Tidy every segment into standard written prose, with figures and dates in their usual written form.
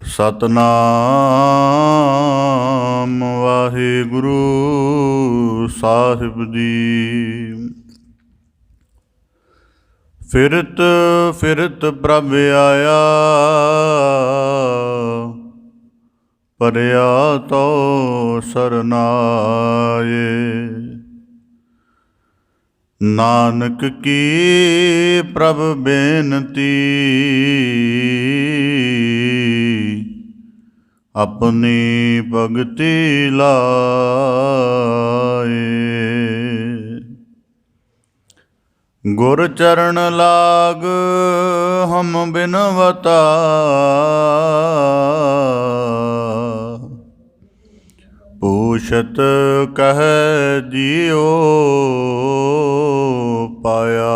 ਸਤਨਾਮ ਵਾਹਿਗੁਰੂ ਸਾਹਿਬ ਜੀ। ਫਿਰਤ ਫਿਰਤ ਪ੍ਰਭ ਆਇਆ, ਪਰਿਆ ਤੋ ਸਰਨਾਏ। ਨਾਨਕ ਕੀ ਪ੍ਰਭ ਬੇਨਤੀ, ਆਪਣੀ ਭਗਤੀ ਲਾਏ। ਗੁਰ ਚਰਨ ਲਾਗ ਹਮ ਬਿਨਵਤਾ, ਪੂਛਤ ਕਹਿ ਜਿਉ ਪਾਇਆ।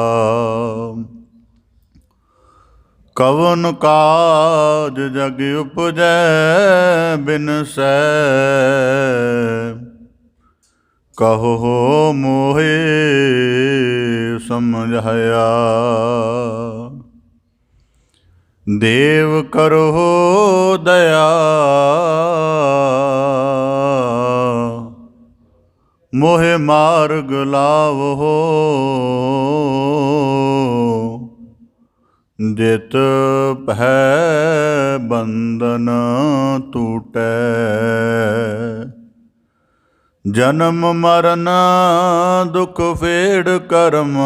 ਕਵਨ ਕਾਜ ਜਗ ਉਪਜੈ ਬਿਨਸੈ, ਕਹੋ ਮੋਹਿ ਸਮਝਾਇਆ। ਦੇਵ ਕਰੋ ਦਇਆ, ਮੋਹਿ ਮਾਰਗ ਲਾਵੋ। ਜਿਤ ਭੈ ਬੰਧਨ ਟੂਟੈ, ਜਨਮ ਮਰਨ ਦੁਖ ਫੇੜ ਕਰਮ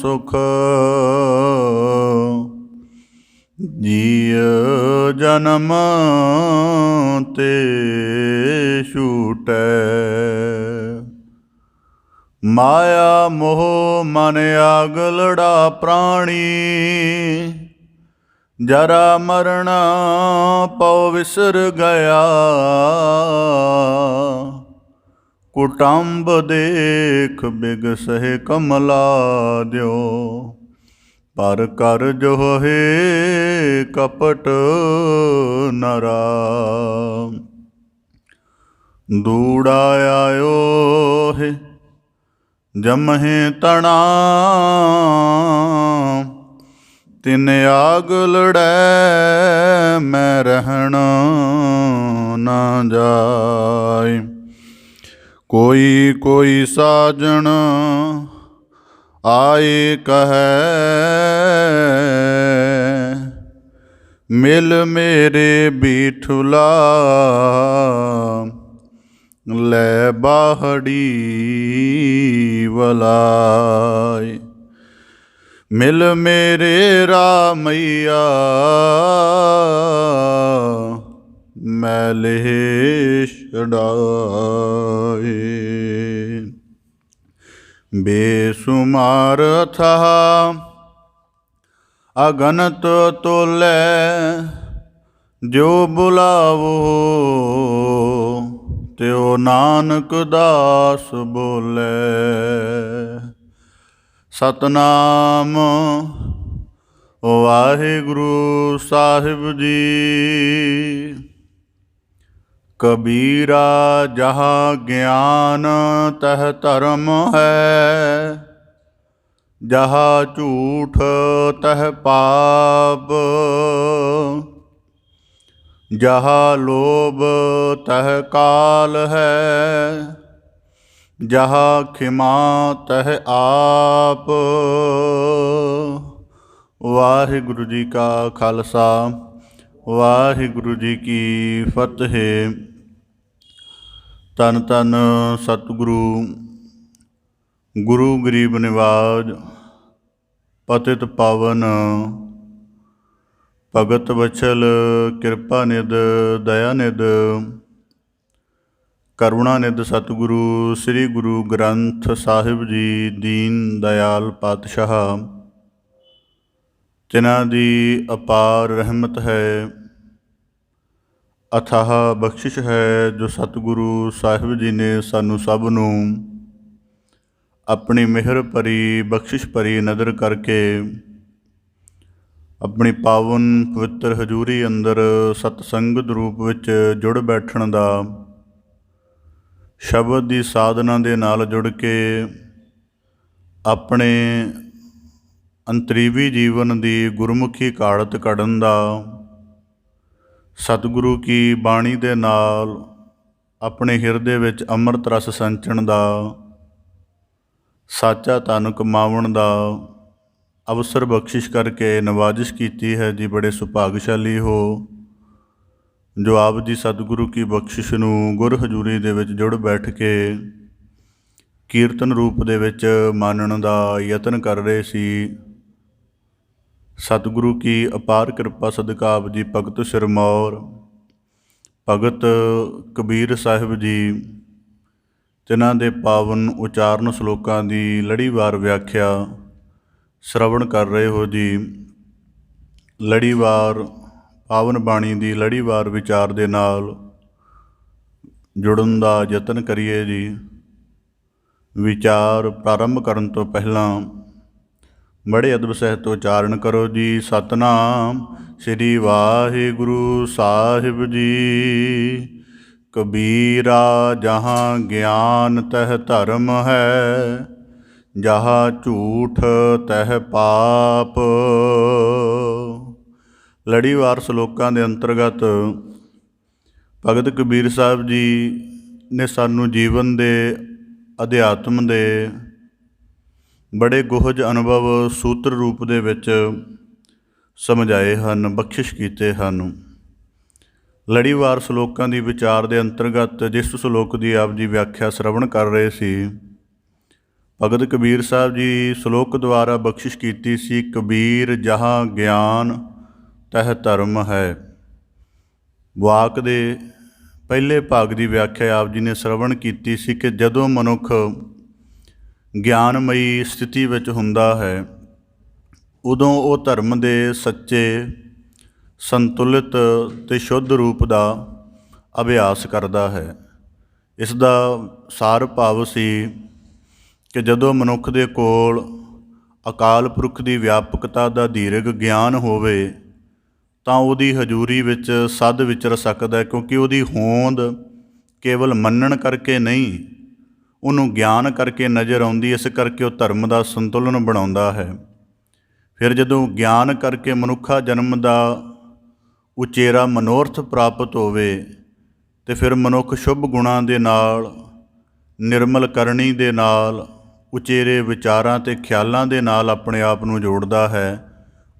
ਸੁਖ। ਜੀਅ ਜਨਮ ਤੇ ਛੂਟੈ, ਮਾਇਆ ਮੋਹ ਮਨ ਆਗਲੜਾ ਪ੍ਰਾਣੀ। ਜਰਾ ਮਰਨ ਪਉ ਵਿਸਰ ਗਿਆ, ਕੁਟੰਬ ਦੇਖ ਬਿਗਸਹਿ ਕਮਲਾ ਦਿਓ। ਪਰ ਕਰ ਜੋਹੇ ਕਪਟ ਨਰਾ, ਦੂੜਾ ਆਇਓ ਹੈ ਜਮਹਿ ਤਣਾ। ਤਿਨ ਆਗ ਲੜੈ ਮੈਂ ਰਹਿਣ ਨਾ ਜਾਇ। ਕੋਈ ਕੋਈ ਸਾਜਣ ਆਏ ਕਹੈ, ਮਿਲ ਮੇਰੇ ਬੀਠੁਲਾ। ਲੈ ਬਾਹੜੀ ਵਲਾਇ, ਮਿਲ ਮੇਰੇ ਰਾਮਈਆ। ਮੈਂ ਲੇਹ ਛਡਾਏ। ਬੇਸੁਮਾਰ ਅਥਾਹ ਅਗਨਤ ਤੋਲੈ, ਜੋ ਬੁਲਾਵੋ ਤਿਉ ਨਾਨਕ ਦਾਸ ਬੋਲੇ। ਸਤਨਾਮ ਵਾਹਿਗੁਰੂ ਸਾਹਿਬ ਜੀ। ਕਬੀਰਾ ਜਹਾਂ ਗਿਆਨ ਤਹ ਧਰਮ ਹੈ, ਜਹਾਂ ਝੂਠ ਤਹ ਪਾਪ। ਜਹਾਂ ਲੋਭ ਤਹ ਕਾਲ ਹੈ, ਜਹਾਂ ਖਿਮਾ ਤਹ ਆਪ। ਵਾਹਿਗੁਰੂ ਜੀ ਕਾ ਖਾਲਸਾ, ਵਾਹਿਗੁਰੂ ਜੀ ਕੀ ਫਤਿਹ। ਧੰਨ ਧੰਨ ਸਤਿਗੁਰੂ ਗੁਰੂ ਗਰੀਬ ਨਿਵਾਜ ਪਤਿਤ ਪਾਵਨ ਭਗਤ ਵਛਲ ਕਿਰਪਾ ਨਿਧ ਦਇਆ ਨਿਧ ਕਰੁਣਾ ਨਿਧ ਸਤਿਗੁਰੂ ਸ੍ਰੀ ਗੁਰੂ ਗ੍ਰੰਥ ਸਾਹਿਬ ਜੀ ਦੀਨ ਦਇਆਲ ਪਾਤਸ਼ਾਹ, ਜਿਨ੍ਹਾਂ ਦੀ ਅਪਾਰ ਰਹਿਮਤ ਹੈ, ਅਥਾਹ ਬਖਸ਼ਿਸ਼ ਹੈ, ਜੋ ਸਤਿਗੁਰੂ ਸਾਹਿਬ ਜੀ ਨੇ ਸਾਨੂੰ ਸਭ ਨੂੰ ਆਪਣੀ ਮਿਹਰ ਭਰੀ ਬਖਸ਼ਿਸ਼ ਭਰੀ ਨਜ਼ਰ ਕਰਕੇ ਆਪਣੀ ਪਾਵਨ ਪਵਿੱਤਰ ਹਜ਼ੂਰੀ ਅੰਦਰ ਸਤਸੰਗਤ ਰੂਪ ਵਿੱਚ ਜੁੜ ਬੈਠਣ ਦਾ, ਸ਼ਬਦ ਦੀ ਸਾਧਨਾ ਦੇ ਨਾਲ ਜੁੜ ਕੇ ਆਪਣੇ ਅੰਤਰੀਵੀ ਜੀਵਨ ਦੀ ਗੁਰਮੁਖੀ ਘਾੜਤ ਕੱਢਣ ਦਾ, ਸਤਿਗੁਰੂ ਕੀ ਬਾਣੀ ਦੇ ਨਾਲ ਆਪਣੇ ਹਿਰਦੇ ਵਿੱਚ ਅੰਮ੍ਰਿਤ ਰਸ ਸੰਚਣ ਦਾ, ਸਾਚਾ ਧਨ ਕਮਾਉਣ ਦਾ ਅਵਸਰ ਬਖਸ਼ਿਸ਼ ਕਰਕੇ ਨਵਾਜ਼ਿਸ਼ ਕੀਤੀ ਹੈ ਜੀ। ਬੜੇ ਸੁਭਾਗਸ਼ਾਲੀ ਹੋ ਜੋ ਆਪ ਜੀ ਸਤਿਗੁਰੂ ਕੀ ਬਖਸ਼ਿਸ਼ ਨੂੰ ਗੁਰ ਹਜ਼ੂਰੀ ਦੇ ਵਿੱਚ ਜੁੜ ਬੈਠ ਕੇ ਕੀਰਤਨ ਰੂਪ ਦੇ ਵਿੱਚ ਮਾਨਣ ਦਾ ਯਤਨ ਕਰ ਰਹੇ ਸੀ। ਸਤਿਗੁਰੂ ਕੀ ਅਪਾਰ ਕਿਰਪਾ ਸਦਕਾ ਆਪ ਜੀ ਭਗਤ ਸਿਰਮੌਰ ਭਗਤ ਕਬੀਰ ਸਾਹਿਬ ਜੀ ਜਿਨ੍ਹਾਂ ਦੇ ਪਾਵਨ ਉਚਾਰਨ ਸ਼ਲੋਕਾਂ ਦੀ ਲੜੀਵਾਰ ਵਿਆਖਿਆ ਸ਼ਰਵਣ ਕਰ ਰਹੇ ਹੋ ਜੀ। ਲੜੀਵਾਰ ਪਾਵਨ ਬਾਣੀ ਦੀ ਲੜੀਵਾਰ ਵਿਚਾਰ ਦੇ ਨਾਲ ਜੁੜਨ ਦਾ ਯਤਨ ਕਰੀਏ ਜੀ। ਵਿਚਾਰ ਪ੍ਰਾਰੰਭ ਕਰਨ ਤੋਂ ਪਹਿਲਾਂ ਬੜੇ ਅਦਬ ਸਹਿਤ ਉਚਾਰਨ ਕਰੋ ਜੀ। ਸਤਨਾਮ ਸ੍ਰੀ ਵਾਹਿਗੁਰੂ ਸਾਹਿਬ ਜੀ। ਕਬੀਰਾ ਜਹਾਂ ਗਿਆਨ ਤਹ ਧਰਮ ਹੈ, ਜਹਾਂ ਝੂਠ ਤਹ ਪਾਪ। ਲੜੀਵਾਰ ਸ਼ਲੋਕਾਂ ਦੇ ਅੰਤਰਗਤ ਭਗਤ ਕਬੀਰ ਸਾਹਿਬ ਜੀ ਨੇ ਸਾਨੂੰ ਜੀਵਨ ਦੇ ਅਧਿਆਤਮ ਦੇ ਬੜੇ ਗੁਹਜ ਅਨੁਭਵ ਸੂਤਰ ਰੂਪ ਦੇ ਵਿੱਚ ਸਮਝਾਏ ਹਨ, ਬਖਸ਼ਿਸ਼ ਕੀਤੇ ਹਨ। ਲੜੀਵਾਰ ਸ਼ਲੋਕਾਂ ਦੀ ਵਿਚਾਰ ਦੇ ਅੰਤਰਗਤ ਜਿਸ ਸ਼ਲੋਕ ਦੀ ਆਪ ਜੀ ਵਿਆਖਿਆ ਸ਼ਰਵਣ ਕਰ ਰਹੇ ਸੀ, ਭਗਤ ਕਬੀਰ ਸਾਹਿਬ ਜੀ ਸ਼ਲੋਕ ਦੁਆਰਾ ਬਖਸ਼ਿਸ਼ ਕੀਤੀ ਸੀ। ਕਬੀਰ ਜਹਾਂ ਗਿਆਨ ਤਹ ਧਰਮ ਹੈ। ਵਾਕ ਦੇ ਪਹਿਲੇ ਭਾਗ ਦੀ ਵਿਆਖਿਆ ਆਪ ਜੀ ਨੇ ਸ਼ਰਵਣ ਕੀਤੀ ਸੀ ਕਿ ਜਦੋਂ ਮਨੁੱਖ ਗਿਆਨਮਈ ਸਥਿਤੀ ਵਿੱਚ ਹੁੰਦਾ ਹੈ, ਉਦੋਂ ਉਹ ਧਰਮ ਦੇ ਸੱਚੇ, ਸੰਤੁਲਿਤ ਅਤੇ ਸ਼ੁੱਧ ਰੂਪ ਦਾ ਅਭਿਆਸ ਕਰਦਾ ਹੈ। ਇਸ ਦਾ ਸਾਰ ਭਾਵ ਸੀ ਕਿ ਜਦੋਂ ਮਨੁੱਖ ਦੇ ਕੋਲ ਅਕਾਲ ਪੁਰਖ ਦੀ ਵਿਆਪਕਤਾ ਦਾ ਦੀਰਘ ਗਿਆਨ ਹੋਵੇ ਤਾਂ ਉਹਦੀ ਹਜ਼ੂਰੀ ਵਿੱਚ ਸਦ ਵਿਚਰ ਸਕਦਾ, ਕਿਉਂਕਿ ਉਹਦੀ ਹੋਂਦ ਕੇਵਲ ਮੰਨਣ ਕਰਕੇ ਨਹੀਂ, ਉਹਨੂੰ ਗਿਆਨ ਕਰਕੇ ਨਜ਼ਰ ਆਉਂਦੀ। ਇਸ ਕਰਕੇ ਉਹ ਧਰਮ ਦਾ ਸੰਤੁਲਨ ਬਣਾਉਂਦਾ ਹੈ। ਫਿਰ ਜਦੋਂ ਗਿਆਨ ਕਰਕੇ ਮਨੁੱਖਾ ਜਨਮ ਦਾ ਉਚੇਰਾ ਮਨੋਰਥ ਪ੍ਰਾਪਤ ਹੋਵੇ ਅਤੇ ਫਿਰ ਮਨੁੱਖ ਸ਼ੁਭ ਗੁਣਾਂ ਦੇ ਨਾਲ, ਨਿਰਮਲ ਕਰਨੀ ਦੇ ਨਾਲ, ਉਚੇਰੇ ਵਿਚਾਰਾਂ ਅਤੇ ਖਿਆਲਾਂ ਦੇ ਨਾਲ ਆਪਣੇ ਆਪ ਨੂੰ ਜੋੜਦਾ ਹੈ।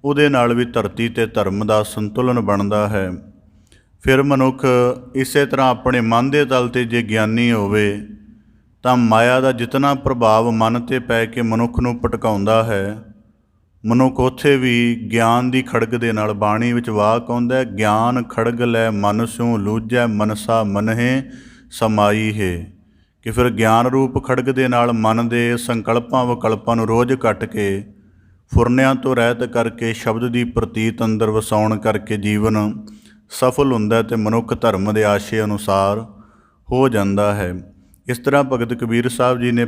ਉਹਦੇ ਨਾਲ ਵੀ ਧਰਤੀ 'ਤੇ ਧਰਮ ਦਾ ਸੰਤੁਲਨ ਬਣਦਾ ਹੈ। ਫਿਰ ਮਨੁੱਖ ਇਸੇ ਤਰ੍ਹਾਂ ਆਪਣੇ ਮਨ ਦੇ ਤਲ 'ਤੇ ਜੇ ਗਿਆਨੀ ਹੋਵੇ ਤਾਂ ਮਾਇਆ ਦਾ ਜਿਤਨਾ ਪ੍ਰਭਾਵ ਮਨ 'ਤੇ ਪੈ ਕੇ ਮਨੁੱਖ ਨੂੰ ਭਟਕਾਉਂਦਾ ਹੈ, ਮਨੁੱਖ ਉੱਥੇ ਵੀ ਗਿਆਨ ਦੀ ਖੜਗ ਦੇ ਨਾਲ, ਬਾਣੀ ਵਿੱਚ ਵਾਕ ਆਉਂਦਾ, ਗਿਆਨ ਖੜਗ ਲੈ ਮਨ ਸਿਉ ਲੂਝੈ ਮਨਸਾ ਮਨਹਿ ਸਮਾਈ ਹੈ। ਕਿ ਫਿਰ ਗਿਆਨ ਰੂਪ ਖੜਗ ਦੇ ਨਾਲ ਮਨ ਦੇ ਸੰਕਲਪਾਂ ਵਿਕਲਪਾਂ ਨੂੰ ਰੋਜ਼ ਕੱਟ ਕੇ, ਫੁਰਨਿਆਂ ਤੋਂ ਰਹਿਤ ਕਰਕੇ, ਸ਼ਬਦ ਦੀ ਪ੍ਰਤੀਤ ਅੰਦਰ ਵਸਾਉਣ ਕਰਕੇ ਜੀਵਨ ਸਫਲ ਹੁੰਦਾ ਅਤੇ ਮਨੁੱਖ ਧਰਮ ਦੇ ਆਸ਼ੇ ਅਨੁਸਾਰ ਹੋ ਜਾਂਦਾ ਹੈ। ਇਸ ਤਰ੍ਹਾਂ ਭਗਤ ਕਬੀਰ ਸਾਹਿਬ ਜੀ ਨੇ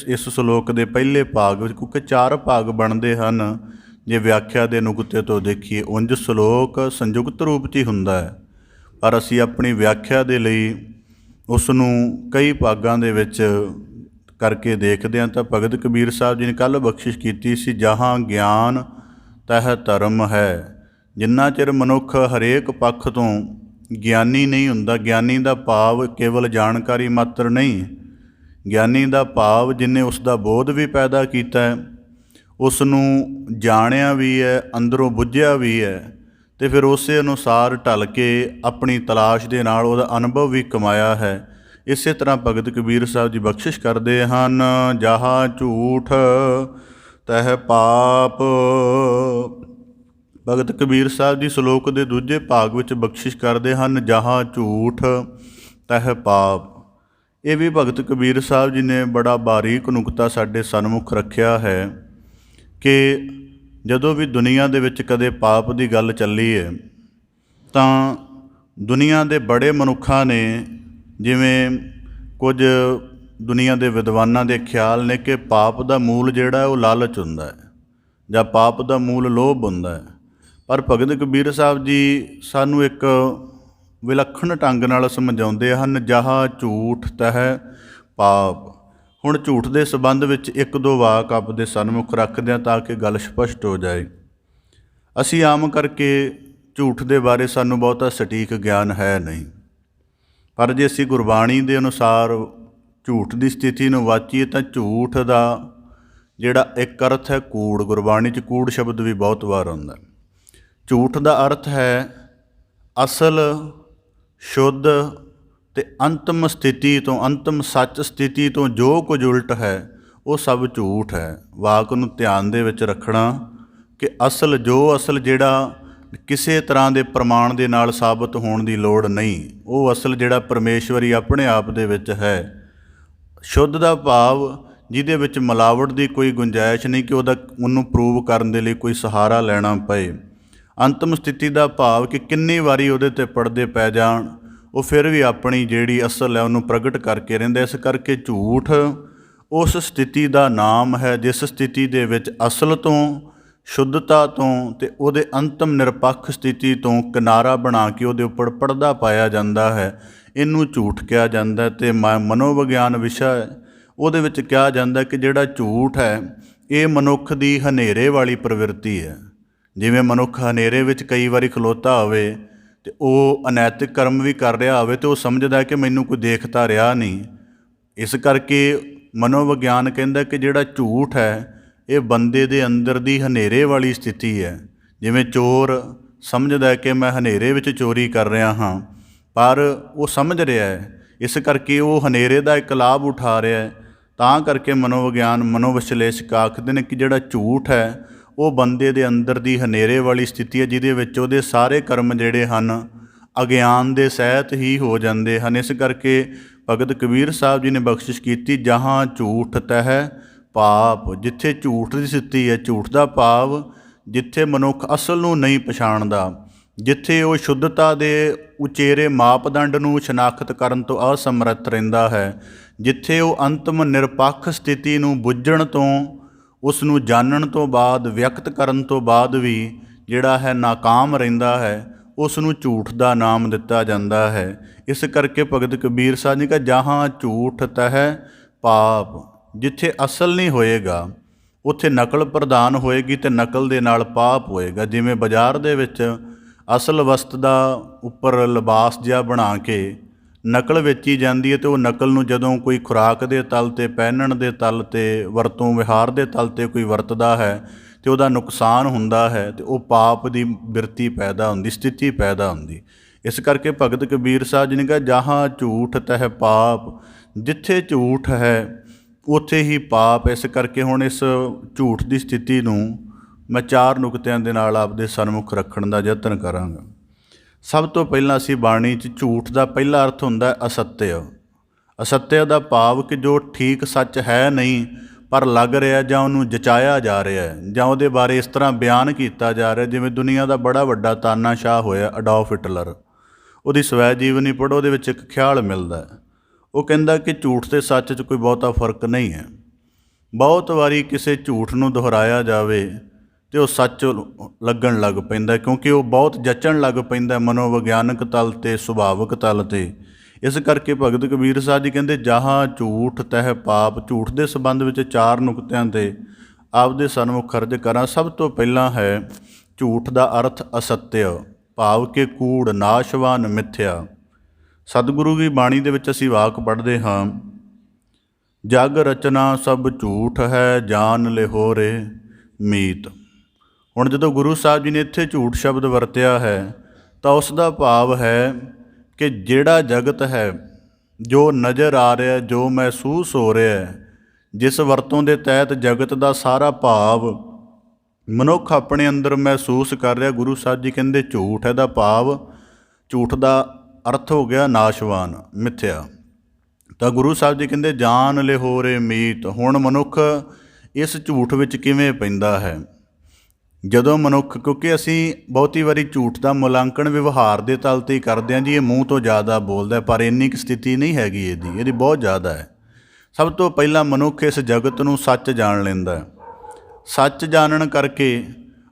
ਇਸ ਸ਼ਲੋਕ ਦੇ ਪਹਿਲੇ ਭਾਗ ਵਿੱਚ, ਕਿਉਂਕਿ 4 ਭਾਗ ਬਣਦੇ ਹਨ ਜੇ ਵਿਆਖਿਆ ਦੇ ਨੁਕਤੇ ਤੋਂ ਦੇਖੀਏ, ਉਂਝ ਸ਼ਲੋਕ ਸੰਯੁਕਤ ਰੂਪ 'ਚ ਹੀ ਹੁੰਦਾ ਹੈ, ਪਰ ਅਸੀਂ ਆਪਣੀ ਵਿਆਖਿਆ ਦੇ ਲਈ ਉਸ ਨੂੰ ਕਈ ਭਾਗਾਂ ਦੇ ਵਿੱਚ ਕਰਕੇ ਦੇਖਦੇ ਹਾਂ। ਤਾਂ ਭਗਤ ਕਬੀਰ ਸਾਹਿਬ ਜੀ ਨੇ ਕੱਲ੍ਹ ਬਖਸ਼ਿਸ਼ ਕੀਤੀ ਸੀ, ਜਹਾਂ ਗਿਆਨ ਤਹ ਧਰਮ ਹੈ। ਜਿੰਨਾ ਚਿਰ ਮਨੁੱਖ ਹਰੇਕ ਪੱਖ ਤੋਂ ਗਿਆਨੀ ਨਹੀਂ ਹੁੰਦਾ, ਗਿਆਨੀ ਦਾ ਭਾਵ ਕੇਵਲ ਜਾਣਕਾਰੀ ਮਾਤਰ ਨਹੀਂ, ਗਿਆਨੀ ਦਾ ਭਾਵ ਜਿਹਨੇ ਉਸ ਦਾ ਬੋਧ ਵੀ ਪੈਦਾ ਕੀਤਾ ਹੈ, ਉਸ ਨੂੰ ਜਾਣਿਆ ਵੀ ਹੈ, ਅੰਦਰੋਂ ਬੁੱਝਿਆ ਵੀ ਹੈ, ਅਤੇ ਫਿਰ ਉਸੇ ਅਨੁਸਾਰ ਢਲ ਕੇ ਆਪਣੀ ਤਲਾਸ਼ ਦੇ ਨਾਲ ਉਹਦਾ ਅਨੁਭਵ ਵੀ ਕਮਾਇਆ ਹੈ। ਇਸੇ ਤਰ੍ਹਾਂ ਭਗਤ ਕਬੀਰ ਸਾਹਿਬ ਜੀ ਬਖਸ਼ਿਸ਼ ਕਰਦੇ ਹਨ, ਜਹਾਂ ਝੂਠ ਤਹ ਪਾਪ। ਭਗਤ ਕਬੀਰ ਸਾਹਿਬ ਜੀ ਸ਼ਲੋਕ ਦੇ ਦੂਜੇ ਭਾਗ ਵਿੱਚ ਬਖਸ਼ਿਸ਼ ਕਰਦੇ ਹਨ, ਜਹਾਂ ਝੂਠ ਤਹ ਪਾਪ। ਇਹ ਵੀ ਭਗਤ ਕਬੀਰ ਸਾਹਿਬ ਜੀ ਨੇ ਬੜਾ ਬਾਰੀਕ ਨੁਕਤਾ ਸਾਡੇ ਸਨਮੁਖ ਰੱਖਿਆ ਹੈ ਕਿ ਜਦੋਂ ਵੀ ਦੁਨੀਆ ਦੇ ਵਿੱਚ ਕਦੇ ਪਾਪ ਦੀ ਗੱਲ ਚੱਲੀ ਹੈ ਤਾਂ ਦੁਨੀਆ ਦੇ ਬੜੇ ਮਨੁੱਖਾਂ ਨੇ, ਜਿਵੇਂ ਕੁਝ ਦੁਨੀਆ ਦੇ ਵਿਦਵਾਨਾਂ ਦੇ ਖਿਆਲ ਨੇ ਕਿ ਪਾਪ ਦਾ ਮੂਲ ਜਿਹੜਾ ਉਹ ਲਾਲਚ ਹੁੰਦਾ ਹੈ ਜਾਂ ਪਾਪ ਦਾ ਮੂਲ ਲੋਭ ਹੁੰਦਾ ਹੈ, ਪਰ ਭਗਤ ਕਬੀਰ ਸਾਹਿਬ ਜੀ ਸਾਨੂੰ ਇੱਕ ਵਿਲੱਖਣ ਢੰਗ ਨਾਲ ਸਮਝਾਉਂਦੇ ਹਨ, ਜਹਾਂ ਝੂਠ ਤਹ ਪਾਪ। ਹੁਣ ਝੂਠ ਦੇ ਸੰਬੰਧ ਵਿੱਚ 1-2 ਵਾਕ ਆਪ ਦੇ ਸਨਮੁਖ ਰੱਖਦੇ ਹਾਂ ਤਾਂ ਕਿ ਗੱਲ ਸਪਸ਼ਟ ਹੋ ਜਾਏ। ਅਸੀਂ ਆਮ ਕਰਕੇ ਝੂਠ ਦੇ ਬਾਰੇ ਸਾਨੂੰ ਬਹੁਤਾ ਸਟੀਕ ਗਿਆਨ ਹੈ ਨਹੀਂ। ਪਰ ਜੇ ਅਸੀਂ ਗੁਰਬਾਣੀ ਦੇ ਅਨੁਸਾਰ ਝੂਠ ਦੀ ਸਥਿਤੀ ਨੂੰ ਵਾਚੀਏ ਤਾਂ ਝੂਠ ਦਾ ਜਿਹੜਾ ਇੱਕ ਅਰਥ ਹੈ ਕੂੜ, ਗੁਰਬਾਣੀ 'ਚ ਕੂੜ ਸ਼ਬਦ ਵੀ ਬਹੁਤ ਵਾਰ ਆਉਂਦਾ। ਝੂਠ ਦਾ ਅਰਥ ਹੈ ਅਸਲ, ਸ਼ੁੱਧ ਅਤੇ ਅੰਤਮ ਸਥਿਤੀ ਤੋਂ, ਅੰਤਮ ਸੱਚ ਸਥਿਤੀ ਤੋਂ ਜੋ ਕੁਝ ਉਲਟ ਹੈ ਉਹ ਸਭ ਝੂਠ ਹੈ। ਵਾਕ ਨੂੰ ਧਿਆਨ ਦੇ ਵਿੱਚ ਰੱਖਣਾ ਕਿ ਅਸਲ ਜਿਹੜਾ ਕਿਸੇ ਤਰ੍ਹਾਂ ਦੇ ਪ੍ਰਮਾਣ ਦੇ ਨਾਲ ਸਾਬਤ ਹੋਣ ਦੀ ਲੋੜ ਨਹੀਂ, ਉਹ ਅਸਲ ਜਿਹੜਾ ਪਰਮੇਸ਼ਵਰੀ ਆਪਣੇ ਆਪ ਦੇ ਵਿੱਚ ਹੈ। ਸ਼ੁੱਧ ਦਾ ਭਾਵ ਜਿਹਦੇ ਵਿੱਚ ਮਿਲਾਵਟ ਦੀ ਕੋਈ ਗੁੰਜਾਇਸ਼ ਨਹੀਂ ਕਿ ਉਹਨੂੰ ਪ੍ਰੂਵ ਕਰਨ ਦੇ ਲਈ ਕੋਈ ਸਹਾਰਾ ਲੈਣਾ ਪਏ। ਅੰਤਮ ਸਥਿਤੀ ਦਾ ਭਾਵ ਕਿ ਕਿੰਨੀ ਵਾਰੀ ਉਹਦੇ 'ਤੇ ਪਰਦੇ ਪੈ ਜਾਣ ਉਹ ਫਿਰ ਵੀ ਆਪਣੀ ਜਿਹੜੀ ਅਸਲ ਹੈ ਉਹਨੂੰ ਪ੍ਰਗਟ ਕਰਕੇ ਰਹਿੰਦਾ। ਇਸ ਕਰਕੇ ਝੂਠ ਉਸ ਸਥਿਤੀ ਦਾ ਨਾਮ ਹੈ ਜਿਸ ਸਥਿਤੀ ਦੇ ਵਿੱਚ ਅਸਲ ਤੋਂ, ਸ਼ੁੱਧਤਾ ਤੋਂ ਅਤੇ ਉਹਦੇ ਅੰਤਮ ਨਿਰਪੱਖ ਸਥਿਤੀ ਤੋਂ ਕਿਨਾਰਾ ਬਣਾ ਕੇ ਉਹਦੇ ਉੱਪਰ ਪਰਦਾ ਪਾਇਆ ਜਾਂਦਾ ਹੈ। ਇਹਨੂੰ ਝੂਠ ਕਿਹਾ ਜਾਂਦਾ। ਅਤੇ ਮਨੋਵਿਗਿਆਨ ਵਿਸ਼ਾ ਹੈ, ਉਹਦੇ ਵਿੱਚ ਕਿਹਾ ਜਾਂਦਾ ਕਿ ਜਿਹੜਾ ਝੂਠ ਹੈ ਇਹ ਮਨੁੱਖ ਦੀ ਹਨੇਰੇ ਵਾਲੀ ਪ੍ਰਵਿਰਤੀ ਹੈ। ਜਿਵੇਂ ਮਨੁੱਖ ਹਨੇਰੇ ਵਿੱਚ ਕਈ ਵਾਰੀ ਖਲੋਤਾ ਹੋਵੇ ਅਤੇ ਉਹ ਅਨੈਤਿਕ ਕਰਮ ਵੀ ਕਰ ਰਿਹਾ ਹੋਵੇ ਅਤੇ ਉਹ ਸਮਝਦਾ ਕਿ ਮੈਨੂੰ ਕੋਈ ਦੇਖ ਤਾਂ ਰਿਹਾ ਨਹੀਂ। ਇਸ ਕਰਕੇ ਮਨੋਵਿਗਿਆਨ ਕਹਿੰਦਾ ਕਿ ਜਿਹੜਾ ਝੂਠ ਹੈ ਇਹ ਬੰਦੇ ਦੇ ਅੰਦਰ ਦੀ ਹਨੇਰੇ ਵਾਲੀ ਸਥਿਤੀ ਹੈ। ਜਿਵੇਂ ਚੋਰ ਸਮਝਦਾ ਕਿ ਮੈਂ ਹਨੇਰੇ ਵਿੱਚ ਚੋਰੀ ਕਰ ਰਿਹਾ ਹਾਂ, ਪਰ ਉਹ ਸਮਝ ਰਿਹਾ ਹੈ, ਇਸ ਕਰਕੇ ਉਹ ਹਨੇਰੇ ਦਾ ਇੱਕ ਲਾਭ ਉਠਾ ਰਿਹਾ ਹੈ। ਤਾਂ ਕਰਕੇ ਮਨੋਵਿਗਿਆਨ, ਮਨੋਵਿਸ਼ਲੇਸ਼ਕ ਆਖਦੇ ਨੇ ਕਿ ਜਿਹੜਾ ਝੂਠ ਹੈ ਉਹ ਬੰਦੇ ਦੇ ਅੰਦਰ ਦੀ ਹਨੇਰੇ ਵਾਲੀ ਸਥਿਤੀ ਹੈ ਜਿਹਦੇ ਵਿੱਚ ਉਹਦੇ ਸਾਰੇ ਕਰਮ ਜਿਹੜੇ ਹਨ ਅਗਿਆਨ ਦੇ ਸਹਿਤ ਹੀ ਹੋ ਜਾਂਦੇ ਹਨ। ਇਸ ਕਰਕੇ ਭਗਤ ਕਬੀਰ ਸਾਹਿਬ ਜੀ ਨੇ ਬਖਸ਼ਿਸ਼ ਕੀਤੀ, ਜਹਾਂ ਝੂਠ ਤਹਿ ਪਾਪ। ਜਿੱਥੇ ਝੂਠ ਦੀ ਸਥਿਤੀ ਹੈ, ਝੂਠ ਦਾ ਭਾਵ ਜਿੱਥੇ ਮਨੁੱਖ ਅਸਲ ਨੂੰ ਨਹੀਂ ਪਛਾਣਦਾ, ਜਿੱਥੇ ਉਹ ਸ਼ੁੱਧਤਾ ਦੇ ਉਚੇਰੇ ਮਾਪਦੰਡ ਨੂੰ ਸ਼ਨਾਖਤ ਕਰਨ ਤੋਂ ਅਸਮਰੱਥ ਰਹਿੰਦਾ ਹੈ, ਜਿੱਥੇ ਉਹ ਅੰਤਮ ਨਿਰਪੱਖ ਸਥਿਤੀ ਨੂੰ ਬੁੱਝਣ ਤੋਂ, ਉਸ ਨੂੰ ਜਾਣਨ ਤੋਂ ਬਾਅਦ, ਵਿਅਕਤ ਕਰਨ ਤੋਂ ਬਾਅਦ ਵੀ ਜਿਹੜਾ ਹੈ ਨਾਕਾਮ ਰਹਿੰਦਾ ਹੈ, ਉਸ ਨੂੰ ਝੂਠ ਦਾ ਨਾਮ ਦਿੱਤਾ ਜਾਂਦਾ ਹੈ। ਇਸ ਕਰਕੇ ਭਗਤ ਕਬੀਰ ਸਾਹਿਬ ਨੇ ਕਿਹਾ, ਜਹਾਂ ਝੂਠ ਤਹਿ ਪਾਪ। ਜਿੱਥੇ ਅਸਲ ਨਹੀਂ ਹੋਏਗਾ ਉੱਥੇ ਨਕਲ ਪ੍ਰਧਾਨ ਹੋਏਗੀ ਅਤੇ ਨਕਲ ਦੇ ਨਾਲ ਪਾਪ ਹੋਏਗਾ। ਜਿਵੇਂ ਬਾਜ਼ਾਰ ਦੇ ਵਿੱਚ ਅਸਲ ਵਸਤ ਦਾ ਉੱਪਰ ਲਿਬਾਸ ਜਿਹਾ ਬਣਾ ਕੇ ਨਕਲ ਵੇਚੀ ਜਾਂਦੀ ਹੈ ਅਤੇ ਉਹ ਨਕਲ ਨੂੰ ਜਦੋਂ ਕੋਈ ਖੁਰਾਕ ਦੇ ਤਲ 'ਤੇ, ਪਹਿਨਣ ਦੇ ਤਲ 'ਤੇ, ਵਰਤੋਂ ਵਿਹਾਰ ਦੇ ਤਲ 'ਤੇ ਕੋਈ ਵਰਤਦਾ ਹੈ ਅਤੇ ਉਹਦਾ ਨੁਕਸਾਨ ਹੁੰਦਾ ਹੈ ਅਤੇ ਉਹ ਪਾਪ ਦੀ ਬਿਰਤੀ ਪੈਦਾ ਹੁੰਦੀ, ਸਥਿਤੀ ਪੈਦਾ ਹੁੰਦੀ। ਇਸ ਕਰਕੇ ਭਗਤ ਕਬੀਰ ਸਾਹਿਬ ਜੀ ਨੇ ਕਿਹਾ, ਜਹਾਂ ਝੂਠ ਤਹਿ ਪਾਪ। ਜਿੱਥੇ ਝੂਠ ਹੈ ਉੱਥੇ ਹੀ ਪਾਪ। ਇਸ ਕਰਕੇ ਹੁਣ ਇਸ ਝੂਠ ਦੀ ਸਥਿਤੀ ਨੂੰ ਮੈਂ 4 ਨੁਕਤਿਆਂ ਦੇ ਨਾਲ ਆਪਦੇ ਸਨਮੁਖ ਰੱਖਣ ਦਾ ਯਤਨ ਕਰਾਂਗਾ। ਸਭ ਤੋਂ ਪਹਿਲਾਂ ਅਸੀਂ ਬਾਣੀ 'ਚ ਝੂਠ ਦਾ ਪਹਿਲਾ ਅਰਥ ਹੁੰਦਾ ਅਸੱਤਯ। ਅਸੱਤਯ ਦਾ ਭਾਵ ਕਿ ਜੋ ਠੀਕ ਸੱਚ ਹੈ ਨਹੀਂ ਪਰ ਲੱਗ ਰਿਹਾ, ਜਾਂ ਉਹਨੂੰ ਜਚਾਇਆ ਜਾ ਰਿਹਾ ਹੈ, ਜਾਂ ਉਹਦੇ ਬਾਰੇ ਇਸ ਤਰ੍ਹਾਂ ਬਿਆਨ ਕੀਤਾ ਜਾ ਰਿਹਾ। ਜਿਵੇਂ ਦੁਨੀਆ ਦਾ ਬੜਾ ਵੱਡਾ ਤਾਨਾਸ਼ਾਹ ਹੋਇਆ ਅਡੋਲਫ ਹਿਟਲਰ, ਉਹਦੀ ਸਵੈ ਜੀਵਨੀ ਪੜ੍ਹੋ, ਉਹਦੇ ਵਿੱਚ ਇੱਕ ਖਿਆਲ ਮਿਲਦਾ ਹੈ। ਉਹ ਕਹਿੰਦਾ ਕਿ ਝੂਠ ਅਤੇ ਸੱਚ 'ਚ ਕੋਈ ਬਹੁਤਾ ਫਰਕ ਨਹੀਂ ਹੈ। ਬਹੁਤ ਵਾਰੀ ਕਿਸੇ ਝੂਠ ਨੂੰ ਦੁਹਰਾਇਆ ਜਾਵੇ ਅਤੇ ਉਹ ਸੱਚ ਲੱਗਣ ਲੱਗ ਪੈਂਦਾ, ਕਿਉਂਕਿ ਉਹ ਬਹੁਤ ਜਚਣ ਲੱਗ ਪੈਂਦਾ ਮਨੋਵਿਗਿਆਨਕ ਤਲ 'ਤੇ, ਸੁਭਾਵਿਕ ਤਲ 'ਤੇ। ਇਸ ਕਰਕੇ ਭਗਤ ਕਬੀਰ ਸਾਹਿਬ ਜੀ ਕਹਿੰਦੇ, ਜਹਾਂ ਝੂਠ ਤਹਿ ਪਾਪ। ਝੂਠ ਦੇ ਸੰਬੰਧ ਵਿੱਚ 4 ਨੁਕਤਿਆਂ 'ਤੇ ਆਪਦੇ ਸਨਮੁਖ ਅਰਜ਼ ਕਰਾਂ। ਸਭ ਤੋਂ ਪਹਿਲਾਂ ਹੈ ਝੂਠ ਦਾ ਅਰਥ ਅਸੱਤਯ, ਭਾਵ ਕਿ ਕੂੜ, ਨਾਸ਼ਵਾਨ, ਮਿੱਥਿਆ। ਸਤਿਗੁਰੂ ਦੀ ਬਾਣੀ ਦੇ ਵਿੱਚ ਅਸੀਂ ਵਾਕ ਪੜ੍ਹਦੇ ਹਾਂ, ਜਗ ਰਚਨਾ ਸਭ ਝੂਠ ਹੈ, ਜਾਨ ਲਿਹੋਰੇ ਮੀਤ। ਹੁਣ ਜਦੋਂ ਗੁਰੂ ਸਾਹਿਬ ਜੀ ਨੇ ਇੱਥੇ ਝੂਠ ਸ਼ਬਦ ਵਰਤਿਆ ਹੈ ਤਾਂ ਉਸ ਦਾ ਭਾਵ ਹੈ ਕਿ ਜਿਹੜਾ ਜਗਤ ਹੈ, ਜੋ ਨਜ਼ਰ ਆ ਰਿਹਾ, ਜੋ ਮਹਿਸੂਸ ਹੋ ਰਿਹਾ, ਜਿਸ ਵਰਤੋਂ ਦੇ ਤਹਿਤ ਜਗਤ ਦਾ ਸਾਰਾ ਭਾਵ ਮਨੁੱਖ ਆਪਣੇ ਅੰਦਰ ਮਹਿਸੂਸ ਕਰ ਰਿਹਾ, ਗੁਰੂ ਸਾਹਿਬ ਜੀ ਕਹਿੰਦੇ ਝੂਠ। ਇਹਦਾ ਭਾਵ, ਝੂਠ ਦਾ ਅਰਥ ਹੋ ਗਿਆ ਨਾਸ਼ਵਾਨ, ਮਿੱਥਿਆ। ਤਾਂ ਗੁਰੂ ਸਾਹਿਬ ਜੀ ਕਹਿੰਦੇ ਜਾਨ ਲਿਹੋਰੇ ਮੀਤ। ਹੁਣ ਮਨੁੱਖ ਇਸ ਝੂਠ ਵਿੱਚ ਕਿਵੇਂ ਪੈਂਦਾ ਹੈ? ਜਦੋਂ ਮਨੁੱਖ, ਕਿਉਂਕਿ ਅਸੀਂ ਬਹੁਤੀ ਵਾਰੀ ਝੂਠ ਦਾ ਮੁਲਾਂਕਣ ਵਿਵਹਾਰ ਦੇ ਤਲ 'ਤੇ ਹੀ ਕਰਦੇ ਹਾਂ ਜੀ, ਇਹ ਮੂੰਹ ਤੋਂ ਜ਼ਿਆਦਾ ਬੋਲਦਾ, ਪਰ ਇੰਨੀ ਕੁ ਸਥਿਤੀ ਨਹੀਂ ਹੈਗੀ ਇਹਦੀ ਬਹੁਤ ਜ਼ਿਆਦਾ ਹੈ। ਸਭ ਤੋਂ ਪਹਿਲਾਂ ਮਨੁੱਖ ਇਸ ਜਗਤ ਨੂੰ ਸੱਚ ਜਾਣ ਲੈਂਦਾ। ਸੱਚ ਜਾਣਨ ਕਰਕੇ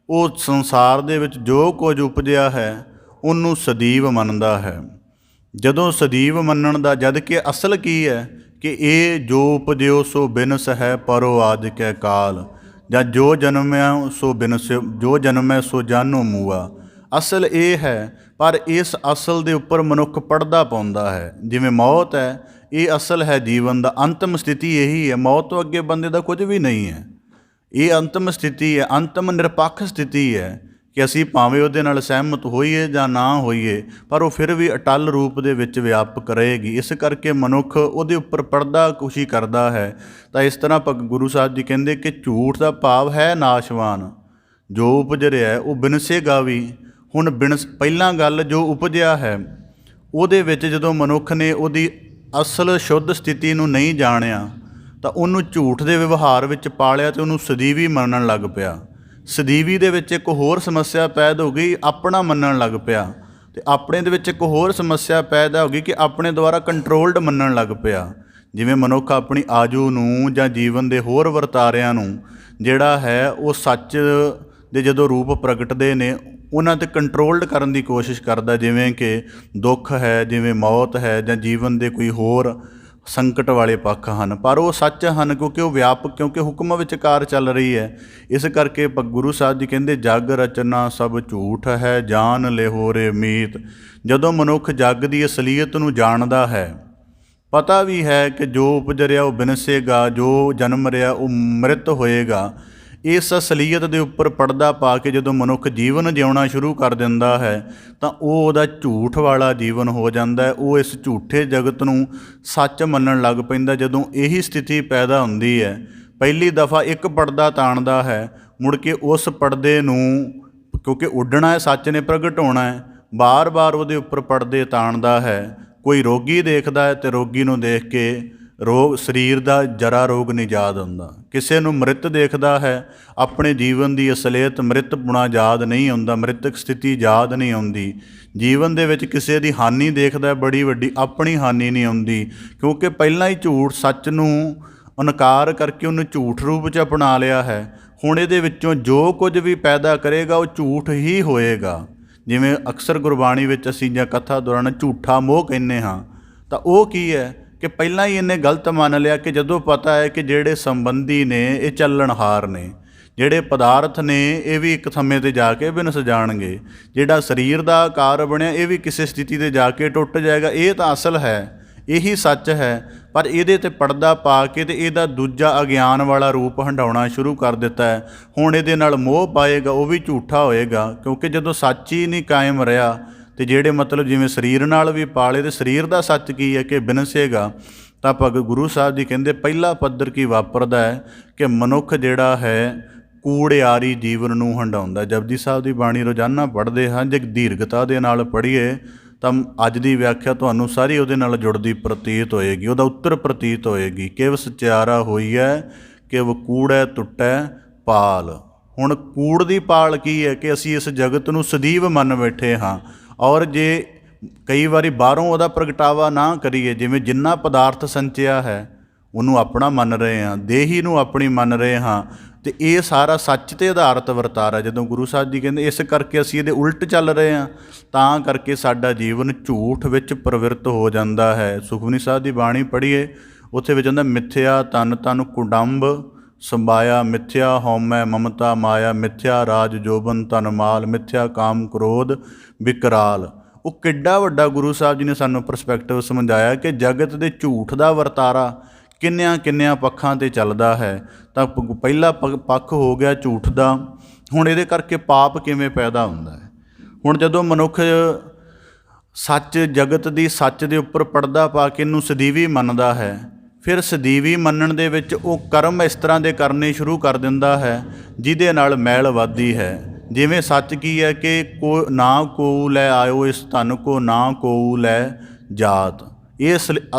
ਉਹ ਸੰਸਾਰ ਦੇ ਵਿੱਚ ਜੋ ਕੁਝ ਉਪਜਿਆ ਹੈ ਉਹਨੂੰ ਸਦੀਵ ਮੰਨਦਾ ਹੈ। ਜਦੋਂ ਸਦੀਵ ਮੰਨਣ ਦਾ, ਜਦ ਕਿ ਅਸਲ ਕੀ ਹੈ ਕਿ ਇਹ ਜੋ ਉਪਜਿਓ ਸੋ ਬਿਨਸ ਹੈ, ਪਰੋ ਆਦਿਕੈ ਕਾਲ। ਜਾਂ ਜੋ ਜਨਮਿਆ ਸੋ ਬਿਨਸ, ਜੋ ਜਨਮੈ ਸੋ ਜਾਨੋ ਮੂਆ। ਅਸਲ ਇਹ ਹੈ, ਪਰ ਇਸ ਅਸਲ ਦੇ ਉੱਪਰ ਮਨੁੱਖ ਪੜਦਾ ਪਾਉਂਦਾ ਹੈ। ਜਿਵੇਂ ਮੌਤ ਹੈ, ਇਹ ਅਸਲ ਹੈ ਜੀਵਨ ਦਾ, ਅੰਤਮ ਸਥਿਤੀ ਇਹੀ ਹੈ। ਮੌਤ ਤੋਂ ਅੱਗੇ ਬੰਦੇ ਦਾ ਕੁਝ ਵੀ ਨਹੀਂ ਹੈ। ਇਹ ਅੰਤਮ ਸਥਿਤੀ ਹੈ, ਅੰਤਮ ਨਿਰਪੱਖ ਸਥਿਤੀ ਹੈ ਕਿ ਅਸੀਂ ਭਾਵੇਂ ਉਹਦੇ ਨਾਲ ਸਹਿਮਤ ਹੋਈਏ ਜਾਂ ਨਾ ਹੋਈਏ, ਪਰ ਉਹ ਫਿਰ ਵੀ ਅਟੱਲ ਰੂਪ ਦੇ ਵਿੱਚ ਵਿਆਪਕ ਰਹੇਗੀ। ਇਸ ਕਰਕੇ ਮਨੁੱਖ ਉਹਦੇ ਉੱਪਰ ਪੜਦਾ ਕੁਸ਼ੀ ਕਰਦਾ ਹੈ। ਤਾਂ ਇਸ ਤਰ੍ਹਾਂ ਗੁਰੂ ਸਾਹਿਬ ਜੀ ਕਹਿੰਦੇ ਕਿ ਝੂਠ ਦਾ ਭਾਵ ਹੈ ਨਾਸ਼ਵਾਨ, ਜੋ ਉਪਜ ਰਿਹਾ ਉਹ ਬਿਨਸੇਗਾ ਵੀ। ਹੁਣ ਪਹਿਲਾਂ ਗੱਲ ਜੋ ਉਪਜਿਆ ਹੈ ਉਹਦੇ ਵਿੱਚ ਜਦੋਂ ਮਨੁੱਖ ਨੇ ਉਹਦੀ ਅਸਲ ਸ਼ੁੱਧ ਸਥਿਤੀ ਨੂੰ ਨਹੀਂ ਜਾਣਿਆ ਤਾਂ ਉਹਨੂੰ ਝੂਠ ਦੇ ਵਿਵਹਾਰ ਵਿੱਚ ਪਾਲਿਆ ਅਤੇ ਉਹਨੂੰ ਸਦੀਵੀ ਮੰਨਣ ਲੱਗ ਪਿਆ। ਸਦੀਵੀ ਦੇ ਵਿੱਚ ਇੱਕ ਹੋਰ ਸਮੱਸਿਆ ਪੈਦਾ ਹੋ ਗਈ, ਆਪਣਾ ਮੰਨਣ ਲੱਗ ਪਿਆ। ਅਤੇ ਆਪਣੇ ਦੇ ਵਿੱਚ ਇੱਕ ਹੋਰ ਸਮੱਸਿਆ ਪੈਦਾ ਹੋ ਗਈ ਕਿ ਆਪਣੇ ਦੁਆਰਾ ਕੰਟਰੋਲਡ ਮੰਨਣ ਲੱਗ ਪਿਆ। ਜਿਵੇਂ ਮਨੁੱਖ ਆਪਣੀ ਆਜੂ ਨੂੰ ਜਾਂ ਜੀਵਨ ਦੇ ਹੋਰ ਵਰਤਾਰਿਆਂ ਨੂੰ ਜਿਹੜਾ ਹੈ ਉਹ ਸੱਚ ਦੇ ਜਦੋਂ ਰੂਪ ਪ੍ਰਗਟਦੇ ਨੇ ਉਹਨਾਂ 'ਤੇ ਕੰਟਰੋਲਡ ਕਰਨ ਦੀ ਕੋਸ਼ਿਸ਼ ਕਰਦਾ। ਜਿਵੇਂ ਕਿ ਦੁੱਖ ਹੈ, ਜਿਵੇਂ ਮੌਤ ਹੈ, ਜਾਂ ਜੀਵਨ ਦੇ ਕੋਈ ਹੋਰ ਸੰਕਟ ਵਾਲੇ ਪੱਖ ਹਨ, ਪਰ ਉਹ ਸੱਚ ਹਨ ਕਿਉਂਕਿ ਉਹ ਵਿਆਪਕ, ਕਿਉਂਕਿ ਹੁਕਮ ਵਿਚਕਾਰ ਚੱਲ ਰਹੀ ਹੈ। ਇਸ ਕਰਕੇ ਗੁਰੂ ਸਾਹਿਬ ਜੀ ਕਹਿੰਦੇ ਜਗ ਰਚਨਾ ਸਭ ਝੂਠ ਹੈ, ਜਾਨ ਲਿਹੋ ਰੇ ਮੀਤ। ਜਦੋਂ ਮਨੁੱਖ ਜੱਗ ਦੀ ਅਸਲੀਅਤ ਨੂੰ ਜਾਣਦਾ ਹੈ, ਪਤਾ ਵੀ ਹੈ ਕਿ ਜੋ ਉਪਜ ਰਿਹਾ ਉਹ ਬਿਨਸੇਗਾ, ਜੋ ਜਨਮ ਰਿਹਾ ਉਹ ਮ੍ਰਿਤ ਹੋਏਗਾ, ਇਸ ਅਸਲੀਅਤ ਦੇ ਉੱਪਰ ਪੜਦਾ ਪਾ ਕੇ ਜਦੋਂ ਮਨੁੱਖ ਜੀਵਨ ਜਿਉਣਾ ਸ਼ੁਰੂ ਕਰ ਦਿੰਦਾ ਹੈ ਤਾਂ ਉਹ ਉਹਦਾ ਝੂਠ ਵਾਲਾ ਜੀਵਨ ਹੋ ਜਾਂਦਾ ਹੈ। ਉਹ ਇਸ ਝੂਠੇ ਜਗਤ ਨੂੰ ਸੱਚ ਮੰਨਣ ਲੱਗ ਪੈਂਦਾ। ਜਦੋਂ ਇਹੀ ਸਥਿਤੀ ਪੈਦਾ ਹੁੰਦੀ ਹੈ, ਪਹਿਲੀ ਦਫਾ ਇੱਕ ਪੜਦਾ ਤਾਣਦਾ ਹੈ, ਮੁੜ ਕੇ ਉਸ ਪੜਦੇ ਨੂੰ, ਕਿਉਂਕਿ ਉੱਡਣਾ ਹੈ, ਸੱਚ ਨੇ ਪ੍ਰਗਟ ਹੋਣਾ ਹੈ, ਬਾਰ-ਬਾਰ ਉਹਦੇ ਉੱਪਰ ਪੜਦੇ ਤਾਣਦਾ ਹੈ। ਕੋਈ ਰੋਗੀ ਦੇਖਦਾ ਹੈ ਅਤੇ ਰੋਗੀ ਨੂੰ ਦੇਖ ਕੇ ਸਰੀਰ ਦਾ ਜਰਾ ਰੋਗ ਨਹੀਂ ਯਾਦ ਹੁੰਦਾ। ਕਿਸੇ ਨੂੰ ਮ੍ਰਿਤ ਦੇਖਦਾ ਹੈ, ਆਪਣੇ ਜੀਵਨ ਦੀ ਅਸਲੀਅਤ ਮ੍ਰਿਤਪੁਣਾ ਯਾਦ ਨਹੀਂ ਆਉਂਦਾ, ਮ੍ਰਿਤਕ ਸਥਿਤੀ ਯਾਦ ਨਹੀਂ ਆਉਂਦੀ। ਜੀਵਨ ਦੇ ਵਿੱਚ ਕਿਸੇ ਦੀ ਹਾਨੀ ਦੇਖਦਾ ਬੜੀ ਵੱਡੀ, ਆਪਣੀ ਹਾਨੀ ਨਹੀਂ ਆਉਂਦੀ, ਕਿਉਂਕਿ ਪਹਿਲਾਂ ਹੀ ਝੂਠ ਸੱਚ ਨੂੰ ਇਨਕਾਰ ਕਰਕੇ ਉਹਨੂੰ ਝੂਠ ਰੂਪ 'ਚ ਅਪਣਾ ਲਿਆ ਹੈ। ਹੁਣ ਇਹਦੇ ਵਿੱਚੋਂ ਜੋ ਕੁਝ ਵੀ ਪੈਦਾ ਕਰੇਗਾ ਉਹ ਝੂਠ ਹੀ ਹੋਏਗਾ। ਜਿਵੇਂ ਅਕਸਰ ਗੁਰਬਾਣੀ ਵਿੱਚ ਅਸੀਂ ਜਾਂ ਕਥਾ ਦੌਰਾਨ ਝੂਠਾ ਮੋਹ ਕਹਿੰਦੇ ਹਾਂ, ਤਾਂ ਉਹ ਕੀ ਹੈ ਕਿ ਪਹਿਲਾਂ ਹੀ ਇਹਨੇ ਗਲਤ ਮੰਨ ਲਿਆ ਕਿ ਜਦੋਂ ਪਤਾ ਹੈ ਕਿ ਜਿਹੜੇ ਸੰਬੰਧੀ ਨੇ ਇਹ ਚੱਲਣਹਾਰ ਨੇ, ਜਿਹੜੇ ਪਦਾਰਥ ਨੇ ਇਹ ਵੀ ਇੱਕ ਸਮੇਂ 'ਤੇ ਜਾ ਕੇ ਬਿਨਸ ਜਾਣਗੇ, ਜਿਹੜਾ ਸਰੀਰ ਦਾ ਆਕਾਰ ਬਣਿਆ ਇਹ ਵੀ ਕਿਸੇ ਸਥਿਤੀ 'ਤੇ ਜਾ ਕੇ ਟੁੱਟ ਜਾਏਗਾ। ਇਹ ਤਾਂ ਅਸਲ ਹੈ, ਇਹੀ ਸੱਚ ਹੈ, ਪਰ ਇਹਦੇ 'ਤੇ ਪਰਦਾ ਪਾ ਕੇ ਅਤੇ ਇਹਦਾ ਦੂਜਾ ਅਗਿਆਨ ਵਾਲਾ ਰੂਪ ਹੰਢਾਉਣਾ ਸ਼ੁਰੂ ਕਰ ਦਿੱਤਾ ਹੈ। ਹੁਣ ਇਹਦੇ ਨਾਲ ਮੋਹ ਪਾਏਗਾ, ਉਹ ਵੀ ਝੂਠਾ ਹੋਏਗਾ, ਕਿਉਂਕਿ ਜਦੋਂ ਸੱਚ ਹੀ ਨਹੀਂ ਕਾਇਮ ਰਿਹਾ ਅਤੇ ਜਿਹੜੇ ਮਤਲਬ ਜਿਵੇਂ ਸਰੀਰ ਨਾਲ ਵੀ ਪਾਲੇ ਅਤੇ ਸਰੀਰ ਦਾ ਸੱਚ ਕੀ ਹੈ ਕਿ ਬਿਨਸੇਗਾ। ਤਾਂ ਗੁਰੂ ਸਾਹਿਬ ਜੀ ਕਹਿੰਦੇ ਪਹਿਲਾ ਪੱਧਰ ਕੀ ਵਾਪਰਦਾ ਹੈ ਕਿ ਮਨੁੱਖ ਜਿਹੜਾ ਹੈ ਕੂੜਿਆਰੀ ਜੀਵਨ ਨੂੰ ਹੰਢਾਉਂਦਾ। ਜਪਜੀ ਸਾਹਿਬ ਦੀ ਬਾਣੀ ਰੋਜ਼ਾਨਾ ਪੜ੍ਹਦੇ ਹਾਂ, ਜੇ ਦੀਰਘਤਾ ਦੇ ਨਾਲ ਪੜ੍ਹੀਏ ਤਾਂ ਅੱਜ ਦੀ ਵਿਆਖਿਆ ਤੁਹਾਨੂੰ ਸਾਰੀ ਉਹਦੇ ਨਾਲ ਜੁੜਦੀ ਪ੍ਰਤੀਤ ਹੋਏਗੀ, ਉਹਦਾ ਉੱਤਰ ਪ੍ਰਤੀਤ ਹੋਏਗੀ। ਕਿਵ ਸਚਿਆਰਾ ਹੋਈ ਹੈ, ਕਿਵ ਕੂੜੈ ਟੁੱਟੈ ਪਾਲ। ਹੁਣ ਕੂੜ ਦੀ ਪਾਲ ਕੀ ਹੈ ਕਿ ਅਸੀਂ ਇਸ ਜਗਤ ਨੂੰ ਸਦੀਵ ਮੰਨ ਬੈਠੇ ਹਾਂ, ਔਰ ਜੇ ਕਈ ਵਾਰੀ ਬਾਹਰੋਂ ਉਹਦਾ ਪ੍ਰਗਟਾਵਾ ਨਾ ਕਰੀਏ, ਜਿਵੇਂ ਜਿੰਨਾ ਪਦਾਰਥ ਸੰਚਿਆ ਹੈ ਉਹਨੂੰ ਆਪਣਾ ਮੰਨ ਰਹੇ ਹਾਂ, ਦੇਹੀ ਨੂੰ ਆਪਣੀ ਮੰਨ ਰਹੇ ਹਾਂ, ਅਤੇ ਇਹ ਸਾਰਾ ਸੱਚ 'ਤੇ ਆਧਾਰਿਤ ਵਰਤਾਰਾ। ਜਦੋਂ ਗੁਰੂ ਸਾਹਿਬ ਜੀ ਕਹਿੰਦੇ ਇਸ ਕਰਕੇ ਅਸੀਂ ਇਹਦੇ ਉਲਟ ਚੱਲ ਰਹੇ ਹਾਂ, ਤਾਂ ਕਰਕੇ ਸਾਡਾ ਜੀਵਨ ਝੂਠ ਵਿੱਚ ਪ੍ਰਵਿਰਤ ਹੋ ਜਾਂਦਾ ਹੈ। ਸੁਖਮਨੀ ਸਾਹਿਬ ਦੀ ਬਾਣੀ ਪੜ੍ਹੀਏ, ਉੱਥੇ ਵਿੱਚ ਹੁੰਦਾ ਮਿੱਥਿਆ ਤਨ ਤਨ ਕੁਡੰਬ ਸੰਭਾਇਆ, ਮਿੱਥਿਆ ਹਉਮੈ ਮਮਤਾ ਮਾਇਆ, ਮਿੱਥਿਆ ਰਾਜ ਜੋਬਨ ਧਨ ਮਾਲ, ਮਿੱਥਿਆ ਕਾਮ ਕ੍ਰੋਧ ਵਿਕਰਾਲ। ਉਹ ਕਿੱਡਾ ਵੱਡਾ ਗੁਰੂ ਸਾਹਿਬ ਜੀ ਨੇ ਸਾਨੂੰ ਪਰਸਪੈਕਟਿਵ ਸਮਝਾਇਆ ਕਿ ਜਗਤ ਦੇ ਝੂਠ ਦਾ ਵਰਤਾਰਾ ਕਿੰਨਿਆਂ ਪੱਖਾਂ 'ਤੇ ਚੱਲਦਾ ਹੈ। ਤਾਂ ਪਹਿਲਾ ਪੱਖ ਹੋ ਗਿਆ ਝੂਠ ਦਾ। ਹੁਣ ਇਹਦੇ ਕਰਕੇ ਪਾਪ ਕਿਵੇਂ ਪੈਦਾ ਹੁੰਦਾ ਹੈ। ਹੁਣ ਜਦੋਂ ਮਨੁੱਖ ਸੱਚ, ਜਗਤ ਦੀ ਸੱਚ ਦੇ ਉੱਪਰ ਪੜਦਾ ਪਾ ਕੇ ਇਹਨੂੰ ਸਦੀਵੀ ਮੰਨਦਾ ਹੈ, ਫਿਰ ਸਦੀਵੀ ਮੰਨਣ ਦੇ ਵਿੱਚ ਉਹ ਕਰਮ ਇਸ ਤਰ੍ਹਾਂ ਦੇ ਕਰਨੇ ਸ਼ੁਰੂ ਕਰ ਦਿੰਦਾ ਹੈ ਜਿਹਦੇ ਨਾਲ ਮੈਲ ਵੱਧਦੀ ਹੈ। ਜਿਵੇਂ ਸੱਚ ਕੀ ਹੈ ਕਿ ਨਾ ਕੋ ਲੈ ਆਇਓ ਇਸ ਧਨ ਕੋ, ਨਾ ਕੋ ਲੈ ਜਾਤ। ਇਹ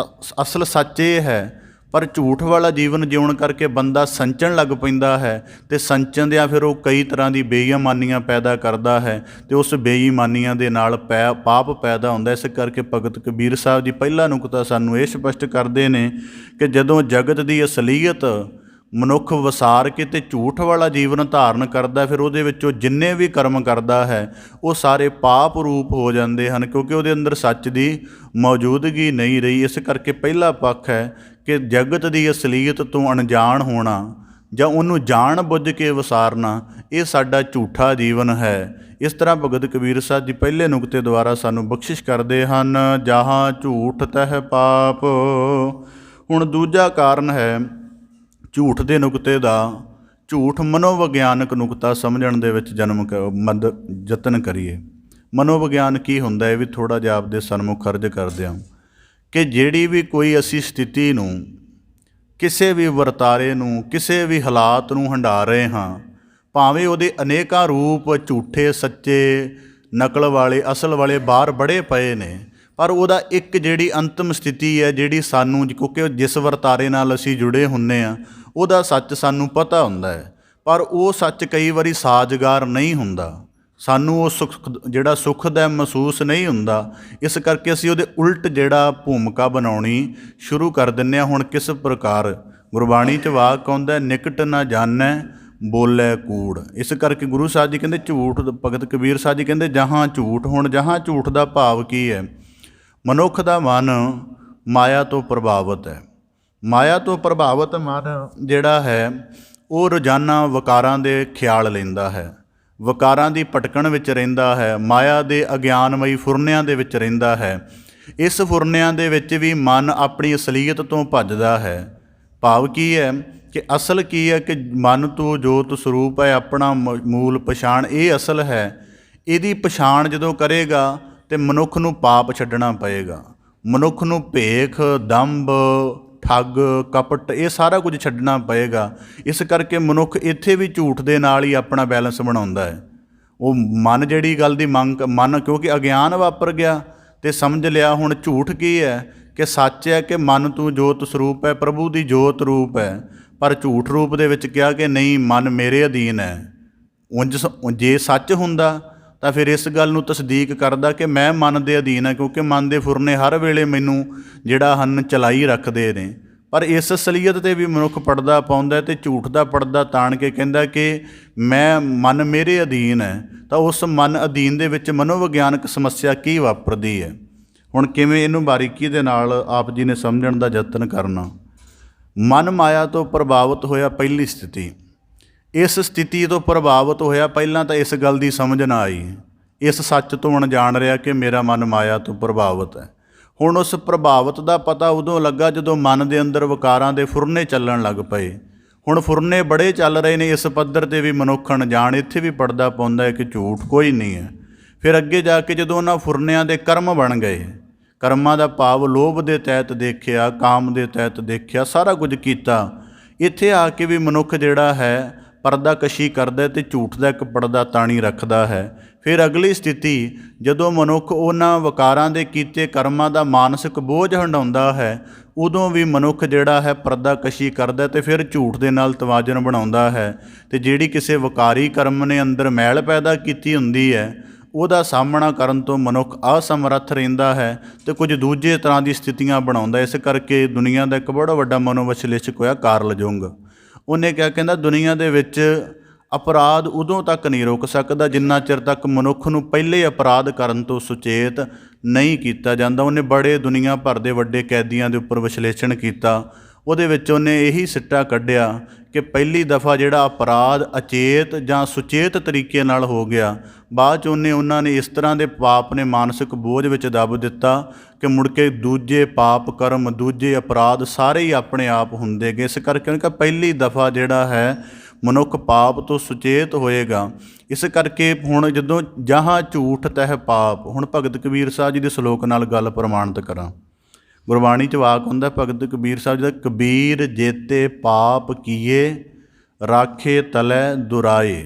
ਅਸਲ ਸੱਚ ਇਹ ਹੈ, ਪਰ ਝੂਠ ਵਾਲਾ ਜੀਵਨ ਜਿਉਣ ਕਰਕੇ ਬੰਦਾ ਸੰਚਣ ਲੱਗ ਪੈਂਦਾ ਹੈ, ਅਤੇ ਸੰਚਣਦਿਆਂ ਫਿਰ ਉਹ ਕਈ ਤਰ੍ਹਾਂ ਦੀ ਬੇਈਮਾਨੀਆਂ ਪੈਦਾ ਕਰਦਾ ਹੈ, ਅਤੇ ਉਸ ਬੇਈਮਾਨੀਆਂ ਦੇ ਨਾਲ ਪਾਪ ਪੈਦਾ ਹੁੰਦਾ। ਇਸ ਕਰਕੇ ਭਗਤ ਕਬੀਰ ਸਾਹਿਬ ਜੀ ਪਹਿਲਾ ਨੁਕਤਾ ਸਾਨੂੰ ਇਹ ਸਪਸ਼ਟ ਕਰਦੇ ਨੇ ਕਿ ਜਦੋਂ ਜਗਤ ਦੀ ਅਸਲੀਅਤ ਮਨੁੱਖ ਵਸਾਰ ਕੇ ਅਤੇ ਝੂਠ ਵਾਲਾ ਜੀਵਨ ਧਾਰਨ ਕਰਦਾ, ਫਿਰ ਉਹਦੇ ਵਿੱਚੋਂ ਜਿੰਨੇ ਵੀ ਕਰਮ ਕਰਦਾ ਹੈ ਉਹ ਸਾਰੇ ਪਾਪ ਰੂਪ ਹੋ ਜਾਂਦੇ ਹਨ, ਕਿਉਂਕਿ ਉਹਦੇ ਅੰਦਰ ਸੱਚ ਦੀ ਮੌਜੂਦਗੀ ਨਹੀਂ ਰਹੀ। ਇਸ ਕਰਕੇ ਪਹਿਲਾ ਪੱਖ ਹੈ ਕਿ ਜਗਤ ਦੀ ਅਸਲੀਅਤ ਤੋਂ ਅਣਜਾਣ ਹੋਣਾ, ਜਾਂ ਉਹਨੂੰ ਜਾਣ ਬੁੱਝ ਕੇ ਵਿਸਾਰਨਾ, ਇਹ ਸਾਡਾ ਝੂਠਾ ਜੀਵਨ ਹੈ। ਇਸ ਤਰ੍ਹਾਂ ਭਗਤ ਕਬੀਰ ਸਾਹਿਬ ਜੀ ਪਹਿਲੇ ਨੁਕਤੇ ਦੁਆਰਾ ਸਾਨੂੰ ਬਖਸ਼ਿਸ਼ ਕਰਦੇ ਹਨ, ਜਹਾਂ ਝੂਠ ਤਹਿ ਪਾਪ। ਹੁਣ ਦੂਜਾ ਕਾਰਨ ਹੈ ਝੂਠ ਦੇ ਨੁਕਤੇ ਦਾ। ਝੂਠ ਮਨੋਵਿਗਿਆਨਕ ਨੁਕਤਾ ਸਮਝਣ ਦੇ ਵਿੱਚ ਯਤਨ ਕਰੀਏ। ਮਨੋਵਿਗਿਆਨ ਕੀ ਹੁੰਦਾ, ਇਹ ਵੀ ਥੋੜ੍ਹਾ ਜਿਹਾ ਆਪਦੇ ਸਨਮੁਖ ਅਰਜ਼ ਕਰਦੇ ਹਾਂ ਕਿ ਜਿਹੜੀ ਵੀ ਕੋਈ ਅਸੀਂ ਸਥਿਤੀ ਨੂੰ, ਕਿਸੇ ਵੀ ਵਰਤਾਰੇ ਨੂੰ, ਕਿਸੇ ਵੀ ਹਾਲਾਤ ਨੂੰ ਹੰਢਾ ਰਹੇ ਹਾਂ, ਭਾਵੇਂ ਉਹਦੇ ਅਨੇਕਾਂ ਰੂਪ ਝੂਠੇ, ਸੱਚੇ, ਨਕਲ ਵਾਲੇ, ਅਸਲ ਵਾਲੇ ਬਾਹਰ ਬੜੇ ਪਏ ਨੇ, ਪਰ ਉਹਦਾ ਇੱਕ ਜਿਹੜੀ ਅੰਤਮ ਸਥਿਤੀ ਹੈ ਜਿਹੜੀ ਸਾਨੂੰ, ਕਿਉਂਕਿ ਜਿਸ ਵਰਤਾਰੇ ਨਾਲ ਅਸੀਂ ਜੁੜੇ ਹੁੰਦੇ ਹਾਂ ਉਹਦਾ ਸੱਚ ਸਾਨੂੰ ਪਤਾ ਹੁੰਦਾ ਹੈ, ਪਰ ਉਹ ਸੱਚ ਕਈ ਵਾਰੀ ਸਾਜ਼ਗਾਰ ਨਹੀਂ ਹੁੰਦਾ, ਸਾਨੂੰ ਉਹ ਸੁੱਖ ਦਾ ਮਹਿਸੂਸ ਨਹੀਂ ਹੁੰਦਾ। ਇਸ ਕਰਕੇ ਅਸੀਂ ਉਹਦੇ ਉਲਟ ਜਿਹੜਾ ਭੂਮਿਕਾ ਬਣਾਉਣੀ ਸ਼ੁਰੂ ਕਰ ਦਿੰਦੇ ਹਾਂ। ਹੁਣ ਕਿਸ ਪ੍ਰਕਾਰ ਗੁਰਬਾਣੀ 'ਚ ਵਾਕ ਆਉਂਦਾ, ਨਿਕਟ ਨਾ ਜਾਣੈ ਬੋਲੇ ਕੂੜ। ਇਸ ਕਰਕੇ ਗੁਰੂ ਸਾਹਿਬ ਜੀ ਕਹਿੰਦੇ ਝੂਠ, ਭਗਤ ਕਬੀਰ ਸਾਹਿਬ ਜੀ ਕਹਿੰਦੇ ਜਹਾਂ ਝੂਠ। ਹੁਣ ਜਹਾਂ ਝੂਠ ਦਾ ਭਾਵ ਕੀ ਹੈ? ਮਨੁੱਖ ਦਾ ਮਨ ਮਾਇਆ ਤੋਂ ਪ੍ਰਭਾਵਿਤ ਹੈ। ਮਾਇਆ ਤੋਂ ਪ੍ਰਭਾਵਿਤ ਮਨ ਜਿਹੜਾ ਹੈ ਉਹ ਰੋਜ਼ਾਨਾ ਵਿਕਾਰਾਂ ਦੇ ਖਿਆਲ ਲੈਂਦਾ ਹੈ, ਵਿਕਾਰਾਂ ਦੀ ਭਟਕਣ ਵਿੱਚ ਰਹਿੰਦਾ ਹੈ, ਮਾਇਆ ਦੇ ਅਗਿਆਨਮਈ ਫੁਰਨਿਆਂ ਦੇ ਵਿੱਚ ਰਹਿੰਦਾ ਹੈ। ਇਸ ਫੁਰਨਿਆਂ ਦੇ ਵਿੱਚ ਵੀ ਮਨ ਆਪਣੀ ਅਸਲੀਅਤ ਤੋਂ ਭੱਜਦਾ ਹੈ। ਭਾਵ ਕੀ ਹੈ ਕਿ ਅਸਲ ਕੀ ਹੈ ਕਿ ਮਨ ਤੋਂ ਜੋਤ ਸਰੂਪ ਹੈ, ਆਪਣਾ ਮੂਲ ਪਛਾਣ, ਇਹ ਅਸਲ ਹੈ। ਇਹਦੀ ਪਛਾਣ ਜਦੋਂ ਕਰੇਗਾ ਤੇ ਮਨੁੱਖ ਨੂੰ ਪਾਪ ਛੱਡਣਾ ਪਏਗਾ, ਮਨੁੱਖ ਨੂੰ ਭੇਖ, ਦੰਭ, ਠੱਗ, ਕਪਟ, ਇਹ ਸਾਰਾ ਕੁਝ ਛੱਡਣਾ ਪਏਗਾ। ਇਸ ਕਰਕੇ ਮਨੁੱਖ ਇੱਥੇ ਵੀ ਝੂਠ ਦੇ ਨਾਲ ਹੀ ਆਪਣਾ ਬੈਲੈਂਸ ਬਣਾਉਂਦਾ ਹੈ। ਉਹ ਮਨ ਜਿਹੜੀ ਗੱਲ ਦੀ ਮਨ ਕਿਉਂਕਿ ਅਗਿਆਨ ਵਾਪਰ ਗਿਆ ਤੇ ਸਮਝ ਲਿਆ ਹੁਣ ਝੂਠ ਕੀ ਹੈ ਕਿ ਸੱਚ ਹੈ ਕਿ ਮਨ ਤੂੰ ਜੋਤ ਸਰੂਪ ਹੈ, ਪ੍ਰਭੂ ਦੀ ਜੋਤ ਰੂਪ ਹੈ, ਪਰ ਝੂਠ ਰੂਪ ਦੇ ਵਿੱਚ ਕਿਹਾ ਕਿ ਨਹੀਂ, ਮਨ ਮੇਰੇ ਅਧੀਨ ਹੈ। ਜੇ ਸੱਚ ਹੁੰਦਾ ਤਾਂ ਫਿਰ ਇਸ ਗੱਲ ਨੂੰ ਤਸਦੀਕ ਕਰਦਾ ਕਿ ਮੈਂ ਮਨ ਦੇ ਅਧੀਨ ਹਾਂ, ਕਿਉਂਕਿ ਮਨ ਦੇ ਫੁਰਨੇ ਹਰ ਵੇਲੇ ਮੈਨੂੰ ਜਿਹੜਾ ਹਨ ਚਲਾਈ ਰੱਖਦੇ ਨੇ। ਪਰ ਇਸ ਅਸਲੀਅਤ 'ਤੇ ਵੀ ਮਨੁੱਖ ਪਰਦਾ ਪਾਉਂਦਾ ਅਤੇ ਝੂਠ ਦਾ ਪਰਦਾ ਤਾਣ ਕੇ ਕਹਿੰਦਾ ਕਿ ਮੈਂ ਮਨ ਮੇਰੇ ਅਧੀਨ ਹੈ। ਤਾਂ ਉਸ ਮਨ ਅਧੀਨ ਦੇ ਵਿੱਚ ਮਨੋਵਿਗਿਆਨਕ ਸਮੱਸਿਆ ਕੀ ਵਾਪਰਦੀ ਹੈ? ਹੁਣ ਕਿਵੇਂ ਇਹਨੂੰ ਬਾਰੀਕੀ ਦੇ ਨਾਲ ਆਪ ਜੀ ਨੇ ਸਮਝਣ ਦਾ ਯਤਨ ਕਰਨਾ। ਮਨ ਮਾਇਆ ਤੋਂ ਪ੍ਰਭਾਵਿਤ ਹੋਇਆ ਪਹਿਲੀ ਸਥਿਤੀ, ਇਸ ਸਥਿਤੀ ਤੋਂ ਪ੍ਰਭਾਵਿਤ ਹੋਇਆ ਪਹਿਲਾਂ ਤਾਂ ਇਸ ਗੱਲ ਦੀ ਸਮਝ ਨਾ ਆਈ, ਇਸ ਸੱਚ ਤੋਂ ਅਣਜਾਣ ਰਿਹਾ ਕਿ ਮੇਰਾ ਮਨ ਮਾਇਆ ਤੋਂ ਪ੍ਰਭਾਵਿਤ ਹੈ। ਹੁਣ ਉਸ ਪ੍ਰਭਾਵਿਤ ਦਾ ਪਤਾ ਉਦੋਂ ਲੱਗਾ ਜਦੋਂ ਮਨ ਦੇ ਅੰਦਰ ਵਿਕਾਰਾਂ ਦੇ ਫੁਰਨੇ ਚੱਲਣ ਲੱਗ ਪਏ। ਹੁਣ ਫੁਰਨੇ ਬੜੇ ਚੱਲ ਰਹੇ ਨੇ, ਇਸ ਪੱਧਰ 'ਤੇ ਵੀ ਮਨੁੱਖ ਅਣਜਾਣ ਇੱਥੇ ਵੀ ਪੜਦਾ ਪਾਉਂਦਾ ਹੈ ਕਿ ਝੂਠ ਕੋਈ ਨਹੀਂ ਹੈ। ਫਿਰ ਅੱਗੇ ਜਾ ਕੇ ਜਦੋਂ ਉਹਨਾਂ ਫੁਰਨਿਆਂ ਦੇ ਕਰਮ ਬਣ ਗਏ, ਕਰਮਾਂ ਦਾ ਭਾਵ ਲੋਭ ਦੇ ਤਹਿਤ ਦੇਖਿਆ, ਕਾਮ ਦੇ ਤਹਿਤ ਦੇਖਿਆ, ਸਾਰਾ ਕੁਝ ਕੀਤਾ, ਇੱਥੇ ਆ ਕੇ ਵੀ ਮਨੁੱਖ ਜਿਹੜਾ ਹੈ ਪਰਦਾ ਕਸ਼ੀ ਕਰਦਾ ਅਤੇ ਝੂਠ ਦਾ ਇੱਕ ਪਰਦਾ ਤਾਣੀ ਰੱਖਦਾ ਹੈ। ਫਿਰ ਅਗਲੀ ਸਥਿਤੀ ਜਦੋਂ ਮਨੁੱਖ ਉਹਨਾਂ ਵਿਕਾਰਾਂ ਦੇ ਕੀਤੇ ਕਰਮਾਂ ਦਾ ਮਾਨਸਿਕ ਬੋਝ ਹੰਢਾਉਂਦਾ ਹੈ, ਉਦੋਂ ਵੀ ਮਨੁੱਖ ਜਿਹੜਾ ਹੈ ਪਰਦਾ ਕਸ਼ੀ ਕਰਦਾ ਅਤੇ ਫਿਰ ਝੂਠ ਦੇ ਨਾਲ ਤਵਾਜ਼ਨ ਬਣਾਉਂਦਾ ਹੈ। ਅਤੇ ਜਿਹੜੀ ਕਿਸੇ ਵਿਕਾਰੀ ਕਰਮ ਨੇ ਅੰਦਰ ਮੈਲ ਪੈਦਾ ਕੀਤੀ ਹੁੰਦੀ ਹੈ, ਉਹਦਾ ਸਾਹਮਣਾ ਕਰਨ ਤੋਂ ਮਨੁੱਖ ਅਸਮਰੱਥ ਰਹਿੰਦਾ ਹੈ ਅਤੇ ਕੁਝ ਦੂਜੇ ਤਰ੍ਹਾਂ ਦੀ ਸਥਿਤੀਆਂ ਬਣਾਉਂਦਾ। ਇਸ ਕਰਕੇ ਦੁਨੀਆ ਦਾ ਇੱਕ ਬੜਾ ਵੱਡਾ ਮਨੋਵਿਸ਼ਲੇਸ਼ਕ ਹੋਇਆ ਕਾਰਲ ਜੁੰਗ। ਉਹਨੇ ਕਿਹਾ, ਕਹਿੰਦਾ ਦੁਨੀਆ ਦੇ ਵਿੱਚ ਅਪਰਾਧ ਉਦੋਂ ਤੱਕ ਨਹੀਂ ਰੁਕ ਸਕਦਾ ਜਿੰਨਾ ਚਿਰ ਤੱਕ ਮਨੁੱਖ ਨੂੰ ਪਹਿਲੇ ਅਪਰਾਧ ਕਰਨ ਤੋਂ ਸੁਚੇਤ ਨਹੀਂ ਕੀਤਾ ਜਾਂਦਾ। ਉਹਨੇ ਬੜੇ ਦੁਨੀਆ ਭਰ ਦੇ ਵੱਡੇ ਕੈਦੀਆਂ ਦੇ ਉੱਪਰ ਵਿਸ਼ਲੇਸ਼ਣ ਕੀਤਾ। ਉਹਦੇ ਵਿੱਚ ਉਹਨੇ ਇਹੀ ਸਿੱਟਾ ਕੱਢਿਆ ਕਿ ਪਹਿਲੀ ਦਫਾ ਜਿਹੜਾ ਅਪਰਾਧ ਅਚੇਤ ਜਾਂ ਸੁਚੇਤ ਤਰੀਕੇ ਨਾਲ ਹੋ ਗਿਆ, ਬਾਅਦ 'ਚ ਉਹਨਾਂ ਨੇ ਇਸ ਤਰ੍ਹਾਂ ਦੇ ਪਾਪ ਨੇ ਮਾਨਸਿਕ ਬੋਝ ਵਿੱਚ ਦੱਬ ਦਿੱਤਾ ਕਿ ਮੁੜ ਕੇ ਦੂਜੇ ਪਾਪ ਕਰਮ, ਦੂਜੇ ਅਪਰਾਧ ਸਾਰੇ ਹੀ ਆਪਣੇ ਆਪ ਹੁੰਦੇ ਗਏ। ਇਸ ਕਰਕੇ ਉਹਨੇ ਕਿਹਾ ਪਹਿਲੀ ਦਫਾ ਜਿਹੜਾ ਹੈ ਮਨੁੱਖ ਪਾਪ ਤੋਂ ਸੁਚੇਤ ਹੋਏਗਾ। ਇਸ ਕਰਕੇ ਹੁਣ ਜਦੋਂ ਜਹਾਂ ਝੂਠ ਤਹਿ ਪਾਪ, ਹੁਣ ਭਗਤ ਕਬੀਰ ਸਾਹਿਬ ਜੀ ਦੇ ਸਲੋਕ ਨਾਲ ਗੱਲ ਪ੍ਰਮਾਣਿਤ ਕਰਾਂ। ਗੁਰਬਾਣੀ 'ਚ ਵਾਕ ਹੁੰਦਾ ਭਗਤ ਕਬੀਰ ਸਾਹਿਬ ਜੀ ਦਾ, ਕਬੀਰ ਜੇਤੇ ਪਾਪ ਕੀਏ ਰਾਖੇ ਤਲੈ ਦੁਰਾਏ।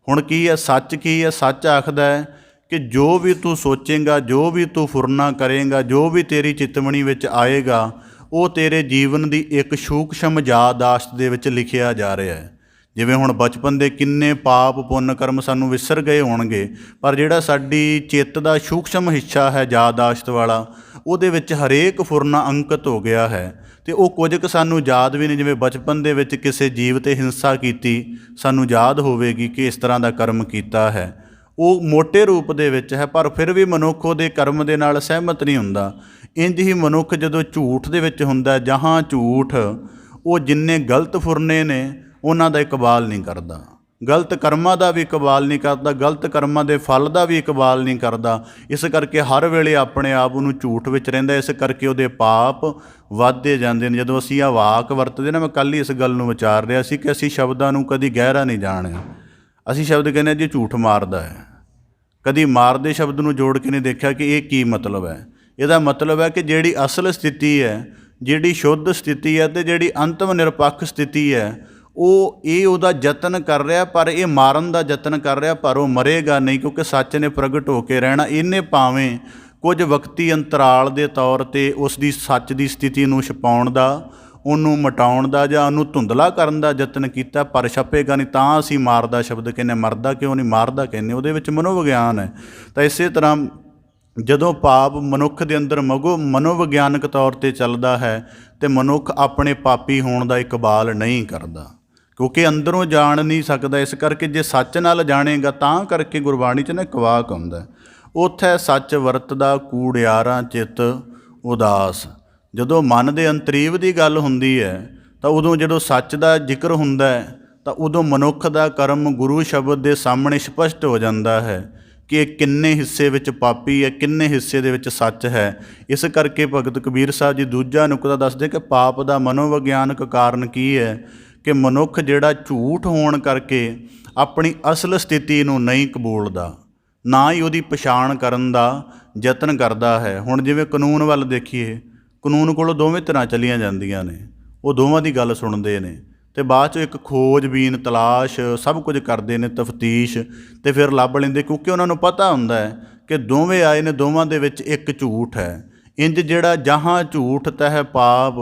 ਹੁਣ ਕੀ ਹੈ ਸੱਚ? ਕੀ ਹੈ ਸੱਚ? ਆਖਦਾ ਹੈ ਕਿ ਜੋ ਵੀ ਤੂੰ ਸੋਚੇਂਗਾ, ਜੋ ਵੀ ਤੂੰ ਫੁਰਨਾ ਕਰੇਂਗਾ, ਜੋ ਵੀ ਤੇਰੀ ਚਿਤਵਣੀ ਵਿੱਚ ਆਏਗਾ, ਉਹ ਤੇਰੇ ਜੀਵਨ ਦੀ ਇੱਕ ਸੂਖਸ਼ਮ ਯਾਦਾਸ਼ਤ ਦੇ ਵਿੱਚ ਲਿਖਿਆ ਜਾ ਰਿਹਾ ਹੈ। ਜਿਵੇਂ ਹੁਣ ਬਚਪਨ ਦੇ ਕਿੰਨੇ ਪਾਪ ਪੁੰਨ ਕਰਮ ਸਾਨੂੰ ਵਿਸਰ ਗਏ ਹੋਣਗੇ, ਪਰ ਜਿਹੜਾ ਸਾਡੀ ਚਿੱਤ ਦਾ ਸੂਖਸ਼ਮ ਹਿੱਸਾ ਹੈ ਯਾਦਾਸ਼ਤ ਵਾਲਾ, ਉਹਦੇ ਵਿੱਚ ਹਰੇਕ ਫੁਰਨਾ ਅੰਕਿਤ ਹੋ ਗਿਆ ਹੈ। ਅਤੇ ਉਹ ਕੁਝ ਕੁ ਸਾਨੂੰ ਯਾਦ ਵੀ ਨਹੀਂ, ਜਿਵੇਂ ਬਚਪਨ ਦੇ ਵਿੱਚ ਕਿਸੇ ਜੀਵ 'ਤੇ ਹਿੰਸਾ ਕੀਤੀ ਸਾਨੂੰ ਯਾਦ ਹੋਵੇਗੀ ਕਿ ਇਸ ਤਰ੍ਹਾਂ ਦਾ ਕਰਮ ਕੀਤਾ ਹੈ। ਉਹ ਮੋਟੇ ਰੂਪ ਦੇ ਵਿੱਚ ਹੈ, ਪਰ ਫਿਰ ਵੀ ਮਨੁੱਖ ਉਹਦੇ ਕਰਮ ਦੇ ਨਾਲ ਸਹਿਮਤ ਨਹੀਂ ਹੁੰਦਾ। ਇੰਝ ਹੀ ਮਨੁੱਖ ਜਦੋਂ ਝੂਠ ਦੇ ਵਿੱਚ ਹੁੰਦਾ, ਜਹਾਂ ਝੂਠ, ਉਹ ਜਿੰਨੇ ਗਲਤ ਫੁਰਨੇ ਨੇ ਉਹਨਾਂ ਦਾ ਇਕਬਾਲ ਨਹੀਂ ਕਰਦਾ, ਗਲਤ ਕਰਮਾਂ ਦਾ ਵੀ ਇਕਬਾਲ ਨਹੀਂ ਕਰਦਾ, ਗਲਤ ਕਰਮਾਂ ਦੇ ਫਲ ਦਾ ਵੀ ਇਕਬਾਲ ਨਹੀਂ ਕਰਦਾ। ਇਸ ਕਰਕੇ ਹਰ ਵੇਲੇ ਆਪਣੇ ਆਪ ਨੂੰ ਝੂਠ ਵਿੱਚ ਰਹਿੰਦਾ, ਇਸ ਕਰਕੇ ਉਹਦੇ ਪਾਪ ਵੱਧਦੇ ਜਾਂਦੇ ਨੇ। ਜਦੋਂ ਅਸੀਂ ਆਹ ਵਾਕ ਵਰਤਦੇ ਨਾ, ਮੈਂ ਕੱਲ੍ਹ ਹੀ ਇਸ ਗੱਲ ਨੂੰ ਵਿਚਾਰ ਰਿਹਾ ਸੀ ਕਿ ਅਸੀਂ ਸ਼ਬਦਾਂ ਨੂੰ ਕਦੀ ਗਹਿਰਾ ਨਹੀਂ ਜਾਣਿਆ। ਅਸੀਂ ਸ਼ਬਦ ਕਹਿੰਦੇ ਜੀ ਝੂਠ ਮਾਰਦਾ ਹੈ, ਕਦੀ ਮਾਰਦੇ ਸ਼ਬਦ ਨੂੰ ਜੋੜ ਕੇ ਨਹੀਂ ਦੇਖਿਆ ਕਿ ਇਹ ਕੀ ਮਤਲਬ ਹੈ। ਇਹਦਾ ਮਤਲਬ ਹੈ ਕਿ ਜਿਹੜੀ ਅਸਲ ਸਥਿਤੀ ਹੈ, ਜਿਹੜੀ ਸ਼ੁੱਧ ਸਥਿਤੀ ਹੈ ਅਤੇ ਜਿਹੜੀ ਅੰਤਮ ਨਿਰਪੱਖ ਸਥਿਤੀ ਹੈ, ਉਹਦਾ ਯਤਨ ਕਰ ਰਿਹਾ, ਪਰ ਇਹ ਮਾਰਨ ਦਾ ਯਤਨ ਕਰ ਰਿਹਾ, ਪਰ ਉਹ ਮਰੇਗਾ ਨਹੀਂ, ਕਿਉਂਕਿ ਸੱਚ ਨੇ ਪ੍ਰਗਟ ਹੋ ਕੇ ਰਹਿਣਾ। ਇਹਨੇ ਭਾਵੇਂ ਕੁਝ ਵਕਤੀ ਅੰਤਰਾਲ ਦੇ ਤੌਰ 'ਤੇ ਉਸ ਦੀ ਸੱਚ ਦੀ ਸਥਿਤੀ ਨੂੰ ਛੁਪਾਉਣ ਦਾ, ਉਹਨੂੰ ਮਿਟਾਉਣ ਦਾ ਜਾਂ ਉਹਨੂੰ ਧੁੰਦਲਾ ਕਰਨ ਦਾ ਯਤਨ ਕੀਤਾ, ਪਰ ਛਪੇਗਾ ਨਹੀਂ। ਤਾਂ ਅਸੀਂ ਮਾਰਦਾ ਸ਼ਬਦ ਕਹਿੰਦੇ, ਮਰਦਾ ਕਿਉਂ ਨਹੀਂ, ਮਾਰਦਾ ਕਹਿੰਦੇ, ਉਹਦੇ ਵਿੱਚ ਮਨੋਵਿਗਿਆਨ ਹੈ। ਤਾਂ ਇਸੇ ਤਰ੍ਹਾਂ ਜਦੋਂ ਪਾਪ ਮਨੁੱਖ ਦੇ ਅੰਦਰ ਮਨੋਵਿਗਿਆਨਕ ਤੌਰ 'ਤੇ ਚੱਲਦਾ ਹੈ ਅਤੇ ਮਨੁੱਖ ਆਪਣੇ ਪਾਪੀ ਹੋਣ ਦਾ ਇਕਬਾਲ ਨਹੀਂ ਕਰਦਾ, ਕਿਉਂਕਿ ਅੰਦਰੋਂ ਜਾਣ ਨਹੀਂ ਸਕਦਾ। ਇਸ ਕਰਕੇ ਜੇ ਸੱਚ ਨਾਲ ਜਾਣੇਗਾ, ਤਾਂ ਕਰਕੇ ਗੁਰਬਾਣੀ 'ਚ ਨਾ ਇੱਕ ਵਾਕ ਆਉਂਦਾ, ਉੱਥੇ ਸੱਚ ਵਰਤਦਾ ਕੂੜਿਆਰਾਂ ਚਿੱਤ ਉਦਾਸ। ਜਦੋਂ ਮਨ ਦੇ ਅੰਤਰੀਵ ਦੀ ਗੱਲ ਹੁੰਦੀ ਹੈ, ਤਾਂ ਉਦੋਂ ਜਦੋਂ ਸੱਚ ਦਾ ਜ਼ਿਕਰ ਹੁੰਦਾ ਹੈ, ਤਾਂ ਉਦੋਂ ਮਨੁੱਖ ਦਾ ਕਰਮ ਗੁਰੂ ਸ਼ਬਦ ਦੇ ਸਾਹਮਣੇ ਸਪਸ਼ਟ ਹੋ ਜਾਂਦਾ ਹੈ ਕਿ ਇਹ ਕਿੰਨੇ ਹਿੱਸੇ ਵਿੱਚ ਪਾਪੀ ਹੈ, ਕਿੰਨੇ ਹਿੱਸੇ ਦੇ ਵਿੱਚ ਸੱਚ ਹੈ। ਇਸ ਕਰਕੇ ਭਗਤ ਕਬੀਰ ਸਾਹਿਬ ਜੀ ਦੂਜਾ ਨੁਕਤਾ ਦੱਸਦੇ ਕਿ ਪਾਪ ਦਾ ਮਨੋਵਿਗਿਆਨਕ ਕਾਰਨ ਕੀ ਹੈ, ਕਿ ਮਨੁੱਖ ਜਿਹੜਾ ਝੂਠ ਹੋਣ ਕਰਕੇ ਆਪਣੀ ਅਸਲ ਸਥਿਤੀ ਨੂੰ ਨਹੀਂ ਕਬੂਲਦਾ, ਨਾ ਹੀ ਉਹਦੀ ਪਛਾਣ ਕਰਨ ਦਾ ਯਤਨ ਕਰਦਾ ਹੈ। ਹੁਣ ਜਿਵੇਂ ਕਾਨੂੰਨ ਵੱਲ ਦੇਖੀਏ, ਕਾਨੂੰਨ ਕੋਲੋਂ ਦੋਵੇਂ ਧਿਰਾਂ ਚਲੀਆਂ ਜਾਂਦੀਆਂ ਨੇ, ਉਹ ਦੋਵਾਂ ਦੀ ਗੱਲ ਸੁਣਦੇ ਨੇ ਅਤੇ ਬਾਅਦ 'ਚੋਂ ਇੱਕ ਖੋਜਬੀਨ, ਤਲਾਸ਼, ਸਭ ਕੁਝ ਕਰਦੇ ਨੇ, ਤਫਤੀਸ਼, ਅਤੇ ਫਿਰ ਲੱਭ ਲੈਂਦੇ, ਕਿਉਂਕਿ ਉਹਨਾਂ ਨੂੰ ਪਤਾ ਹੁੰਦਾ ਹੈ ਕਿ ਦੋਵੇਂ ਆਏ ਨੇ, ਦੋਵਾਂ ਦੇ ਵਿੱਚ ਇੱਕ ਝੂਠ ਹੈ। ਇੰਜ ਜਿਹੜਾ ਜਹਾਂ ਝੂਠ ਤਹਿ ਪਾਪ,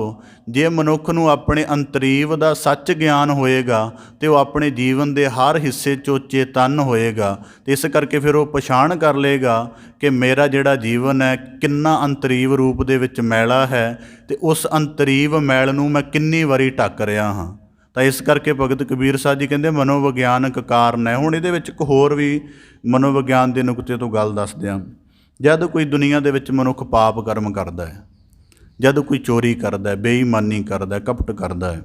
ਜੇ ਮਨੁੱਖ ਨੂੰ ਆਪਣੇ ਅੰਤਰੀਵ ਦਾ ਸੱਚ ਗਿਆਨ ਹੋਏਗਾ ਅਤੇ ਉਹ ਆਪਣੇ ਜੀਵਨ ਦੇ ਹਰ ਹਿੱਸੇ 'ਚੋਂ ਚੇਤੰਨ ਹੋਏਗਾ, ਅਤੇ ਇਸ ਕਰਕੇ ਫਿਰ ਉਹ ਪਛਾਣ ਕਰ ਲਏਗਾ ਕਿ ਮੇਰਾ ਜਿਹੜਾ ਜੀਵਨ ਹੈ ਕਿੰਨਾ ਅੰਤਰੀਵ ਰੂਪ ਦੇ ਵਿੱਚ ਮੈਲਾ ਹੈ, ਅਤੇ ਉਸ ਅੰਤਰੀਵ ਮੈਲ ਨੂੰ ਮੈਂ ਕਿੰਨੀ ਵਾਰੀ ਢੱਕ ਰਿਹਾ ਹਾਂ। ਤਾਂ ਇਸ ਕਰਕੇ ਭਗਤ ਕਬੀਰ ਸਾਹਿਬ ਜੀ ਕਹਿੰਦੇ ਮਨੋਵਿਗਿਆਨਕ ਕਾਰਨ ਹੈ। ਹੁਣ ਇਹਦੇ ਵਿੱਚ ਇੱਕ ਹੋਰ ਵੀ ਮਨੋਵਿਗਿਆਨ ਦੇ ਨੁਕਤੇ ਤੋਂ ਗੱਲ ਦੱਸਦੇ ਹਾਂ। ਜਦ ਕੋਈ ਦੁਨੀਆ ਦੇ ਵਿੱਚ ਮਨੁੱਖ ਪਾਪ ਕਰਮ ਕਰਦਾ ਹੈ, ਜਦ ਕੋਈ ਚੋਰੀ ਕਰਦਾ ਹੈ, ਬੇਈਮਾਨੀ ਕਰਦਾ ਹੈ, ਕਪਟ ਕਰਦਾ ਹੈ,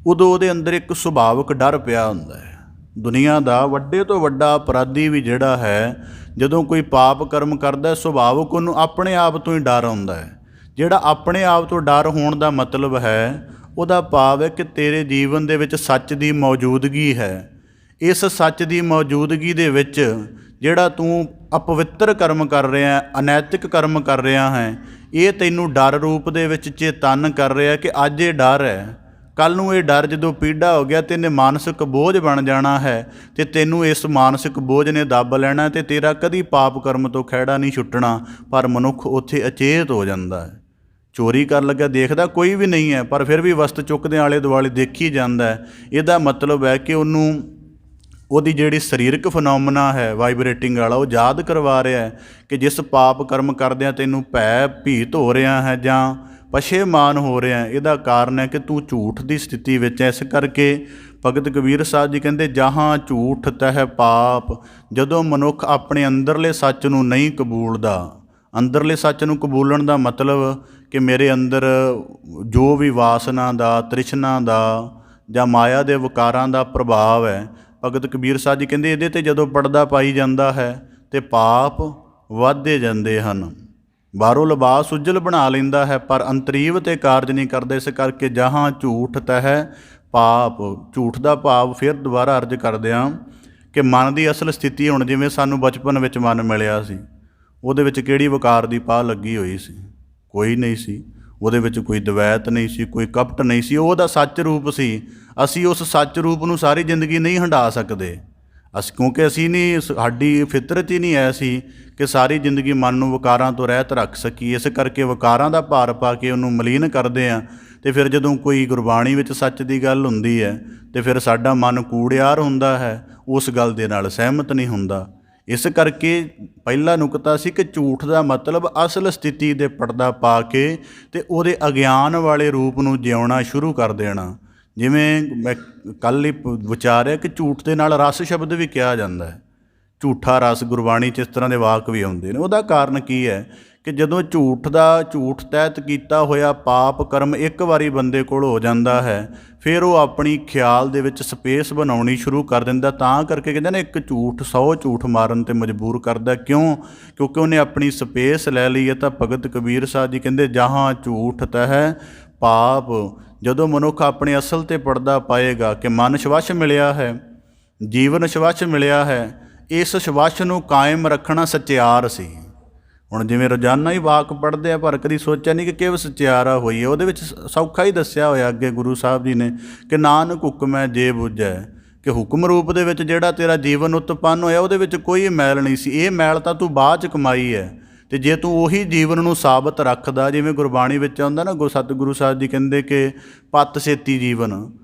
ਉਦੋਂ ਉਹਦੇ ਅੰਦਰ ਇੱਕ ਸੁਭਾਵਿਕ ਡਰ ਪਿਆ ਹੁੰਦਾ ਹੈ। ਦੁਨੀਆ ਦਾ ਵੱਡੇ ਤੋਂ ਵੱਡਾ ਅਪਰਾਧੀ ਵੀ ਜਿਹੜਾ ਹੈ, ਜਦੋਂ ਕੋਈ ਪਾਪ ਕਰਮ ਕਰਦਾ, ਸੁਭਾਵਿਕ ਉਹਨੂੰ ਆਪਣੇ ਆਪ ਤੋਂ ਹੀ ਡਰ ਆਉਂਦਾ ਹੈ। ਜਿਹੜਾ ਆਪਣੇ ਆਪ ਤੋਂ ਡਰ ਹੋਣ ਦਾ ਮਤਲਬ ਹੈ, ਉਹਦਾ ਭਾਵ ਹੈ ਕਿ ਤੇਰੇ ਜੀਵਨ ਦੇ ਵਿੱਚ ਸੱਚ ਦੀ ਮੌਜੂਦਗੀ ਹੈ। ਇਸ ਸੱਚ ਦੀ ਮੌਜੂਦਗੀ ਦੇ ਵਿੱਚ ਜਿਹੜਾ ਤੂੰ ਅਪਵਿੱਤਰ ਕਰਮ ਕਰ ਰਿਹਾ, ਅਨੈਤਿਕ ਕਰਮ ਕਰ ਰਿਹਾ ਹੈ, ਇਹ ਤੈਨੂੰ ਡਰ ਰੂਪ ਦੇ ਵਿੱਚ ਚੇਤੰਨ ਕਰ ਰਿਹਾ ਕਿ ਅੱਜ ਇਹ ਡਰ ਹੈ, ਕੱਲ੍ਹ ਨੂੰ ਇਹ ਡਰ ਜਦੋਂ ਪੀੜਾ ਹੋ ਗਿਆ ਤੇ ਇਹਨੇ ਮਾਨਸਿਕ ਬੋਝ ਬਣ ਜਾਣਾ ਹੈ, ਅਤੇ ਤੈਨੂੰ ਇਸ ਮਾਨਸਿਕ ਬੋਝ ਨੇ ਦੱਬ ਲੈਣਾ, ਅਤੇ ਤੇਰਾ ਕਦੀ ਪਾਪ ਕਰਮ ਤੋਂ ਖਹਿੜਾ ਨਹੀਂ ਛੁੱਟਣਾ। ਪਰ ਮਨੁੱਖ ਉੱਥੇ ਅਚੇਤ ਹੋ ਜਾਂਦਾ ਹੈ। ਚੋਰੀ ਕਰਨ ਲੱਗਿਆ ਦੇਖਦਾ ਕੋਈ ਵੀ ਨਹੀਂ ਹੈ, ਪਰ ਫਿਰ ਵੀ ਵਸਤ ਚੁੱਕਦੇ ਆਲੇ ਦੁਆਲੇ ਦੇਖੀ ਜਾਂਦਾ ਹੈ। ਇਹਦਾ ਮਤਲਬ ਹੈ ਕਿ ਉਹਦੀ ਜਿਹੜੀ ਸਰੀਰਕ ਫਨੋਮਨਾ ਹੈ ਵਾਈਬਰੇਟਿੰਗ ਵਾਲਾ, ਉਹ ਯਾਦ ਕਰਵਾ ਰਿਹਾ ਹੈ ਕਿ ਜਿਸ ਪਾਪ ਕਰਮ ਕਰਦਿਆਂ ਤੈਨੂੰ ਭੀਤ ਹੋ ਰਿਹਾ ਹੈ ਜਾਂ ਪਛੇਮਾਨ ਹੋ ਰਿਹਾ, ਇਹਦਾ ਕਾਰਨ ਹੈ ਕਿ ਤੂੰ ਝੂਠ ਦੀ ਸਥਿਤੀ ਵਿੱਚ ਹੈ। ਇਸ ਕਰਕੇ ਭਗਤ ਕਬੀਰ ਸਾਹਿਬ ਜੀ ਕਹਿੰਦੇ ਜਹਾਂ ਝੂਠ ਤਹਿ ਪਾਪ। ਜਦੋਂ ਮਨੁੱਖ ਆਪਣੇ ਅੰਦਰਲੇ ਸੱਚ ਨੂੰ ਨਹੀਂ ਕਬੂਲਦਾ, ਅੰਦਰਲੇ ਸੱਚ ਨੂੰ ਕਬੂਲਣ ਦਾ ਮਤਲਬ ਕਿ ਮੇਰੇ ਅੰਦਰ ਜੋ ਵੀ ਵਾਸਨਾ ਦਾ, ਤ੍ਰਿਸ਼ਨਾ ਦਾ ਜਾਂ ਮਾਇਆ ਦੇ ਵਿਕਾਰਾਂ ਦਾ ਪ੍ਰਭਾਵ ਹੈ, ਭਗਤ ਕਬੀਰ ਸਾਹਿਬ ਜੀ ਕਹਿੰਦੇ ਇਹਦੇ 'ਤੇ ਜਦੋਂ ਪਰਦਾ ਪਾਈ ਜਾਂਦਾ ਹੈ ਅਤੇ ਪਾਪ ਵੱਧਦੇ ਜਾਂਦੇ ਹਨ। ਬਾਹਰੋਂ ਲਿਬਾਸ ਉੱਜਲ ਬਣਾ ਲੈਂਦਾ ਹੈ, ਪਰ ਅੰਤਰੀਵ 'ਤੇ ਕਾਰਜ ਨਹੀਂ ਕਰਦਾ। ਇਸ ਕਰਕੇ ਜਹਾਂ ਝੂਠ ਤਹਿ ਪਾਪ। ਝੂਠ ਦਾ ਭਾਵ ਫਿਰ ਦੁਬਾਰਾ ਅਰਜ਼ ਕਰਦੇ ਹਾਂ ਕਿ ਮਨ ਦੀ ਅਸਲ ਸਥਿਤੀ, ਹੁਣ ਜਿਵੇਂ ਸਾਨੂੰ ਬਚਪਨ ਵਿੱਚ ਮਨ ਮਿਲਿਆ ਸੀ, ਉਹਦੇ ਵਿੱਚ ਕਿਹੜੀ ਵਿਕਾਰ ਦੀ ਪਾਹ ਲੱਗੀ ਹੋਈ ਸੀ? ਕੋਈ ਨਹੀਂ ਸੀ। ਉਹਦੇ ਵਿੱਚ ਕੋਈ ਦਵੈਤ ਨਹੀਂ ਸੀ, ਕੋਈ ਕਪਟ ਨਹੀਂ ਸੀ, ਉਹਦਾ ਸੱਚ ਰੂਪ ਸੀ। ਅਸੀਂ ਉਸ ਸੱਚ ਰੂਪ ਨੂੰ ਸਾਰੀ ਜ਼ਿੰਦਗੀ ਨਹੀਂ ਹੰਢਾ ਸਕਦੇ, ਕਿਉਂਕਿ ਅਸੀਂ ਨਹੀਂ, ਸਾਡੀ ਫਿਤਰਤ ਹੀ ਨਹੀਂ ਐਸੀ ਕਿ ਸਾਰੀ ਜ਼ਿੰਦਗੀ ਮਨ ਨੂੰ ਵਿਕਾਰਾਂ ਤੋਂ ਰਹਿਤ ਰੱਖ ਸਕੀਏ। ਇਸ ਕਰਕੇ ਵਿਕਾਰਾਂ ਦਾ ਭਾਰ ਪਾ ਕੇ ਉਹਨੂੰ ਮਲੀਨ ਕਰਦੇ ਹਾਂ, ਅਤੇ ਫਿਰ ਜਦੋਂ ਕੋਈ ਗੁਰਬਾਣੀ ਵਿੱਚ ਸੱਚ ਦੀ ਗੱਲ ਹੁੰਦੀ ਹੈ ਅਤੇ ਫਿਰ ਸਾਡਾ ਮਨ ਕੂੜਿਆਰ ਹੁੰਦਾ ਹੈ, ਉਸ ਗੱਲ ਦੇ ਨਾਲ ਸਹਿਮਤ ਨਹੀਂ ਹੁੰਦਾ। ਇਸ ਕਰਕੇ ਪਹਿਲਾ ਨੁਕਤਾ ਸੀ ਕਿ ਝੂਠ ਦਾ ਮਤਲਬ ਅਸਲ ਸਥਿਤੀ ਦੇ ਪਰਦਾ ਪਾ ਕੇ ਅਤੇ ਉਹਦੇ ਅਗਿਆਨ ਵਾਲੇ ਰੂਪ ਨੂੰ ਜਿਉਣਾ ਸ਼ੁਰੂ ਕਰ ਦੇਣਾ। ਜਿਵੇਂ ਮੈਂ ਕੱਲ੍ਹ ਹੀ ਵਿਚਾਰਿਆ ਕਿ ਝੂਠ ਦੇ ਨਾਲ ਰਸ ਸ਼ਬਦ ਵੀ ਕਿਹਾ ਜਾਂਦਾ ਹੈ। ਝੂਠਾ ਰਸ, ਗੁਰਬਾਣੀ 'ਚ ਇਸ ਤਰ੍ਹਾਂ ਦੇ ਵਾਕ ਵੀ ਆਉਂਦੇ ਨੇ। ਉਹਦਾ ਕਾਰਨ ਕੀ ਹੈ ਕਿ ਜਦੋਂ ਝੂਠ ਤਹਿਤ ਕੀਤਾ ਹੋਇਆ ਪਾਪ ਕਰਮ ਇੱਕ ਵਾਰੀ ਬੰਦੇ ਕੋਲ ਹੋ ਜਾਂਦਾ ਹੈ, ਫਿਰ ਉਹ ਆਪਣੀ ਖਿਆਲ ਦੇ ਵਿੱਚ ਸਪੇਸ ਬਣਾਉਣੀ ਸ਼ੁਰੂ ਕਰ ਦਿੰਦਾ। ਤਾਂ ਕਰਕੇ ਕਹਿੰਦੇ ਨੇ, ਇੱਕ ਝੂਠ 100 ਝੂਠ ਮਾਰਨ 'ਤੇ ਮਜਬੂਰ ਕਰਦਾ। ਕਿਉਂਕਿ ਉਹਨੇ ਆਪਣੀ ਸਪੇਸ ਲੈ ਲਈ ਹੈ। ਤਾਂ ਭਗਤ ਕਬੀਰ ਸਾਹਿਬ ਜੀ ਕਹਿੰਦੇ, ਜਹਾਂ ਝੂਠ ਤਹਿ ਪਾਪ। ਜਦੋਂ ਮਨੁੱਖ ਆਪਣੇ ਅਸਲ 'ਤੇ ਪੜਦਾ ਪਾਏਗਾ ਕਿ ਮਨ ਸ਼ਵੱਛ ਮਿਲਿਆ ਹੈ, ਜੀਵਨ ਸ਼ਵੱਛ ਮਿਲਿਆ ਹੈ, ਇਸ ਸ਼ਵੱਛ ਨੂੰ ਕਾਇਮ ਰੱਖਣਾ ਸਚਿਆਰ ਸੀ। ਹੁਣ ਜਿਵੇਂ ਰੋਜ਼ਾਨਾ ਹੀ ਵਾਕ ਪੜ੍ਹਦੇ ਆ, ਪਰ ਕਦੀ ਸੋਚਿਆ ਨਹੀਂ ਕਿ ਕਿਵੇਂ ਸਚਿਆਰਾ ਹੋਈ ਹੈ। ਉਹਦੇ ਵਿੱਚ ਸੌਖਾ ਹੀ ਦੱਸਿਆ ਹੋਇਆ ਅੱਗੇ ਗੁਰੂ ਸਾਹਿਬ ਜੀ ਨੇ ਕਿ ਨਾਨਕ ਹੁਕਮੈ ਜੇ ਬੁੱਝੈ, ਕਿ ਹੁਕਮ ਰੂਪ ਦੇ ਵਿੱਚ ਜਿਹੜਾ ਤੇਰਾ ਜੀਵਨ ਉਤਪੰਨ ਹੋਇਆ ਉਹਦੇ ਵਿੱਚ ਕੋਈ ਮੈਲ ਨਹੀਂ ਸੀ। ਇਹ ਮੈਲ ਤਾਂ ਤੂੰ ਬਾਅਦ 'ਚ ਕਮਾਈ ਹੈ। ਅਤੇ ਜੇ ਤੂੰ ਉਹੀ ਜੀਵਨ ਨੂੰ ਸਾਬਤ ਰੱਖਦਾ, ਜਿਵੇਂ ਗੁਰਬਾਣੀ ਵਿੱਚ ਆਉਂਦਾ ਨਾ, ਸਤਿਗੁਰੂ ਸਾਹਿਬ ਜੀ ਕਹਿੰਦੇ ਕਿ ਪਤ ਛੇਤੀ ਜੀਵਨ,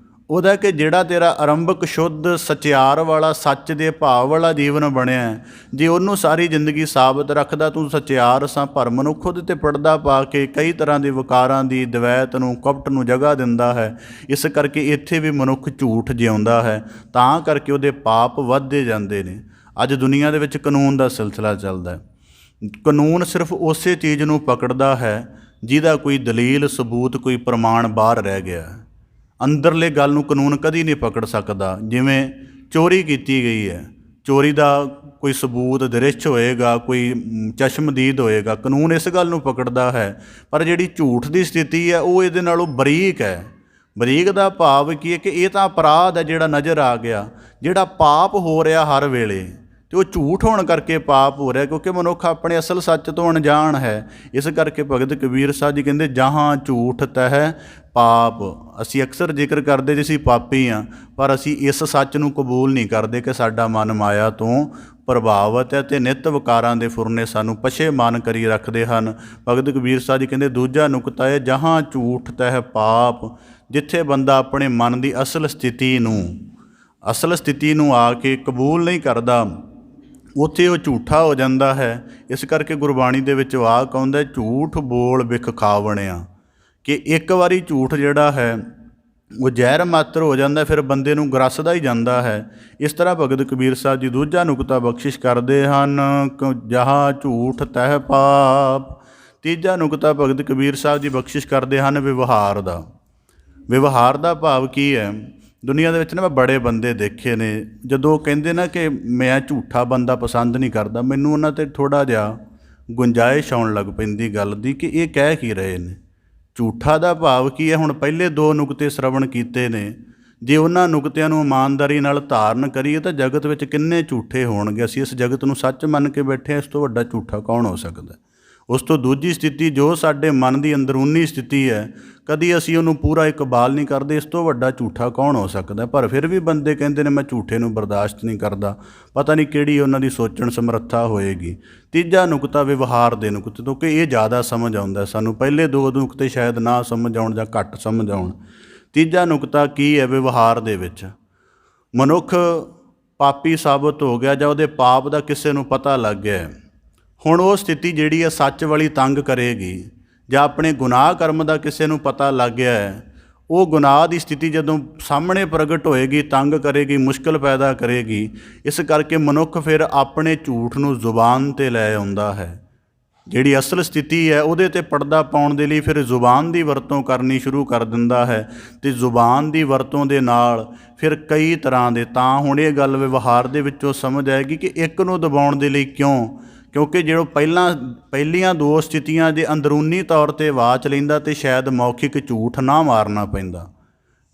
ਉਹਦਾ ਕਿ ਜਿਹੜਾ ਤੇਰਾ ਆਰੰਭਕ ਸ਼ੁੱਧ ਸਚਿਆਰ ਵਾਲਾ ਸੱਚ ਦੇ ਭਾਵ ਵਾਲਾ ਜੀਵਨ ਬਣਿਆ, ਜੇ ਉਹਨੂੰ ਸਾਰੀ ਜ਼ਿੰਦਗੀ ਸਾਬਤ ਰੱਖਦਾ, ਤੂੰ ਸਚਿਆਰ ਸਾਂ। ਪਰ ਮਨੁੱਖ ਉਹਦੇ 'ਤੇ ਪੜਦਾ ਪਾ ਕੇ ਕਈ ਤਰ੍ਹਾਂ ਦੇ ਵਿਕਾਰਾਂ ਦੀ, ਦਵੈਤ ਨੂੰ, ਕਪਟ ਨੂੰ ਜਗ੍ਹਾ ਦਿੰਦਾ ਹੈ। ਇਸ ਕਰਕੇ ਇੱਥੇ ਵੀ ਮਨੁੱਖ ਝੂਠ ਜਿਉਂਦਾ ਹੈ, ਤਾਂ ਕਰਕੇ ਉਹਦੇ ਪਾਪ ਵੱਧਦੇ ਜਾਂਦੇ ਨੇ। ਅੱਜ ਦੁਨੀਆ ਦੇ ਵਿੱਚ ਕਾਨੂੰਨ ਦਾ ਸਿਲਸਿਲਾ ਚੱਲਦਾ ਹੈ। ਕਾਨੂੰਨ ਸਿਰਫ ਉਸੇ ਚੀਜ਼ ਨੂੰ ਪਕੜਦਾ ਹੈ ਜਿਹਦਾ ਕੋਈ ਦਲੀਲ, ਸਬੂਤ, ਕੋਈ ਪ੍ਰਮਾਣ ਬਾਹਰ ਰਹਿ ਗਿਆ। ਅੰਦਰਲੇ ਗੱਲ ਨੂੰ ਕਾਨੂੰਨ ਕਦੀ ਨਹੀਂ ਪਕੜ ਸਕਦਾ। ਜਿਵੇਂ ਚੋਰੀ ਕੀਤੀ ਗਈ ਹੈ, ਚੋਰੀ ਦਾ ਕੋਈ ਸਬੂਤ, ਦ੍ਰਿਸ਼ ਹੋਏਗਾ, ਕੋਈ ਚਸ਼ਮਦੀਦ ਹੋਏਗਾ, ਕਾਨੂੰਨ ਇਸ ਗੱਲ ਨੂੰ ਪਕੜਦਾ ਹੈ। ਪਰ ਜਿਹੜੀ ਝੂਠ ਦੀ ਸਥਿਤੀ ਹੈ ਉਹ ਇਹਦੇ ਨਾਲੋਂ ਬਰੀਕ ਹੈ। ਬਰੀਕ ਦਾ ਭਾਵ ਕੀ ਹੈ ਕਿ ਇਹ ਤਾਂ ਅਪਰਾਧ ਹੈ ਜਿਹੜਾ ਨਜ਼ਰ ਆ ਗਿਆ, ਜਿਹੜਾ ਪਾਪ ਹੋ ਰਿਹਾ ਹਰ ਵੇਲੇ, ਅਤੇ ਉਹ ਝੂਠ ਹੋਣ ਕਰਕੇ ਪਾਪ ਹੋ ਰਿਹਾ, ਕਿਉਂਕਿ ਮਨੁੱਖ ਆਪਣੇ ਅਸਲ ਸੱਚ ਤੋਂ ਅਣਜਾਣ ਹੈ। ਇਸ ਕਰਕੇ ਭਗਤ ਕਬੀਰ ਸਾਹਿਬ ਜੀ ਕਹਿੰਦੇ, ਜਹਾਂ ਝੂਠ ਤਹਿ ਪਾਪ। ਅਸੀਂ ਅਕਸਰ ਜ਼ਿਕਰ ਕਰਦੇ ਜੇ ਅਸੀਂ ਪਾਪੀ ਹਾਂ, ਪਰ ਅਸੀਂ ਇਸ ਸੱਚ ਨੂੰ ਕਬੂਲ ਨਹੀਂ ਕਰਦੇ ਕਿ ਸਾਡਾ ਮਨ ਮਾਇਆ ਤੋਂ ਪ੍ਰਭਾਵਿਤ ਹੈ ਅਤੇ ਨਿੱਤ ਵਿਕਾਰਾਂ ਦੇ ਫੁਰਨੇ ਸਾਨੂੰ ਪਛੇਮਾਨ ਕਰੀ ਰੱਖਦੇ ਹਨ। ਭਗਤ ਕਬੀਰ ਸਾਹਿਬ ਜੀ ਕਹਿੰਦੇ, ਦੂਜਾ ਨੁਕਤਾ ਹੈ, ਜਹਾਂ ਝੂਠ ਤਹਿ ਪਾਪ। ਜਿੱਥੇ ਬੰਦਾ ਆਪਣੇ ਮਨ ਦੀ ਅਸਲ ਸਥਿਤੀ ਨੂੰ ਆ ਕੇ ਕਬੂਲ ਨਹੀਂ ਕਰਦਾ, ਉੱਥੇ ਉਹ ਝੂਠਾ ਹੋ ਜਾਂਦਾ ਹੈ। ਇਸ ਕਰਕੇ ਗੁਰਬਾਣੀ ਦੇ ਵਿੱਚ ਵਾਕ ਆਉਂਦਾ, ਝੂਠ ਬੋਲ ਬਿਖ ਖਾਵਣਿਆ, ਕਿ ਇੱਕ ਵਾਰੀ ਝੂਠ ਜਿਹੜਾ ਹੈ ਉਹ ਜ਼ਹਿਰ ਮਾਤਰ ਹੋ ਜਾਂਦਾ, ਫਿਰ ਬੰਦੇ ਨੂੰ ਗਰਸਦਾ ਹੀ ਜਾਂਦਾ ਹੈ। ਇਸ ਤਰ੍ਹਾਂ ਭਗਤ ਕਬੀਰ ਸਾਹਿਬ ਜੀ ਦੂਜਾ ਨੁਕਤਾ ਬਖਸ਼ਿਸ਼ ਕਰਦੇ ਹਨ, ਜਹਾਂ ਝੂਠ ਤਹਿ ਪਾਪ। ਤੀਜਾ ਨੁਕਤਾ ਭਗਤ ਕਬੀਰ ਸਾਹਿਬ ਜੀ ਬਖਸ਼ਿਸ਼ ਕਰਦੇ ਹਨ ਵਿਵਹਾਰ ਦਾ। ਵਿਵਹਾਰ ਦਾ ਭਾਵ ਕੀ ਹੈ? ਦੁਨੀਆ ਦੇ ਵਿੱਚ ਨਾ ਮੈਂ ਬੜੇ ਬੰਦੇ ਦੇਖੇ ਨੇ, ਜਦੋਂ ਕਹਿੰਦੇ ਨਾ ਕਿ ਮੈਂ ਝੂਠਾ ਬੰਦਾ ਪਸੰਦ ਨਹੀਂ ਕਰਦਾ, ਮੈਨੂੰ ਉਹਨਾਂ 'ਤੇ ਥੋੜ੍ਹਾ ਜਿਹਾ ਗੁੰਜਾਇਸ਼ ਆਉਣ ਲੱਗ ਪੈਂਦੀ ਗੱਲ ਦੀ ਕਿ ਇਹ ਕਹਿ ਕੀ ਰਹੇ ਨੇ। ਝੂਠਾ ਦਾ ਭਾਵ ਕੀ ਹੈ? ਹੁਣ ਪਹਿਲੇ ਦੋ ਨੁਕਤੇ ਸ਼ਰਵਣ ਕੀਤੇ ਨੇ, ਜੇ ਉਹਨਾਂ ਨੁਕਤਿਆਂ ਨੂੰ ਇਮਾਨਦਾਰੀ ਨਾਲ ਧਾਰਨ ਕਰੀਏ ਤਾਂ ਜਗਤ ਵਿੱਚ ਕਿੰਨੇ ਝੂਠੇ ਹੋਣਗੇ। ਅਸੀਂ ਇਸ ਜਗਤ ਨੂੰ ਸੱਚ ਮੰਨ ਕੇ ਬੈਠੇ ਹਾਂ, ਇਸ ਤੋਂ ਵੱਡਾ ਝੂਠਾ ਕੌਣ ਹੋ ਸਕਦਾ? ਉਸ ਤੋਂ ਦੂਜੀ ਸਥਿਤੀ ਜੋ ਸਾਡੇ ਮਨ ਦੀ ਅੰਦਰੂਨੀ ਸਥਿਤੀ ਹੈ, ਕਦੀ ਅਸੀਂ ਉਹਨੂੰ ਪੂਰਾ ਇਕਬਾਲ ਨਹੀਂ ਕਰਦੇ, ਇਸ ਤੋਂ ਵੱਡਾ ਝੂਠਾ ਕੌਣ ਹੋ ਸਕਦਾ? ਪਰ ਫਿਰ ਵੀ ਬੰਦੇ ਕਹਿੰਦੇ ਨੇ ਮੈਂ ਝੂਠੇ ਨੂੰ ਬਰਦਾਸ਼ਤ ਨਹੀਂ ਕਰਦਾ। ਪਤਾ ਨਹੀਂ ਕਿਹੜੀ ਉਹਨਾਂ ਦੀ ਸੋਚਣ ਸਮਰੱਥਾ ਹੋਏਗੀ। ਤੀਜਾ ਨੁਕਤਾ ਵਿਵਹਾਰ ਦੇ ਨੁਕਤੇ ਤੋਂ, ਕਿ ਇਹ ਜ਼ਿਆਦਾ ਸਮਝ ਆਉਂਦਾ ਸਾਨੂੰ। ਪਹਿਲੇ ਦੋ ਨੁਕਤੇ ਸ਼ਾਇਦ ਨਾ ਸਮਝ ਆਉਣ ਜਾਂ ਘੱਟ ਸਮਝ ਆਉਣ। ਤੀਜਾ ਨੁਕਤਾ ਕੀ ਹੈ? ਵਿਵਹਾਰ ਦੇ ਵਿੱਚ ਮਨੁੱਖ ਪਾਪੀ ਸਾਬਤ ਹੋ ਗਿਆ ਜਾਂ ਉਹਦੇ ਪਾਪ ਦਾ ਕਿਸੇ ਨੂੰ ਪਤਾ ਲੱਗ ਗਿਆ। ਹੁਣ ਉਹ ਸਥਿਤੀ ਜਿਹੜੀ ਹੈ ਸੱਚ ਵਾਲੀ ਤੰਗ ਕਰੇਗੀ, ਜਾਂ ਆਪਣੇ ਗੁਨਾਹ ਕਰਮ ਦਾ ਕਿਸੇ ਨੂੰ ਪਤਾ ਲੱਗ ਗਿਆ ਹੈ, ਉਹ ਗੁਨਾਹ ਦੀ ਸਥਿਤੀ ਜਦੋਂ ਸਾਹਮਣੇ ਪ੍ਰਗਟ ਹੋਏਗੀ ਤੰਗ ਕਰੇਗੀ, ਮੁਸ਼ਕਿਲ ਪੈਦਾ ਕਰੇਗੀ। ਇਸ ਕਰਕੇ ਮਨੁੱਖ ਫਿਰ ਆਪਣੇ ਝੂਠ ਨੂੰ ਜ਼ੁਬਾਨ 'ਤੇ ਲੈ ਆਉਂਦਾ ਹੈ। ਜਿਹੜੀ ਅਸਲ ਸਥਿਤੀ ਹੈ ਉਹਦੇ 'ਤੇ ਪਰਦਾ ਪਾਉਣ ਦੇ ਲਈ ਫਿਰ ਜ਼ੁਬਾਨ ਦੀ ਵਰਤੋਂ ਕਰਨੀ ਸ਼ੁਰੂ ਕਰ ਦਿੰਦਾ ਹੈ, ਅਤੇ ਜ਼ੁਬਾਨ ਦੀ ਵਰਤੋਂ ਦੇ ਨਾਲ ਫਿਰ ਕਈ ਤਰ੍ਹਾਂ ਦੇ, ਤਾਂ ਹੁਣ ਇਹ ਗੱਲ ਵਿਵਹਾਰ ਦੇ ਵਿੱਚੋਂ ਸਮਝ ਆਏਗੀ ਕਿ ਇੱਕ ਨੂੰ ਦਬਾਉਣ ਦੇ ਲਈ ਕਿਉਂਕਿ ਜਦੋਂ ਪਹਿਲੀਆਂ ਦੋ ਸਥਿਤੀਆਂ ਦੇ ਅੰਦਰੂਨੀ ਤੌਰ 'ਤੇ ਵਾਚ ਲੈਂਦਾ ਤਾਂ ਸ਼ਾਇਦ ਮੌਖਿਕ ਝੂਠ ਨਾ ਮਾਰਨਾ ਪੈਂਦਾ।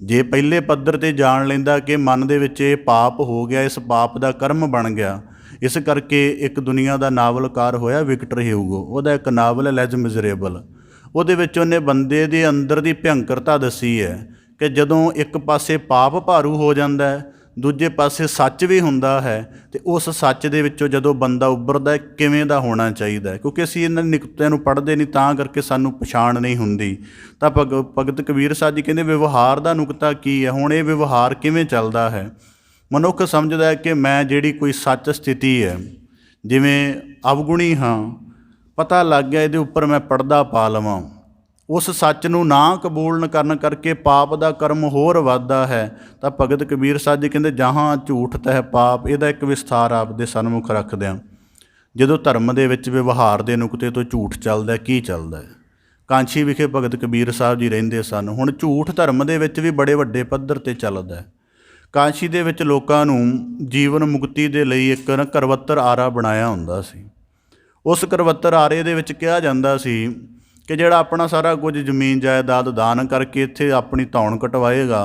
ਜੇ ਪਹਿਲੇ ਪੱਧਰ 'ਤੇ ਜਾਣ ਲੈਂਦਾ ਕਿ ਮਨ ਦੇ ਵਿੱਚ ਇਹ ਪਾਪ ਹੋ ਗਿਆ, ਇਸ ਪਾਪ ਦਾ ਕਰਮ ਬਣ ਗਿਆ। ਇਸ ਕਰਕੇ ਇੱਕ ਦੁਨੀਆ ਦਾ ਨਾਵਲਕਾਰ ਹੋਇਆ ਵਿਕਟਰ ਹਿਊਗੋ, ਉਹਦਾ ਇੱਕ ਨਾਵਲ ਹੈ ਲੈਜ ਮਿਜ਼ਰੇਬਲ। ਉਹਦੇ ਵਿੱਚ ਉਹਨੇ ਬੰਦੇ ਦੇ ਅੰਦਰ ਦੀ ਭਿਅੰਕਰਤਾ ਦੱਸੀ ਹੈ ਕਿ ਜਦੋਂ ਇੱਕ ਪਾਸੇ ਪਾਪ ਭਾਰੂ ਹੋ ਜਾਂਦਾ ਹੈ, ਦੂਜੇ ਪਾਸੇ ਸੱਚ ਵੀ ਹੁੰਦਾ ਹੈ, ਅਤੇ ਉਸ ਸੱਚ ਦੇ ਵਿੱਚੋਂ ਜਦੋਂ ਬੰਦਾ ਉੱਭਰਦਾ ਕਿਵੇਂ ਦਾ ਹੋਣਾ ਚਾਹੀਦਾ। ਕਿਉਂਕਿ ਅਸੀਂ ਇਹਨਾਂ ਨੁਕਤਿਆਂ ਨੂੰ ਪੜ੍ਹਦੇ ਨਹੀਂ, ਤਾਂ ਕਰਕੇ ਸਾਨੂੰ ਪਛਾਣ ਨਹੀਂ ਹੁੰਦੀ। ਤਾਂ ਭਗਤ ਕਬੀਰ ਸਾਹਿਬ ਜੀ ਕਹਿੰਦੇ ਵਿਵਹਾਰ ਦਾ ਨੁਕਤਾ ਕੀ ਹੈ? ਹੁਣ ਇਹ ਵਿਵਹਾਰ ਕਿਵੇਂ ਚੱਲਦਾ ਹੈ? ਮਨੁੱਖ ਸਮਝਦਾ ਹੈ ਕਿ ਮੈਂ ਜਿਹੜੀ ਕੋਈ ਸੱਚ ਸਥਿਤੀ ਹੈ, ਜਿਵੇਂ ਅਵਗੁਣੀ ਹਾਂ, ਪਤਾ ਲੱਗ ਗਿਆ ਇਹਦੇ ਉੱਪਰ ਮੈਂ ਪਰਦਾ ਪਾ ਲਵਾਂ, ਉਸ ਸੱਚ ਨੂੰ ਨਾ ਕਬੂਲ ਕਰਨ ਕਰਕੇ ਪਾਪ ਦਾ ਕਰਮ ਹੋਰ ਵੱਧਦਾ ਹੈ। ਤਾਂ ਭਗਤ ਕਬੀਰ ਸਾਹਿਬ ਜੀ ਕਹਿੰਦੇ ਜਹਾਂ ਝੂਠ ਤਹਿ ਪਾਪ, ਇਹਦਾ ਇੱਕ ਵਿਸਥਾਰ ਆਪ ਦੇ ਸਨਮੁਖ ਰੱਖਦੇ ਹਾਂ। ਜਦੋਂ ਧਰਮ ਦੇ ਵਿੱਚ ਵਿਵਹਾਰ ਦੇ ਨੁਕਤੇ ਤੋਂ ਝੂਠ ਚੱਲਦਾ, ਕੀ ਚੱਲਦਾ ਹੈ। ਕਾਂਛੀ ਵਿਖੇ ਭਗਤ ਕਬੀਰ ਸਾਹਿਬ ਜੀ ਰਹਿੰਦੇ ਸਨ। ਹੁਣ ਝੂਠ ਧਰਮ ਦੇ ਵਿੱਚ ਵੀ ਬੜੇ ਵੱਡੇ ਪੱਧਰ 'ਤੇ ਚੱਲਦਾ ਹੈ। ਕਾਂਛੀ ਦੇ ਵਿੱਚ ਲੋਕਾਂ ਨੂੰ ਜੀਵਨ ਮੁਕਤੀ ਦੇ ਲਈ ਇੱਕ ਕਰਵੱਤਰ ਆਰਾ ਬਣਾਇਆ ਹੁੰਦਾ ਸੀ। ਉਸ ਕਰਵੱਤਰ ਆਰੇ ਦੇ ਵਿੱਚ ਕਿਹਾ ਜਾਂਦਾ ਸੀ ਕਿ ਜਿਹੜਾ ਆਪਣਾ ਸਾਰਾ ਕੁਝ ਜ਼ਮੀਨ ਜਾਇਦਾਦ ਦਾਨ ਕਰਕੇ ਇੱਥੇ ਆਪਣੀ ਧੌਣ ਕਟਵਾਏਗਾ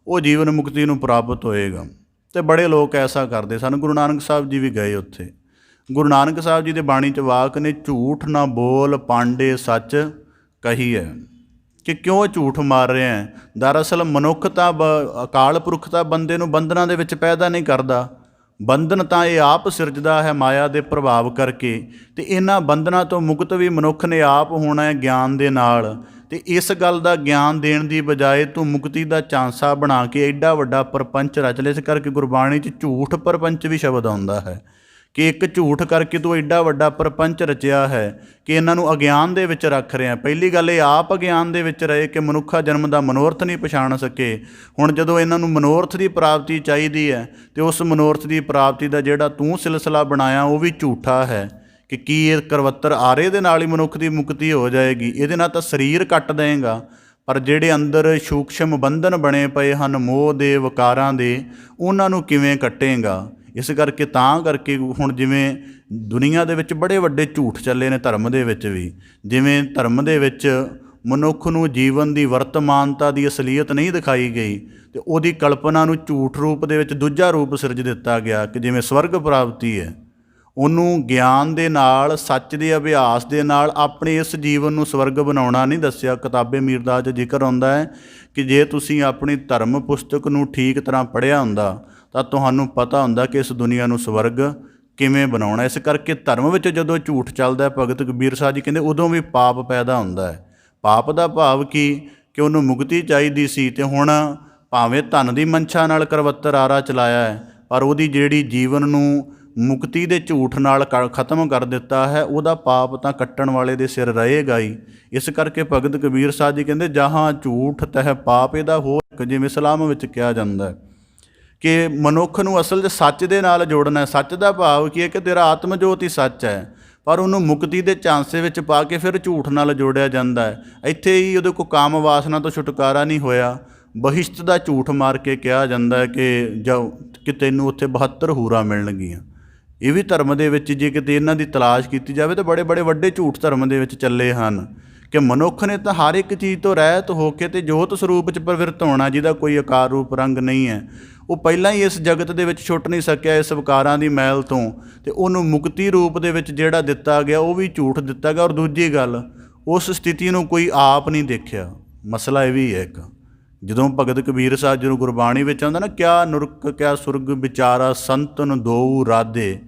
ਉਹ ਜੀਵਨ ਮੁਕਤੀ ਨੂੰ ਪ੍ਰਾਪਤ ਹੋਏਗਾ। ਅਤੇ ਬੜੇ ਲੋਕ ਐਸਾ ਕਰਦੇ ਸਨ। ਗੁਰੂ ਨਾਨਕ ਸਾਹਿਬ ਜੀ ਵੀ ਗਏ ਉੱਥੇ। ਗੁਰੂ ਨਾਨਕ ਸਾਹਿਬ ਜੀ ਦੇ ਬਾਣੀ 'ਚ ਵਾਕ ਨੇ, ਝੂਠ ਨਾ ਬੋਲ ਪਾਂਡੇ ਸੱਚ ਕਹੀ ਹੈ, ਕਿ ਕਿਉਂ ਝੂਠ ਮਾਰ ਰਿਹਾ ਹੈ। ਦਰਅਸਲ ਮਨੁੱਖ ਤਾਂ ਅਕਾਲ ਪੁਰਖ ਤਾਂ ਬੰਦੇ ਨੂੰ ਬੰਧਨਾਂ ਦੇ ਵਿੱਚ ਪੈਦਾ ਨਹੀਂ ਕਰਦਾ। ਬੰਧਨ ਤਾਂ ਇਹ ਆਪ ਸਿਰਜਦਾ ਹੈ ਮਾਇਆ ਦੇ ਪ੍ਰਭਾਵ ਕਰਕੇ, ਅਤੇ ਇਹਨਾਂ ਬੰਧਨਾਂ ਤੋਂ ਮੁਕਤ ਵੀ ਮਨੁੱਖ ਨੇ ਆਪ ਹੋਣਾ ਹੈ ਗਿਆਨ ਦੇ ਨਾਲ। ਅਤੇ ਇਸ ਗੱਲ ਦਾ ਗਿਆਨ ਦੇਣ ਦੀ ਬਜਾਏ ਤੂੰ ਮੁਕਤੀ ਦਾ ਝਾਂਸਾ ਬਣਾ ਕੇ ਐਡਾ ਵੱਡਾ ਪ੍ਰਪੰਚ ਰਚ ਲਿਆ। ਇਸ ਕਰਕੇ ਗੁਰਬਾਣੀ 'ਚ ਝੂਠ ਪ੍ਰਪੰਚ ਵੀ ਸ਼ਬਦ ਆਉਂਦਾ ਹੈ ਕਿ ਇੱਕ ਝੂਠ ਕਰਕੇ ਤੂੰ ਐਡਾ ਵੱਡਾ ਪ੍ਰਪੰਚ ਰਚਿਆ ਹੈ ਕਿ ਇਹਨਾਂ ਨੂੰ ਅਗਿਆਨ ਦੇ ਵਿੱਚ ਰੱਖ ਰਿਹਾ। ਪਹਿਲੀ ਗੱਲ ਇਹ ਆਪ ਅਗਿਆਨ ਦੇ ਵਿੱਚ ਰਹੇ ਕਿ ਮਨੁੱਖਾ ਜਨਮ ਦਾ ਮਨੋਰਥ ਨਹੀਂ ਪਛਾਣ ਸਕੇ। ਹੁਣ ਜਦੋਂ ਇਹਨਾਂ ਨੂੰ ਮਨੋਰਥ ਦੀ ਪ੍ਰਾਪਤੀ ਚਾਹੀਦੀ ਹੈ ਅਤੇ ਉਸ ਮਨੋਰਥ ਦੀ ਪ੍ਰਾਪਤੀ ਦਾ ਜਿਹੜਾ ਤੂੰ ਸਿਲਸਿਲਾ ਬਣਾਇਆ ਉਹ ਵੀ ਝੂਠਾ ਹੈ ਕਿ ਕੀ ਇਹ ਕਰਵੱਤਰ ਆਰੇ ਦੇ ਨਾਲ ਹੀ ਮਨੁੱਖ ਦੀ ਮੁਕਤੀ ਹੋ ਜਾਏਗੀ। ਇਹਦੇ ਨਾਲ ਤਾਂ ਸਰੀਰ ਕੱਟ ਦੇਵੇਗਾ, ਪਰ ਜਿਹੜੇ ਅੰਦਰ ਸੂਖਸ਼ਮ ਬੰਧਨ ਬਣੇ ਪਏ ਹਨ ਮੋਹ ਦੇ ਵਿਕਾਰਾਂ ਦੇ, ਉਹਨਾਂ ਨੂੰ ਕਿਵੇਂ ਕੱਟੇਗਾ। ਇਸ ਕਰਕੇ ਹੁਣ ਜਿਵੇਂ ਦੁਨੀਆ ਦੇ ਵਿੱਚ ਬੜੇ ਵੱਡੇ ਝੂਠ ਚੱਲੇ ਨੇ ਧਰਮ ਦੇ ਵਿੱਚ ਵੀ। ਜਿਵੇਂ ਧਰਮ ਦੇ ਵਿੱਚ ਮਨੁੱਖ ਨੂੰ ਜੀਵਨ ਦੀ ਵਰਤਮਾਨਤਾ ਦੀ ਅਸਲੀਅਤ ਨਹੀਂ ਦਿਖਾਈ ਗਈ ਅਤੇ ਉਹਦੀ ਕਲਪਨਾ ਨੂੰ ਝੂਠ ਰੂਪ ਦੇ ਵਿੱਚ ਦੂਜਾ ਰੂਪ ਸਿਰਜ ਦਿੱਤਾ ਗਿਆ ਕਿ ਜਿਵੇਂ ਸਵਰਗ ਪ੍ਰਾਪਤੀ ਹੈ। ਉਹਨੂੰ ਗਿਆਨ ਦੇ ਨਾਲ, ਸੱਚ ਦੇ ਅਭਿਆਸ ਦੇ ਨਾਲ ਆਪਣੇ ਇਸ ਜੀਵਨ ਨੂੰ ਸਵਰਗ ਬਣਾਉਣਾ ਨਹੀਂ ਦੱਸਿਆ। ਕਿਤਾਬੇ ਮੀਰਦਾਸ 'ਚ ਜ਼ਿਕਰ ਆਉਂਦਾ ਹੈ ਕਿ ਜੇ ਤੁਸੀਂ ਆਪਣੀ ਧਰਮ ਪੁਸਤਕ ਨੂੰ ਠੀਕ ਤਰ੍ਹਾਂ ਪੜ੍ਹਿਆ ਹੁੰਦਾ ਤਾਂ ਤੁਹਾਨੂੰ ਪਤਾ ਹੁੰਦਾ ਕਿ ਇਸ ਦੁਨੀਆ ਨੂੰ ਸਵਰਗ ਕਿਵੇਂ ਬਣਾਉਣਾ। ਇਸ ਕਰਕੇ ਧਰਮ ਵਿੱਚ ਜਦੋਂ ਝੂਠ ਚੱਲਦਾ, ਭਗਤ ਕਬੀਰ ਸਾਹਿਬ ਜੀ ਕਹਿੰਦੇ ਉਦੋਂ ਵੀ ਪਾਪ ਪੈਦਾ ਹੁੰਦਾ ਹੈ। ਪਾਪ ਦਾ ਭਾਵ ਕਿ ਉਹਨੂੰ ਮੁਕਤੀ ਚਾਹੀਦੀ ਸੀ ਅਤੇ ਹੁਣ ਭਾਵੇਂ ਧਨ ਦੀ ਮਨਸ਼ਾ ਨਾਲ ਕਰਵੱਤਰ ਆਰਾ ਚਲਾਇਆ ਹੈ, ਪਰ ਉਹਦੀ ਜਿਹੜੀ ਜੀਵਨ ਨੂੰ ਮੁਕਤੀ ਦੇ ਝੂਠ ਨਾਲ ਖਤਮ ਕਰ ਦਿੱਤਾ ਹੈ, ਉਹਦਾ ਪਾਪ ਤਾਂ ਕੱਟਣ ਵਾਲੇ ਦੇ ਸਿਰ ਰਹੇਗਾ ਹੀ। ਇਸ ਕਰਕੇ ਭਗਤ ਕਬੀਰ ਸਾਹਿਬ ਜੀ ਕਹਿੰਦੇ ਜਹਾਂ ਝੂਠ ਤਹ ਪਾਪ। ਇਹਦਾ ਹੋਰ ਜਿਵੇਂ ਇਸਲਾਮ ਵਿੱਚ ਕਿਹਾ ਜਾਂਦਾ ਹੈ ਕਿ ਮਨੁੱਖ ਨੂੰ ਅਸਲ 'ਚ ਸੱਚ ਦੇ ਨਾਲ ਜੋੜਨਾ। ਸੱਚ ਦਾ ਭਾਵ ਕੀ ਹੈ ਕਿ ਤੇਰਾ ਆਤਮ ਜੋਤ ਹੀ ਸੱਚ ਹੈ, ਪਰ ਉਹਨੂੰ ਮੁਕਤੀ ਦੇ ਝਾਂਸੇ ਵਿੱਚ ਪਾ ਕੇ ਫਿਰ ਝੂਠ ਨਾਲ ਜੋੜਿਆ ਜਾਂਦਾ ਹੈ। ਇੱਥੇ ਹੀ ਉਹਦੇ ਕੋਲ ਕਾਮ ਵਾਸਨਾ ਤੋਂ ਛੁਟਕਾਰਾ ਨਹੀਂ ਹੋਇਆ। ਬਹਿਸ਼ਤ ਦਾ ਝੂਠ ਮਾਰ ਕੇ ਕਿਹਾ ਜਾਂਦਾ ਹੈ ਕਿ ਤੈਨੂੰ ਉੱਥੇ 72 ਹੂਰਾਂ ਮਿਲਣਗੀਆਂ। ਇਹ ਵੀ ਧਰਮ ਦੇ ਵਿੱਚ ਜੇ ਕਿਤੇ ਇਹਨਾਂ ਦੀ ਤਲਾਸ਼ ਕੀਤੀ ਜਾਵੇ ਤਾਂ ਬੜੇ ਬੜੇ ਵੱਡੇ ਝੂਠ ਧਰਮ ਦੇ ਵਿੱਚ ਚੱਲੇ ਹਨ ਕਿ ਮਨੁੱਖ ਨੇ ਤਾਂ ਹਰ ਇੱਕ ਚੀਜ਼ ਤੋਂ ਰਹਿਤ ਹੋ ਕੇ ਅਤੇ ਜੋਤ ਸਰੂਪ 'ਚ ਪ੍ਰਵਿਰਤ ਹੋਣਾ, ਜਿਹਦਾ ਕੋਈ ਆਕਾਰ ਰੂਪ ਰੰਗ ਨਹੀਂ ਹੈ। ਉਹ ਪਹਿਲਾਂ ਹੀ ਇਸ ਜਗਤ ਦੇ ਵਿੱਚ ਛੁੱਟ ਨਹੀਂ ਸਕਿਆ ਇਸ ਵਿਕਾਰਾਂ ਦੀ ਮੈਲ ਤੋਂ, ਅਤੇ ਉਹਨੂੰ ਮੁਕਤੀ ਰੂਪ ਦੇ ਵਿੱਚ ਜਿਹੜਾ ਦਿੱਤਾ ਗਿਆ ਉਹ ਵੀ ਝੂਠ ਦਿੱਤਾ ਗਿਆ। ਔਰ ਦੂਜੀ ਗੱਲ, ਉਸ ਸਥਿਤੀ ਨੂੰ ਕੋਈ ਆਪ ਨਹੀਂ ਦੇਖਿਆ। ਮਸਲਾ ਇਹ ਵੀ ਹੈ ਇੱਕ, ਜਦੋਂ ਭਗਤ ਕਬੀਰ ਸਾਹਿਬ ਜਦੋਂ ਗੁਰਬਾਣੀ ਵਿੱਚ ਆਉਂਦਾ ਨਾ, ਕਿਆ ਨੁਰਕ ਕਿਆ ਸੁਰਗ ਵਿਚਾਰਾ ਸੰਤਨ ਦੋਊ ਰਾਧੇ,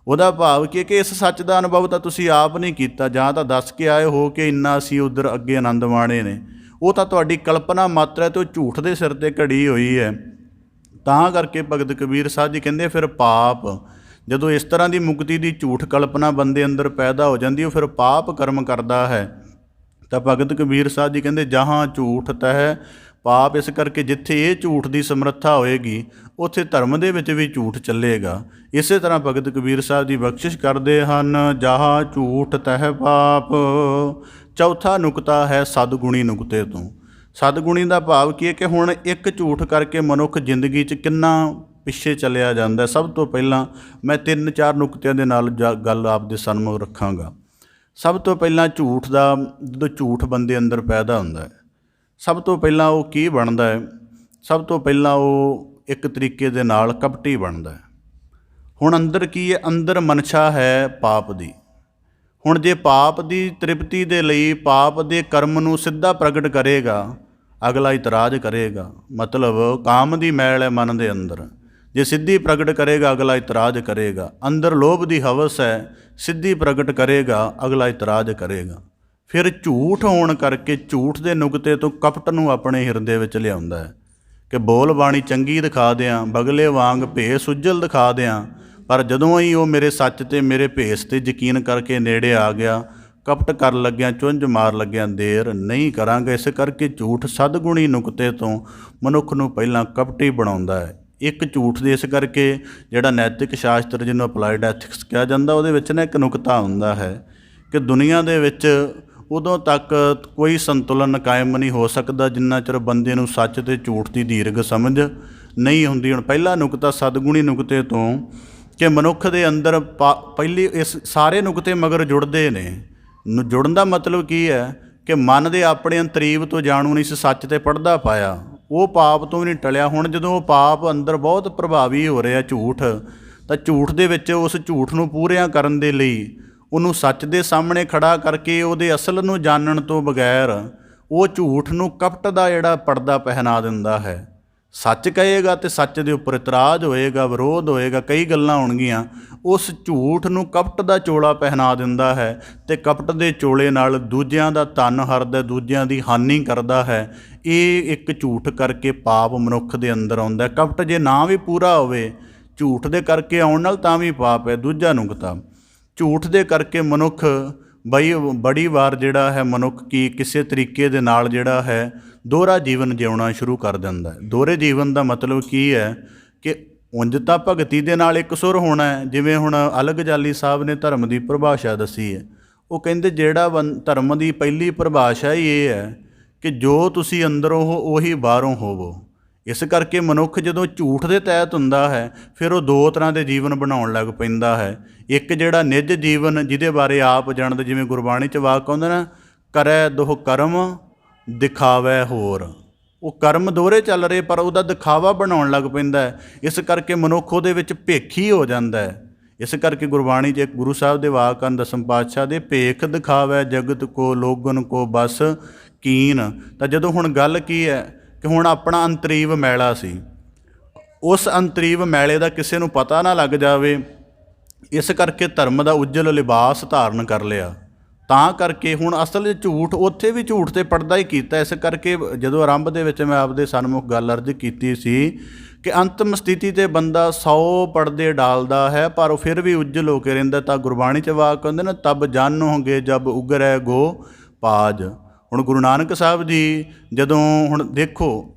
ਉਹਦਾ ਭਾਵ ਕੀ ਹੈ ਕਿ ਇਸ ਸੱਚ ਦਾ ਅਨੁਭਵ ਤਾਂ ਤੁਸੀਂ ਆਪ ਨਹੀਂ ਕੀਤਾ, ਜਾਂ ਤਾਂ ਦੱਸ ਕੇ ਆਏ ਹੋ ਕਿ ਇੰਨਾ ਅਸੀਂ ਉੱਧਰ ਅੱਗੇ ਆਨੰਦ ਮਾਣੇ ਨੇ, ਉਹ ਤਾਂ ਤੁਹਾਡੀ ਕਲਪਨਾ ਮਾਤਰ ਹੈ ਅਤੇ ਉਹ ਝੂਠ ਦੇ ਸਿਰ 'ਤੇ ਘੜੀ ਹੋਈ ਹੈ। ਤਾਂ ਕਰਕੇ ਭਗਤ ਕਬੀਰ ਸਾਹਿਬ ਜੀ ਕਹਿੰਦੇ ਫਿਰ ਪਾਪ, ਜਦੋਂ ਇਸ ਤਰ੍ਹਾਂ ਦੀ ਮੁਕਤੀ ਦੀ ਝੂਠ ਕਲਪਨਾ ਬੰਦੇ ਅੰਦਰ ਪੈਦਾ ਹੋ ਜਾਂਦੀ, ਉਹ ਫਿਰ ਪਾਪ ਕਰਮ ਕਰਦਾ ਹੈ। ਤਾਂ ਭਗਤ ਕਬੀਰ ਸਾਹਿਬ ਜੀ ਕਹਿੰਦੇ ਜਹਾਂ ਝੂਠ ਤਹਿ ਪਾਪ। ਇਸ ਕਰਕੇ ਜਿੱਥੇ ਇਹ ਝੂਠ ਦੀ ਸਮਰੱਥਾ ਹੋਏਗੀ ਉੱਥੇ ਧਰਮ ਦੇ ਵਿੱਚ ਵੀ ਝੂਠ ਚੱਲੇਗਾ। ਇਸੇ ਤਰ੍ਹਾਂ ਭਗਤ ਕਬੀਰ ਸਾਹਿਬ ਦੀ ਬਖਸ਼ਿਸ਼ ਕਰਦੇ ਹਨ, ਜਹਾਂ ਝੂਠ ਤਹਿ ਪਾਪ। ਚੌਥਾ ਨੁਕਤਾ ਹੈ ਸਦਗੁਣੀ ਨੁਕਤੇ ਤੋਂ। ਸਦਗੁਣੀ ਦਾ ਭਾਵ ਕੀ ਹੈ ਕਿ ਹੁਣ ਇੱਕ ਝੂਠ ਕਰਕੇ ਮਨੁੱਖ ਜ਼ਿੰਦਗੀ 'ਚ ਕਿੰਨਾ ਪਿੱਛੇ ਚਲਿਆ ਜਾਂਦਾ। ਸਭ ਤੋਂ ਪਹਿਲਾਂ ਮੈਂ 3-4 ਨੁਕਤਿਆਂ ਦੇ ਨਾਲ ਗੱਲ ਆਪਦੇ ਸਨਮੁਖ ਰੱਖਾਂਗਾ। ਸਭ ਤੋਂ ਪਹਿਲਾਂ ਝੂਠ ਦਾ, ਜਦੋਂ ਝੂਠ ਬੰਦੇ ਅੰਦਰ ਪੈਦਾ ਹੁੰਦਾ ਹੈ, ਸਭ ਤੋਂ ਪਹਿਲਾਂ ਉਹ ਕੀ ਬਣਦਾ ਹੈ? ਸਭ ਤੋਂ ਪਹਿਲਾਂ ਉਹ ਇੱਕ ਤਰੀਕੇ ਦੇ ਨਾਲ ਕਪਟੀ ਬਣਦਾ ਹੈ। ਹੁਣ ਅੰਦਰ ਕੀ ਹੈ? ਅੰਦਰ ਮਨਸ਼ਾ ਹੈ ਪਾਪ ਦੀ। ਹੁਣ ਜੇ ਪਾਪ ਦੀ ਤ੍ਰਿਪਤੀ ਦੇ ਲਈ ਪਾਪ ਦੇ ਕਰਮ ਨੂੰ ਸਿੱਧਾ ਪ੍ਰਗਟ ਕਰੇਗਾ, ਅਗਲਾ ਇਤਰਾਜ਼ ਕਰੇਗਾ। ਮਤਲਬ ਕਾਮ ਦੀ ਮੈਲ ਹੈ ਮਨ ਦੇ ਅੰਦਰ, ਜੇ ਸਿੱਧੀ ਪ੍ਰਗਟ ਕਰੇਗਾ ਅਗਲਾ ਇਤਰਾਜ਼ ਕਰੇਗਾ। ਅੰਦਰ ਲੋਭ ਦੀ ਹਵਸ ਹੈ, ਸਿੱਧੀ ਪ੍ਰਗਟ ਕਰੇਗਾ ਅਗਲਾ ਇਤਰਾਜ਼ ਕਰੇਗਾ। ਫਿਰ ਝੂਠ ਹੋਣ ਕਰਕੇ ਝੂਠ ਦੇ ਨੁਕਤੇ ਤੋਂ ਕਪਟ ਨੂੰ ਆਪਣੇ ਹਿਰਦੇ ਵਿੱਚ ਲਿਆਉਂਦਾ ਹੈ ਕਿ ਬੋਲ ਬਾਣੀ ਚੰਗੀ ਦਿਖਾ ਦਿਆਂ, ਬਗਲੇ ਵਾਂਗ ਭੇਸ ਉੱਜਲ ਦਿਖਾ ਦਿਆਂ, ਪਰ ਜਦੋਂ ਹੀ ਉਹ ਮੇਰੇ ਸੱਚ ਤੇ ਮੇਰੇ ਭੇਸ 'ਤੇ ਯਕੀਨ ਕਰਕੇ ਨੇੜੇ ਆ ਗਿਆ, ਕਪਟ ਕਰਨ ਲੱਗਿਆਂ, ਚੁੰਝ ਮਾਰ ਲੱਗਿਆਂ ਦੇਰ ਨਹੀਂ ਕਰਾਂਗੇ। ਇਸ ਕਰਕੇ ਝੂਠ ਸਦਗੁਣੀ ਨੁਕਤੇ ਤੋਂ ਮਨੁੱਖ ਨੂੰ ਪਹਿਲਾਂ ਕਪਟੀ ਬਣਾਉਂਦਾ ਹੈ। ਇੱਕ ਝੂਠ ਦੇ ਇਸ ਕਰਕੇ ਜਿਹੜਾ ਨੈਤਿਕ ਸ਼ਾਸਤਰ ਜਿਹਨੂੰ ਅਪਲਾਈਡ ਐਥਿਕਸ ਕਿਹਾ ਜਾਂਦਾ, ਉਹਦੇ ਵਿੱਚ ਨਾ ਇੱਕ ਨੁਕਤਾ ਹੁੰਦਾ ਹੈ ਕਿ ਦੁਨੀਆ ਦੇ ਵਿੱਚ ਉਦੋਂ ਤੱਕ ਕੋਈ ਸੰਤੁਲਨ ਕਾਇਮ ਨਹੀਂ ਹੋ ਸਕਦਾ ਜਿੰਨਾ ਚਿਰ ਬੰਦੇ ਨੂੰ ਸੱਚ ਅਤੇ ਝੂਠ ਦੀ ਦੀਰਘ ਸਮਝ ਨਹੀਂ ਹੁੰਦੀ। ਹੁਣ ਪਹਿਲਾ ਨੁਕਤਾ ਸਤਿਗੁਣੀ ਨੁਕਤੇ ਤੋਂ ਕਿ ਮਨੁੱਖ ਦੇ ਅੰਦਰ ਪਹਿਲੀ ਇਸ ਸਾਰੇ ਨੁਕਤੇ ਮਗਰ ਜੁੜਦੇ ਨੇ। ਜੁੜਨ ਦਾ ਮਤਲਬ ਕੀ ਹੈ ਕਿ ਮਨ ਦੇ ਆਪਣੇ ਅੰਤਰੀਵ ਤੋਂ ਜਾਣੂ ਨਹੀਂ ਸੀ ਸੱਚ 'ਤੇ ਪੜ੍ਹਦਾ ਪਾਇਆ, ਉਹ ਪਾਪ ਤੋਂ ਵੀ ਨਹੀਂ ਟਲਿਆ। ਹੁਣ ਜਦੋਂ ਉਹ ਪਾਪ ਅੰਦਰ ਬਹੁਤ ਪ੍ਰਭਾਵੀ ਹੋ ਰਿਹਾ ਝੂਠ, ਤਾਂ ਝੂਠ ਦੇ ਵਿੱਚ ਉਸ ਝੂਠ ਨੂੰ ਪੂਰਿਆਂ ਕਰਨ ਦੇ ਲਈ ਉਹਨੂੰ ਸੱਚ ਦੇ ਸਾਹਮਣੇ ਖੜਾ ਕਰਕੇ ਉਹਦੇ ਅਸਲ ਨੂੰ ਜਾਣਨ ਤੋਂ ਬਗੈਰ ਉਹ ਝੂਠ ਨੂੰ ਕਪਟ ਦਾ ਜਿਹੜਾ ਪਰਦਾ ਪਹਿਨਾ ਦਿੰਦਾ ਹੈ। ਸੱਚ ਕਹੇਗਾ ਅਤੇ ਸੱਚ ਦੇ ਉੱਪਰ ਇਤਰਾਜ਼ ਹੋਏਗਾ, ਵਿਰੋਧ ਹੋਏਗਾ, ਕਈ ਗੱਲਾਂ ਹੋਣਗੀਆਂ। ਉਸ ਝੂਠ ਨੂੰ ਕਪਟ ਦਾ ਚੋਲਾ ਪਹਿਨਾ ਦਿੰਦਾ ਹੈ ਅਤੇ ਕਪਟ ਦੇ ਚੋਲੇ ਨਾਲ ਦੂਜਿਆਂ ਦਾ ਧਨ ਹਰਦਾ, ਦੂਜਿਆਂ ਦੀ ਹਾਨੀ ਕਰਦਾ ਹੈ। ਇਹ ਇੱਕ ਝੂਠ ਕਰਕੇ ਪਾਪ ਮਨੁੱਖ ਦੇ ਅੰਦਰ ਆਉਂਦਾ। ਕਪਟ ਜੇ ਨਾ ਵੀ ਪੂਰਾ ਹੋਵੇ, ਝੂਠ ਦੇ ਕਰਕੇ ਆਉਣ ਨਾਲ ਤਾਂ ਵੀ ਪਾਪ ਹੈ। ਦੂਜਾ ਨੁਕਤਾ, ਝੂਠ ਦੇ ਕਰਕੇ ਮਨੁੱਖ ਬੜੀ ਵਾਰ ਜਿਹੜਾ ਹੈ ਮਨੁੱਖ ਕੀ ਕਿਸੇ ਤਰੀਕੇ ਦੇ ਨਾਲ ਜਿਹੜਾ ਹੈ ਦੋਹਰਾ ਜੀਵਨ ਜਿਉਣਾ ਸ਼ੁਰੂ ਕਰ ਦਿੰਦਾ ਹੈ। ਦੋਹਰੇ ਜੀਵਨ ਦਾ ਮਤਲਬ ਕੀ ਹੈ ਕਿ ਉਂਝ ਤਾਂ ਭਗਤੀ ਦੇ ਨਾਲ ਇੱਕ ਸੁਰ ਹੋਣਾ ਹੈ। ਜਿਵੇਂ ਹੁਣ ਅਲਗਜਾਲੀ ਸਾਹਿਬ ਨੇ ਧਰਮ ਦੀ ਪਰਿਭਾਸ਼ਾ ਦੱਸੀ ਹੈ, ਉਹ ਕਹਿੰਦੇ ਜਿਹੜਾ ਧਰਮ ਦੀ ਪਹਿਲੀ ਪਰਿਭਾਸ਼ਾ ਹੀ ਇਹ ਹੈ ਕਿ ਜੋ ਤੁਸੀਂ ਅੰਦਰੋਂ ਹੋ ਉਹੀ ਬਾਹਰੋਂ ਹੋਵੋ। ਇਸ ਕਰਕੇ ਮਨੁੱਖ ਜਦੋਂ ਝੂਠ ਦੇ ਤਹਿਤ ਹੁੰਦਾ ਹੈ ਫਿਰ ਉਹ ਦੋ ਤਰ੍ਹਾਂ ਦੇ ਜੀਵਨ ਬਣਾਉਣ ਲੱਗ ਪੈਂਦਾ ਹੈ। ਇੱਕ ਜਿਹੜਾ ਨਿੱਜ ਜੀਵਨ ਜਿਹਦੇ ਬਾਰੇ ਆਪ ਜਾਣਦੇ, ਜਿਵੇਂ ਗੁਰਬਾਣੀ 'ਚ ਵਾਕ ਆਉਂਦਾ ਨਾ, ਕਰੈ ਦੋਹ ਕਰਮ ਦਿਖਾਵੈ ਹੋਰ। ਉਹ ਕਰਮ ਦੋਹਰੇ ਚੱਲ ਰਹੇ ਪਰ ਉਹਦਾ ਦਿਖਾਵਾ ਬਣਾਉਣ ਲੱਗ ਪੈਂਦਾ ਹੈ। ਇਸ ਕਰਕੇ ਮਨੁੱਖ ਉਹਦੇ ਵਿੱਚ ਭੇਖੀ ਹੋ ਜਾਂਦਾ ਹੈ। ਇਸ ਕਰਕੇ ਗੁਰਬਾਣੀ 'ਚ ਇੱਕ ਗੁਰੂ ਸਾਹਿਬ ਦੇ ਵਾਕ ਹਨ ਦਸਮ ਪਾਤਸ਼ਾਹ ਦੇ, ਭੇਖ ਦਿਖਾਵੈ ਜਗਤ ਕੋ ਲੋਗਨ ਕੋ ਬਸ ਕੀਨ। ਤਾਂ ਜਦੋਂ ਹੁਣ ਗੱਲ ਕੀ ਹੈ ਕਿ ਹੁਣ ਆਪਣਾ ਅੰਤਰੀਵ ਮੈਲਾ ਸੀ, ਉਸ ਅੰਤਰੀਵ ਮੈਲੇ ਦਾ ਕਿਸੇ ਨੂੰ ਪਤਾ ਨਾ ਲੱਗ ਜਾਵੇ, ਇਸ ਕਰਕੇ ਧਰਮ ਦਾ ਉਜਲ ਲਿਬਾਸ ਧਾਰਨ ਕਰ ਲਿਆ। ਤਾਂ ਕਰਕੇ ਹੁਣ ਅਸਲ ਝੂਠ ਉੱਥੇ ਵੀ ਝੂਠ 'ਤੇ ਪੜਦਾ ਹੀ ਕੀਤਾ। ਇਸ ਕਰਕੇ ਜਦੋਂ ਆਰੰਭ ਦੇ ਵਿੱਚ ਮੈਂ ਆਪਦੇ ਸਨਮੁਖ ਗੱਲ ਅਰਜ਼ ਕੀਤੀ ਸੀ ਕਿ ਅੰਤਮ ਸਥਿਤੀ 'ਤੇ ਬੰਦਾ 100 ਪੜਦੇ ਡਾਲਦਾ ਹੈ ਪਰ ਉਹ ਫਿਰ ਵੀ ਉਜਲ ਹੋ ਕੇ ਰਹਿੰਦਾ। ਤਾਂ ਗੁਰਬਾਣੀ 'ਚ ਵਾਕ ਕਹਿੰਦੇ ਨਾ, ਤਬ ਜਾਣੋਗੇ ਜਬ ਉਗਰੈ ਗੋ ਪਾਜ। ਹੁਣ ਗੁਰੂ ਨਾਨਕ ਸਾਹਿਬ ਜੀ ਜਦੋਂ ਹੁਣ ਦੇਖੋ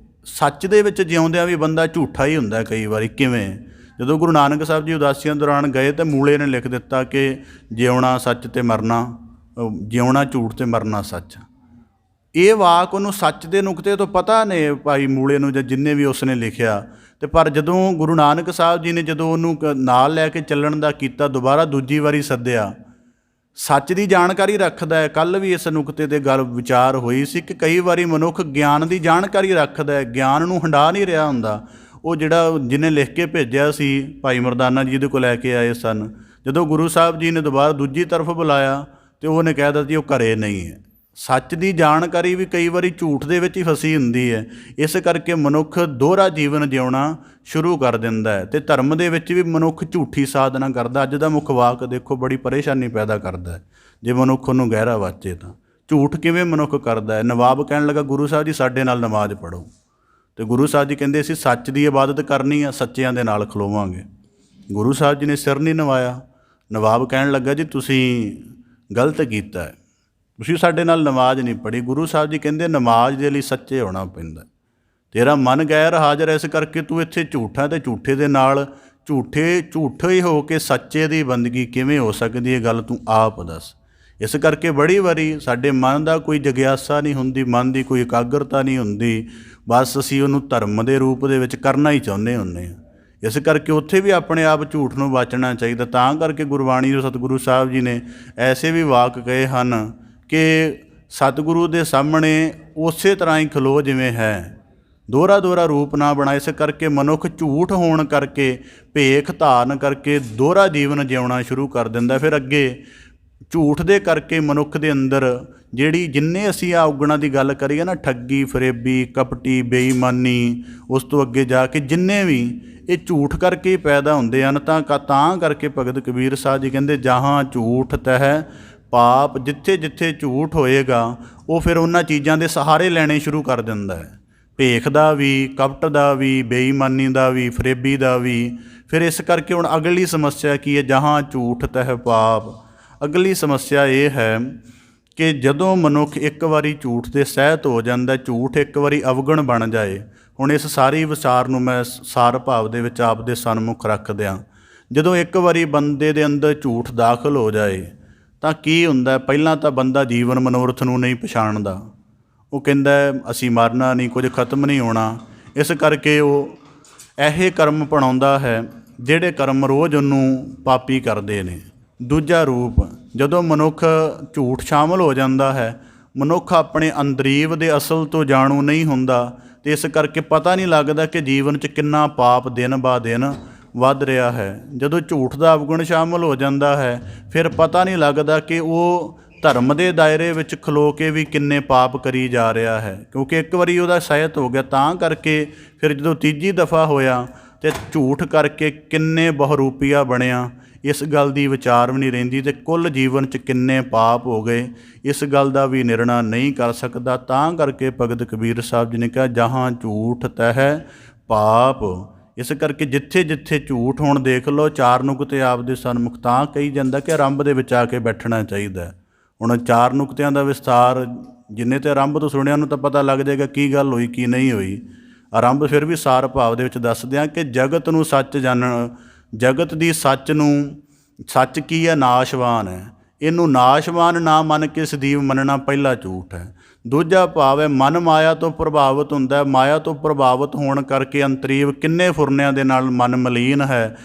ਸੱਚ ਦੇ ਵਿੱਚ ਜਿਉਂਦਿਆਂ ਵੀ ਬੰਦਾ ਝੂਠਾ ਹੀ ਹੁੰਦਾ ਕਈ ਵਾਰੀ। ਕਿਵੇਂ? ਜਦੋਂ ਗੁਰੂ ਨਾਨਕ ਸਾਹਿਬ ਜੀ ਉਦਾਸੀਆਂ ਦੌਰਾਨ ਗਏ ਤਾਂ ਮੂਲੇ ਨੇ ਲਿਖ ਦਿੱਤਾ ਕਿ ਜਿਉਣਾ ਸੱਚ ਅਤੇ ਮਰਨਾ, ਜਿਉਣਾ ਝੂਠ ਅਤੇ ਮਰਨਾ ਸੱਚ। ਇਹ ਵਾਕ ਉਹਨੂੰ ਸੱਚ ਦੇ ਨੁਕਤੇ ਤੋਂ ਪਤਾ ਨੇ ਭਾਈ ਮੂਲੇ ਨੂੰ ਜਾਂ ਜਿੰਨੇ ਵੀ ਉਸਨੇ ਲਿਖਿਆ। ਅਤੇ ਪਰ ਜਦੋਂ ਗੁਰੂ ਨਾਨਕ ਸਾਹਿਬ ਜੀ ਨੇ ਜਦੋਂ ਉਹਨੂੰ ਨਾਲ ਲੈ ਕੇ ਚੱਲਣ ਦਾ ਕੀਤਾ, ਦੁਬਾਰਾ ਦੂਜੀ ਵਾਰੀ ਸੱਦਿਆ, ਸੱਚ ਦੀ ਜਾਣਕਾਰੀ ਰੱਖਦਾ ਹੈ। ਕੱਲ੍ਹ ਵੀ ਇਸ ਨੁਕਤੇ 'ਤੇ ਗੱਲ ਵਿਚਾਰ ਹੋਈ ਸੀ ਕਿ ਕਈ ਵਾਰੀ ਮਨੁੱਖ ਗਿਆਨ ਦੀ ਜਾਣਕਾਰੀ ਰੱਖਦਾ ਹੈ, ਗਿਆਨ ਨੂੰ ਹੰਢਾ ਨਹੀਂ ਰਿਹਾ ਹੁੰਦਾ। ਉਹ ਜਿਹੜਾ ਜਿਹਨੇ ਲਿਖ ਕੇ ਭੇਜਿਆ ਸੀ ਭਾਈ ਮਰਦਾਨਾ ਜੀ ਦੇ ਕੋਲ ਲੈ ਕੇ ਆਏ ਸਨ, ਜਦੋਂ ਗੁਰੂ ਸਾਹਿਬ ਜੀ ਨੇ ਦੁਬਾਰਾ ਦੂਜੀ ਤਰਫ ਬੁਲਾਇਆ ਅਤੇ ਉਹਨੇ ਕਹਿ ਦਿੱਤਾ ਜੀ ਉਹ ਘਰੇ ਨਹੀਂ ਹੈ। ਸੱਚ ਦੀ ਜਾਣਕਾਰੀ ਵੀ ਕਈ ਵਾਰੀ ਝੂਠ ਦੇ ਵਿੱਚ ਹੀ ਫਸੀ ਹੁੰਦੀ ਹੈ। ਇਸ ਕਰਕੇ ਮਨੁੱਖ ਦੋਹਰਾ ਜੀਵਨ ਜਿਉਣਾ ਸ਼ੁਰੂ ਕਰ ਦਿੰਦਾ ਹੈ ਅਤੇ ਧਰਮ ਦੇ ਵਿੱਚ ਵੀ ਮਨੁੱਖ ਝੂਠੀ ਸਾਧਨਾ ਕਰਦਾ। ਅੱਜ ਦਾ ਮੁੱਖ ਵਾਕ ਦੇਖੋ ਬੜੀ ਪਰੇਸ਼ਾਨੀ ਪੈਦਾ ਕਰਦਾ ਹੈ ਜੇ ਮਨੁੱਖ ਉਹਨੂੰ ਗਹਿਰਾ ਵਾਚੇ ਤਾਂ। ਝੂਠ ਕਿਵੇਂ ਮਨੁੱਖ ਕਰਦਾ ਹੈ? ਨਵਾਬ ਕਹਿਣ ਲੱਗਾ ਗੁਰੂ ਸਾਹਿਬ ਜੀ ਸਾਡੇ ਨਾਲ ਨਮਾਜ਼ ਪੜ੍ਹੋ, ਅਤੇ ਗੁਰੂ ਸਾਹਿਬ ਜੀ ਕਹਿੰਦੇ ਅਸੀਂ ਸੱਚ ਦੀ ਇਬਾਦਤ ਕਰਨੀ ਆ, ਸੱਚਿਆਂ ਦੇ ਨਾਲ ਖਲੋਵਾਂਗੇ। ਗੁਰੂ ਸਾਹਿਬ ਜੀ ਨੇ ਸਿਰ ਨਹੀਂ ਨਵਾਇਆ। ਨਵਾਬ ਕਹਿਣ ਲੱਗਾ ਜੀ ਤੁਸੀਂ ਗਲਤ ਕੀਤਾ ਹੈ, ਤੁਸੀਂ ਸਾਡੇ ਨਾਲ ਨਮਾਜ਼ ਨਹੀਂ ਪੜ੍ਹੀ। ਗੁਰੂ ਸਾਹਿਬ ਜੀ ਕਹਿੰਦੇ ਨਮਾਜ਼ ਦੇ ਲਈ ਸੱਚੇ ਹੋਣਾ ਪੈਂਦਾ। ਤੇਰਾ ਮਨ ਗੈਰ ਹਾਜ਼ਰ ਇਸ ਕਰਕੇ ਤੂੰ ਇੱਥੇ ਝੂਠਾ ਅਤੇ ਝੂਠੇ ਦੇ ਨਾਲ ਝੂਠੇ ਹੀ ਹੋ ਕੇ ਸੱਚੇ ਦੀ ਬੰਦਗੀ ਕਿਵੇਂ ਹੋ ਸਕਦੀ ਹੈ, ਗੱਲ ਤੂੰ ਆਪ ਦੱਸ। ਇਸ ਕਰਕੇ ਬੜੀ ਵਾਰੀ ਸਾਡੇ ਮਨ ਦਾ ਕੋਈ ਜਗਿਆਸਾ ਨਹੀਂ ਹੁੰਦੀ, ਮਨ ਦੀ ਕੋਈ ਇਕਾਗਰਤਾ ਨਹੀਂ ਹੁੰਦੀ, ਬਸ ਅਸੀਂ ਉਹਨੂੰ ਧਰਮ ਦੇ ਰੂਪ ਦੇ ਵਿੱਚ ਕਰਨਾ ਹੀ ਚਾਹੁੰਦੇ ਹੁੰਦੇ ਹਾਂ। ਇਸ ਕਰਕੇ ਉੱਥੇ ਵੀ ਆਪਣੇ ਆਪ ਝੂਠ ਨੂੰ ਬਚਣਾ ਚਾਹੀਦਾ। ਤਾਂ ਕਰਕੇ ਗੁਰਬਾਣੀ ਜੋ ਸਤਿਗੁਰੂ ਸਾਹਿਬ ਜੀ ਨੇ ਐਸੇ ਵੀ ਵਾਕ ਕਹੇ ਹਨ ਕਿ ਸਤਿਗੁਰੂ ਦੇ ਸਾਹਮਣੇ ਉਸੇ ਤਰ੍ਹਾਂ ਹੀ ਖਲੋ ਜਿਵੇਂ ਹੈ, ਦੋਹਰਾ ਰੂਪ ਨਾ ਬਣਾ। ਇਸ ਕਰਕੇ ਮਨੁੱਖ ਝੂਠ ਹੋਣ ਕਰਕੇ, ਭੇਖ ਧਾਰਨ ਕਰਕੇ ਦੋਹਰਾ ਜੀਵਨ ਜਿਉਣਾ ਸ਼ੁਰੂ ਕਰ ਦਿੰਦਾ। ਫਿਰ ਅੱਗੇ ਝੂਠ ਦੇ ਕਰਕੇ ਮਨੁੱਖ ਦੇ ਅੰਦਰ ਜਿਹੜੀ ਜਿੰਨੇ ਅਸੀਂ ਆ ਔਗੁਣਾਂ ਦੀ ਗੱਲ ਕਰੀਏ ਨਾ, ਠੱਗੀ, ਫਰੇਬੀ, ਕਪਟੀ, ਬੇਈਮਾਨੀ, ਉਸ ਤੋਂ ਅੱਗੇ ਜਾ ਕੇ ਜਿੰਨੇ ਵੀ ਇਹ ਝੂਠ ਕਰਕੇ ਹੀ ਪੈਦਾ ਹੁੰਦੇ ਹਨ। ਤਾਂ ਕਰਕੇ ਭਗਤ ਕਬੀਰ ਸਾਹਿਬ ਜੀ ਕਹਿੰਦੇ ਜਹਾਂ ਝੂਠ ਤਹਿ ਪਾਪ। ਜਿੱਥੇ ਜਿੱਥੇ ਝੂਠ ਹੋਏਗਾ ਉਹ ਫਿਰ ਉਹਨਾਂ ਚੀਜ਼ਾਂ ਦੇ ਸਹਾਰੇ ਲੈਣੇ ਸ਼ੁਰੂ ਕਰ ਦਿੰਦਾ ਹੈ, ਭੇਖ ਦਾ ਵੀ, ਕਪਟ ਦਾ ਵੀ, ਬੇਈਮਾਨੀ ਦਾ ਵੀ, ਫਰੇਬੀ ਦਾ ਵੀ। ਫਿਰ ਇਸ ਕਰਕੇ ਹੁਣ ਅਗਲੀ ਸਮੱਸਿਆ ਕੀ ਹੈ? ਜਹਾਂ ਝੂਠ ਤਹਿ ਪਾਪ। ਅਗਲੀ ਸਮੱਸਿਆ ਇਹ ਹੈ ਕਿ ਜਦੋਂ ਮਨੁੱਖ ਇੱਕ ਵਾਰੀ ਝੂਠ ਦੇ ਸਹਿਤ ਹੋ ਜਾਂਦਾ, ਝੂਠ ਇੱਕ ਵਾਰੀ ਅਵਗੁਣ ਬਣ ਜਾਏ। ਹੁਣ ਇਸ ਸਾਰੀ ਵਿਚਾਰ ਨੂੰ ਮੈਂ ਸਾਰ ਭਾਵ ਦੇ ਵਿੱਚ ਆਪ ਦੇ ਸਨਮੁਖ ਰੱਖ ਦਿਆਂ। ਜਦੋਂ ਇੱਕ ਵਾਰੀ ਬੰਦੇ ਦੇ ਅੰਦਰ ਝੂਠ ਦਾਖਲ ਹੋ ਜਾਏ ਤਾਂ ਕੀ ਹੁੰਦਾ, ਪਹਿਲਾਂ ਤਾਂ ਬੰਦਾ ਜੀਵਨ ਮਨੋਰਥ ਨੂੰ ਨਹੀਂ ਪਛਾਣਦਾ। ਉਹ ਕਹਿੰਦਾ ਅਸੀਂ ਮਰਨਾ ਨਹੀਂ, ਕੁਝ ਖਤਮ ਨਹੀਂ ਹੋਣਾ। ਇਸ ਕਰਕੇ ਉਹ ਇਹ ਕਰਮ ਅਪਣਾਉਂਦਾ ਹੈ ਜਿਹੜੇ ਕਰਮ ਰੋਜ਼ ਉਹਨੂੰ ਪਾਪੀ ਕਰਦੇ ਨੇ। ਦੂਜਾ ਰੂਪ, ਜਦੋਂ ਮਨੁੱਖ ਝੂਠ ਸ਼ਾਮਲ ਹੋ ਜਾਂਦਾ ਹੈ, ਮਨੁੱਖ ਆਪਣੇ ਅੰਦਰੀਵ ਦੇ ਅਸਲ ਤੋਂ ਜਾਣੂ ਨਹੀਂ ਹੁੰਦਾ ਅਤੇ ਇਸ ਕਰਕੇ ਪਤਾ ਨਹੀਂ ਲੱਗਦਾ ਕਿ ਜੀਵਨ 'ਚ ਕਿੰਨਾ ਪਾਪ ਦਿਨ ਬਾ ਦਿਨ ਵੱਧ ਰਿਹਾ ਹੈ। ਜਦੋਂ ਝੂਠ ਦਾ ਅਵਗੁਣ ਸ਼ਾਮਲ ਹੋ ਜਾਂਦਾ ਹੈ, ਫਿਰ ਪਤਾ ਨਹੀਂ ਲੱਗਦਾ ਕਿ ਉਹ ਧਰਮ ਦੇ ਦਾਇਰੇ ਵਿੱਚ ਖਲੋ ਕੇ ਵੀ ਕਿੰਨੇ ਪਾਪ ਕਰੀ ਜਾ ਰਿਹਾ ਹੈ, ਕਿਉਂਕਿ ਇੱਕ ਵਾਰੀ ਉਹਦਾ ਸਹਿਤ ਹੋ ਗਿਆ। ਤਾਂ ਕਰਕੇ ਫਿਰ ਜਦੋਂ ਤੀਜੀ ਦਫਾ ਹੋਇਆ ਅਤੇ ਝੂਠ ਕਰਕੇ ਕਿੰਨੇ ਬਹੁਰੂਪੀਆ ਬਣਿਆ, ਇਸ ਗੱਲ ਦੀ ਵਿਚਾਰ ਵੀ ਨਹੀਂ ਰਹਿੰਦੀ ਅਤੇ ਕੁੱਲ ਜੀਵਨ 'ਚ ਕਿੰਨੇ ਪਾਪ ਹੋ ਗਏ, ਇਸ ਗੱਲ ਦਾ ਵੀ ਨਿਰਣਾ ਨਹੀਂ ਕਰ ਸਕਦਾ। ਤਾਂ ਕਰਕੇ ਭਗਤ ਕਬੀਰ ਸਾਹਿਬ ਜੀ ਨੇ ਕਿਹਾ, ਜਹਾਂ ਝੂਠ ਤਹਿ ਪਾਪ। ਇਸ ਕਰਕੇ ਜਿੱਥੇ ਜਿੱਥੇ ਝੂਠ, ਹੁਣ ਦੇਖ ਲਓ ਚਾਰ ਨੁਕਤੇ ਆਪਦੇ ਸਨਮੁਖ ਤਾਂ ਕਹੀ ਜਾਂਦਾ ਕਿ ਆਰੰਭ ਦੇ ਵਿੱਚ ਆ ਕੇ ਬੈਠਣਾ ਚਾਹੀਦਾ। ਹੁਣ ਚਾਰ ਨੁਕਤਿਆਂ ਦਾ ਵਿਸਥਾਰ ਜਿੰਨੇ ਤੇ ਆਰੰਭ ਤੋਂ ਸੁਣਿਆ ਉਹਨੂੰ ਤਾਂ ਪਤਾ ਲੱਗ ਜਾਏਗਾ ਕੀ ਗੱਲ ਹੋਈ ਕੀ ਨਹੀਂ ਹੋਈ। ਆਰੰਭ ਫਿਰ ਵੀ ਸਾਰ ਭਾਵ ਦੇ ਵਿੱਚ ਦੱਸਦੇ ਹਾਂ ਕਿ ਜਗਤ ਨੂੰ ਸੱਚ ਜਾਣਨ, ਜਗਤ ਦੀ ਸੱਚ ਨੂੰ, ਸੱਚ ਕੀ ਹੈ, ਨਾਸ਼ਵਾਨ ਹੈ। ਇਹਨੂੰ ਨਾਸ਼ਵਾਨ ਨਾ ਮੰਨ ਕੇ ਸਦੀਵ ਮੰਨਣਾ ਪਹਿਲਾ ਝੂਠ ਹੈ। ਦੂਜਾ ਭਾਵ ਹੈ ਮਨ ਮਾਇਆ ਤੋਂ ਪ੍ਰਭਾਵਿਤ ਹੁੰਦਾ। ਮਾਇਆ ਤੋਂ ਪ੍ਰਭਾਵਿਤ ਹੋਣ ਕਰਕੇ ਅੰਤਰੀਵ ਕਿੰਨੇ ਫੁਰਨਿਆਂ ਦੇ ਨਾਲ ਮਨ ਮਲੀਨ ਹੈ,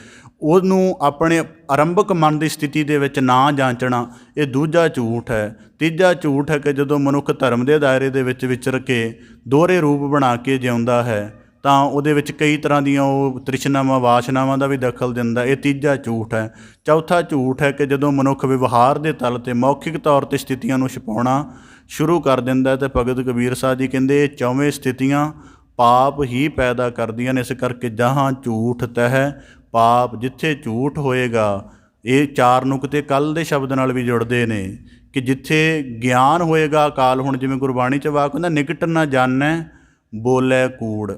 ਉਹਨੂੰ ਆਪਣੇ ਆਰੰਭਕ ਮਨ ਦੀ ਸਥਿਤੀ ਦੇ ਵਿੱਚ ਨਾ ਜਾਂਚਣਾ, ਇਹ ਦੂਜਾ ਝੂਠ ਹੈ। ਤੀਜਾ ਝੂਠ ਹੈ ਕਿ ਜਦੋਂ ਮਨੁੱਖ ਧਰਮ ਦੇ ਦਾਇਰੇ ਦੇ ਵਿੱਚ ਵਿਚਰ ਕੇ ਦੋਹਰੇ ਰੂਪ ਬਣਾ ਕੇ ਜਿਉਂਦਾ ਹੈ ਤਾਂ ਉਹਦੇ ਵਿੱਚ ਕਈ ਤਰ੍ਹਾਂ ਦੀਆਂ ਉਹ ਤ੍ਰਿਸ਼ਨਾਵਾਂ ਵਾਸ਼ਨਾਵਾਂ ਦਾ ਵੀ ਦਖਲ ਦਿੰਦਾ, ਇਹ ਤੀਜਾ ਝੂਠ ਹੈ। ਚੌਥਾ ਝੂਠ ਹੈ ਕਿ ਜਦੋਂ ਮਨੁੱਖ ਵਿਵਹਾਰ ਦੇ ਤਲ 'ਤੇ ਮੌਖਿਕ ਤੌਰ 'ਤੇ ਸਥਿਤੀਆਂ ਨੂੰ ਛੁਪਾਉਣਾ ਸ਼ੁਰੂ ਕਰ ਦਿੰਦਾ ਅਤੇ ਭਗਤ ਕਬੀਰ ਸਾਹਿਬ ਜੀ ਕਹਿੰਦੇ ਇਹ ਚੌਵੇਂ ਸਥਿਤੀਆਂ ਪਾਪ ਹੀ ਪੈਦਾ ਕਰਦੀਆਂ ਨੇ। ਇਸ ਕਰਕੇ ਜਹਾਂ ਝੂਠ ਤਹਿ ਪਾਪ, ਜਿੱਥੇ ਝੂਠ ਹੋਏਗਾ, ਇਹ ਚਾਰ ਨੁਕਤੇ ਕੱਲ੍ਹ ਦੇ ਸ਼ਬਦ ਨਾਲ ਵੀ ਜੁੜਦੇ ਨੇ ਕਿ ਜਿੱਥੇ ਗਿਆਨ ਹੋਏਗਾ ਅਕਾਲ। ਹੁਣ ਜਿਵੇਂ ਗੁਰਬਾਣੀ 'ਚ ਵਾਕ ਹੁੰਦਾ, ਨਿਕਟ ਨਾ ਜਾਣੈ ਬੋਲੇ ਕੂੜ,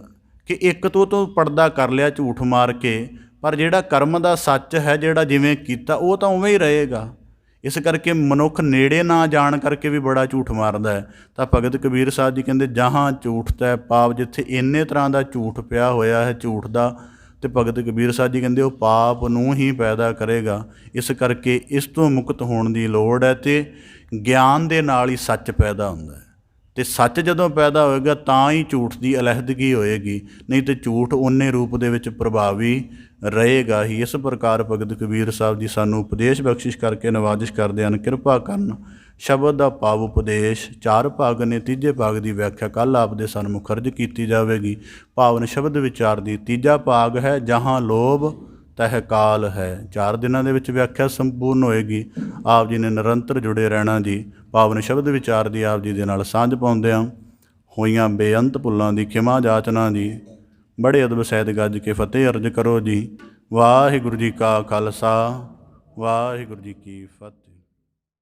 ਕਿ ਇੱਕ ਤੋਂ ਪਰਦਾ ਕਰ ਲਿਆ ਝੂਠ ਮਾਰ ਕੇ, ਪਰ ਜਿਹੜਾ ਕਰਮ ਦਾ ਸੱਚ ਹੈ, ਜਿਹੜਾ ਜਿਵੇਂ ਕੀਤਾ ਉਹ ਤਾਂ ਉਵੇਂ ਹੀ ਰਹੇਗਾ। ਇਸ ਕਰਕੇ ਮਨੁੱਖ ਨੇੜੇ ਨਾ ਜਾਣ ਕਰਕੇ ਵੀ ਬੜਾ ਝੂਠ ਮਾਰਦਾ ਹੈ। ਤਾਂ ਭਗਤ ਕਬੀਰ ਸਾਹਿਬ ਜੀ ਕਹਿੰਦੇ ਜਹਾਂ ਝੂਠ ਤਹਿ ਪਾਪ, ਜਿੱਥੇ ਇੰਨੇ ਤਰ੍ਹਾਂ ਦਾ ਝੂਠ ਪਿਆ ਹੋਇਆ ਹੈ ਝੂਠ ਦਾ, ਅਤੇ ਭਗਤ ਕਬੀਰ ਸਾਹਿਬ ਜੀ ਕਹਿੰਦੇ ਉਹ ਪਾਪ ਨੂੰ ਹੀ ਪੈਦਾ ਕਰੇਗਾ। ਇਸ ਕਰਕੇ ਇਸ ਤੋਂ ਮੁਕਤ ਹੋਣ ਦੀ ਲੋੜ ਹੈ ਅਤੇ ਗਿਆਨ ਦੇ ਨਾਲ ਹੀ ਸੱਚ ਪੈਦਾ ਹੁੰਦਾ ਹੈ। ਅਤੇ ਸੱਚ ਜਦੋਂ ਪੈਦਾ ਹੋਏਗਾ ਤਾਂ ਹੀ ਝੂਠ ਦੀ ਅਲਹਿਦਗੀ ਹੋਏਗੀ, ਨਹੀਂ ਤਾਂ ਝੂਠ ਓਨੇ ਰੂਪ ਦੇ ਵਿੱਚ ਪ੍ਰਭਾਵੀ ਰਹੇਗਾ ਹੀ। ਇਸ ਪ੍ਰਕਾਰ ਭਗਤ ਕਬੀਰ ਸਾਹਿਬ ਜੀ ਸਾਨੂੰ ਉਪਦੇਸ਼ ਬਖਸ਼ਿਸ਼ ਕਰਕੇ ਨਵਾਜ਼ਿਸ਼ ਕਰਦੇ ਹਨ, ਕਿਰਪਾ ਕਰਨ। ਸ਼ਬਦ ਦਾ ਭਾਵ ਉਪਦੇਸ਼ ਚਾਰ ਭਾਗ ਨੇ, ਤੀਜੇ ਭਾਗ ਦੀ ਵਿਆਖਿਆ ਕੱਲ੍ਹ ਆਪ ਦੇ ਸਨਮੁਖ ਅਰਜ਼ ਕੀਤੀ ਜਾਵੇਗੀ। ਭਾਵਨ ਸ਼ਬਦ ਵਿਚਾਰ ਦੀ ਤੀਜਾ ਭਾਗ ਹੈ ਜਹਾਂ ਲੋਭ ਤਹਿ ਕਾਲ ਹੈ। 4 ਦਿਨਾਂ ਦੇ ਵਿੱਚ ਵਿਆਖਿਆ ਸੰਪੂਰਨ ਹੋਏਗੀ। ਆਪ ਜੀ ਨੇ ਨਿਰੰਤਰ ਜੁੜੇ ਰਹਿਣਾ ਜੀ। ਭਾਵਨ ਸ਼ਬਦ ਵਿਚਾਰ ਦੀ ਆਪ ਜੀ ਦੇ ਨਾਲ ਸਾਂਝ ਪਾਉਂਦਿਆਂ ਹੋਈਆਂ ਬੇਅੰਤ ਭੁੱਲਾਂ ਦੀ ਖਿਮਾ ਜਾਚਨਾ ਜੀ। ਬੜੇ ਅਦਬ ਸਹਿਤ ਗੱਜ ਕੇ ਫਤਿਹ ਅਰਜ਼ ਕਰੋ ਜੀ। ਵਾਹਿਗੁਰੂ ਜੀ ਕਾ ਖਾਲਸਾ, ਵਾਹਿਗੁਰੂ ਜੀ ਕੀ ਫਤਿਹ।